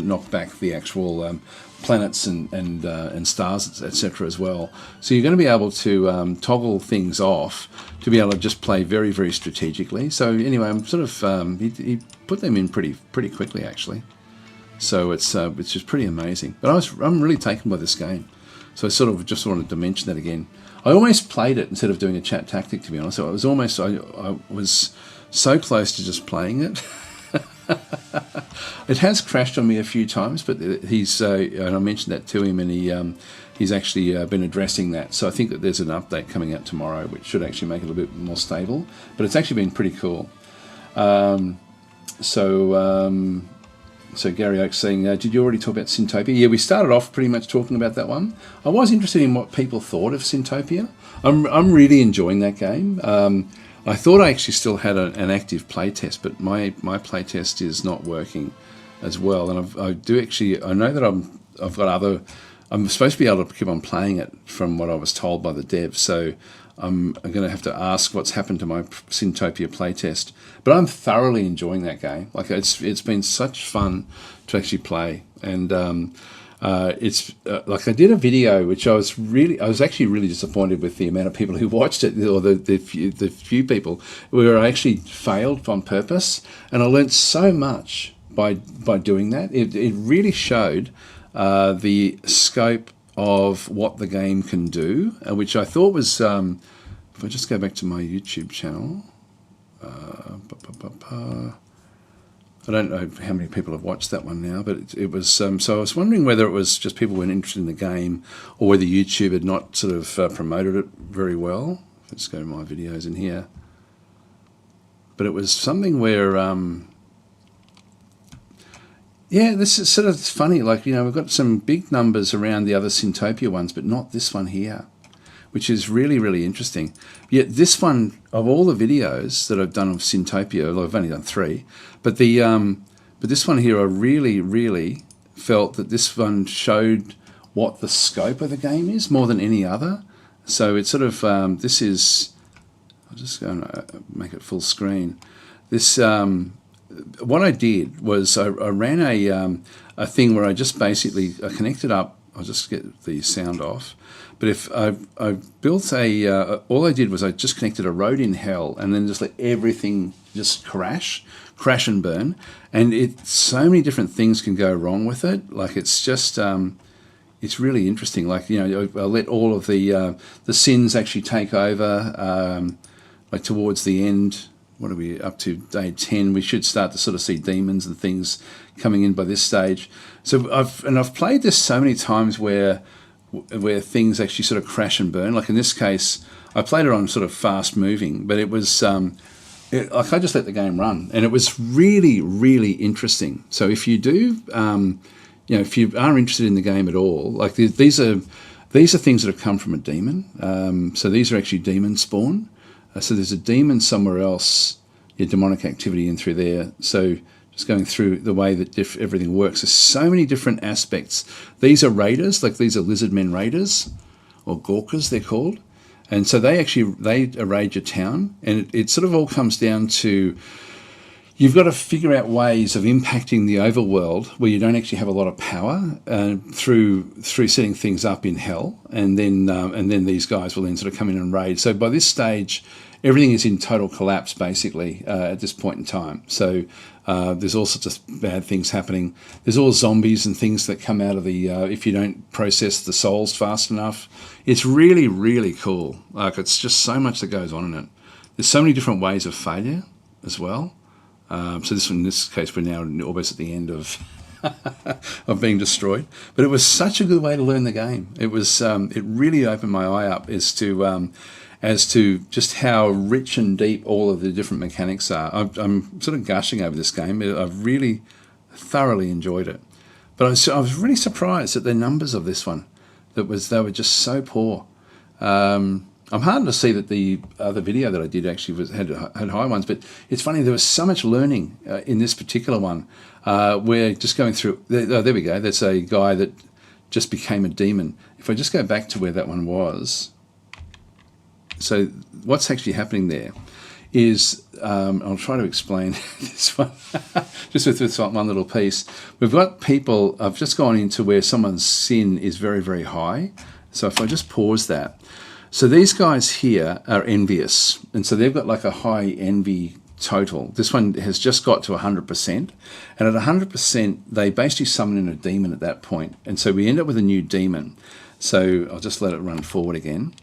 knock back the actual planets and stars, etc. as well. So you're going to be able to toggle things off to be able to just play very, very strategically. So anyway, I'm sort of he put them in pretty quickly actually. So it's just pretty amazing. But I'm really taken by this game. So I sort of just wanted to mention that again. I almost played it instead of doing a ChatTactic, to be honest. So it was almost I was so close to just playing it. It has crashed on me a few times, but he's and I mentioned that to him, and he's actually been addressing that. So I think that there's an update coming out tomorrow, which should actually make it a little bit more stable. But it's actually been pretty cool. So Gary Oakes saying, did you already talk about Sintopia? Yeah, we started off pretty much talking about that one. I was interested in what people thought of Sintopia. I'm really enjoying that game. I thought I actually still had an active playtest, but my playtest is not working as well. And I know that I've got other. I'm supposed to be able to keep on playing it from what I was told by the dev. So I'm going to have to ask what's happened to my Sintopia playtest. But I'm thoroughly enjoying that game. Like it's been such fun to actually play, and it's like I did a video which I was actually really disappointed with the amount of people who watched it, or the few people where I actually failed on purpose, and I learned so much by doing that. It really showed the scope of what the game can do, which I thought was, if I just go back to my YouTube channel, I don't know how many people have watched that one now, but it was, so I was wondering whether it was just people weren't interested in the game, or whether YouTube had not sort of promoted it very well. Let's go to my videos in here. But it was something where, yeah, this is sort of funny. Like, we've got some big numbers around the other Sintopia ones, but not this one here, which is really, really interesting. Yet this one, of all the videos that I've done of Sintopia, well, I've only done 3, but but this one here, I really, really felt that this one showed what the scope of the game is more than any other. So it's sort of, this is, I'll just go and make it full screen. This, what I did was I ran a thing where I just basically connected up. I'll just get the sound off. But if I built all I did was I just connected a road in hell, and then just let everything just crash and burn. And so many different things can go wrong with it. Like, it's just, it's really interesting. Like, I'll let all of the sins actually take over. Like towards the end, what are we up to? Day 10. We should start to sort of see demons and things coming in by this stage. So I've played this so many times where things actually sort of crash and burn. Like in this case, I played it on sort of fast moving, but it was like I just let the game run, and it was really, really interesting. So if you do, if you are interested in the game at all, like these are things that have come from a demon. So these are actually demon spawn. So there's a demon somewhere else, demonic activity in through there. So just going through the way that everything works. There's so many different aspects. These are raiders, like these are lizard men raiders, or Gorkas they're called. And so they raid your town, and it sort of all comes down to, you've got to figure out ways of impacting the overworld where you don't actually have a lot of power through setting things up in hell, and then these guys will then sort of come in and raid. So by this stage, everything is in total collapse basically at this point in time. So there's all sorts of bad things happening. There's all zombies and things that come out of the if you don't process the souls fast enough. It's really, really cool. Like, it's just so much that goes on in it. There's so many different ways of failure as well. So in this case, we're now almost at the end of of being destroyed. But it was such a good way to learn the game. It was it really opened my eye up as to just how rich and deep all of the different mechanics are. I'm sort of gushing over this game. I've really thoroughly enjoyed it. But I was really surprised at the numbers of this one. They were just so poor. I'm heartened to see that the other video that I did actually had high ones, but it's funny, there was so much learning in this particular one. We're just going through, there we go, there's a guy that just became a demon. If I just go back to where that one was, so what's actually happening there is, I'll try to explain this one, just with this one little piece. We've got people, I've just gone into where someone's sin is very, very high. So if I just pause that, so these guys here are envious, and so they've got like a high envy total. This one has just got to 100%, and at 100%, they basically summon in a demon at that point, and so we end up with a new demon. So I'll just let it run forward again.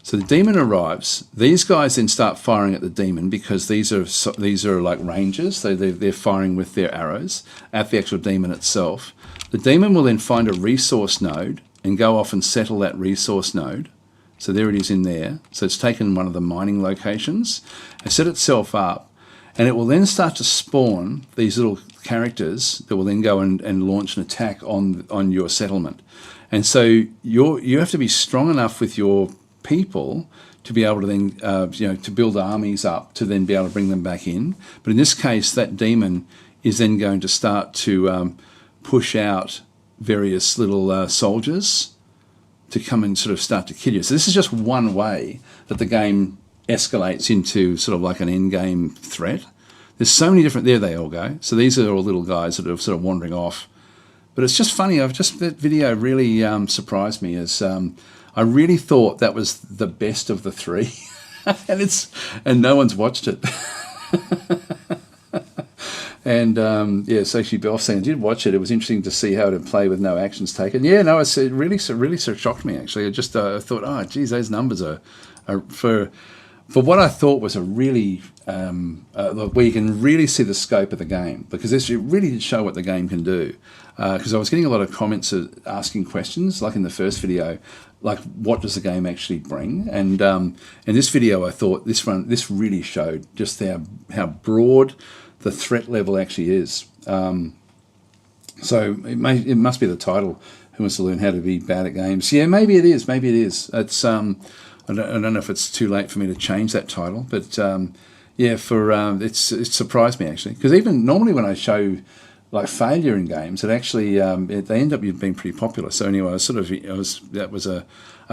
So the demon arrives. These guys then start firing at the demon because these are like rangers. So they're firing with their arrows at the actual demon itself. The demon will then find a resource node and go off and settle that resource node. So there it is in there. So it's taken one of the mining locations and set itself up, and it will then start to spawn these little characters that will then go and launch an attack on your settlement. And so you have to be strong enough with your people to be able to then to build armies up to then be able to bring them back in. But in this case, that demon is then going to start to push out various little soldiers to come and sort of start to kill you. So this is just one way that the game escalates into sort of like an end-game threat. There's so many different... There they all go. So these are all little guys that are sort of wandering off. But it's just funny. That video really surprised me, as I really thought that was the best of the three. and no one's watched it. And so actually, I did watch it. It was interesting to see how to play with no actions taken. Yeah, no, it really sort of shocked me, actually. I just thought, oh, geez, those numbers are for what I thought was a really where you can really see the scope of the game, because it really did show what the game can do. Because I was getting a lot of comments asking questions, like in the first video, like what does the game actually bring? And in this video, I thought this really showed just how broad the threat level actually is. So it must be the title, Who Wants to Learn How to Be Bad at Games? Yeah, maybe it is. It's I don't know if it's too late for me to change that title, but it surprised me, actually, because even normally when I show like failure in games, it actually they end up being pretty popular. So anyway, that was a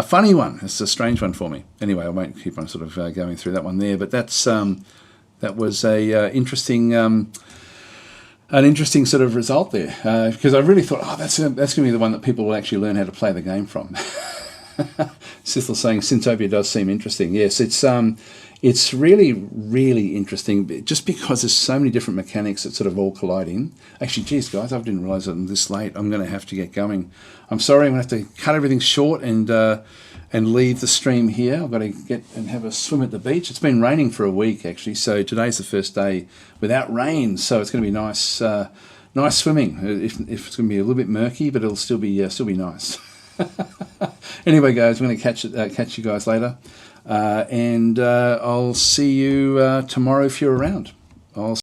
funny one. It's a strange one for me. Anyway, I won't keep on sort of going through that one there, but that was a interesting sort of result there, because I really thought, that's going to be the one that people will actually learn how to play the game from. Sithel saying Sintopia does seem interesting. Yes, it's really, really interesting, just because there's so many different mechanics that sort of all collide in. Actually, geez, guys, I didn't realise I'm this late. I'm going to have to get going. I'm sorry, I'm going to have to cut everything short and leave the stream here. I've got to get and have a swim at the beach. It's been raining for a week, actually, so today's the first day without rain, so it's going to be nice swimming. If it's going to be a little bit murky, but it'll still be nice. Anyway, guys, I'm going to catch you guys later, and I'll see you tomorrow if you're around.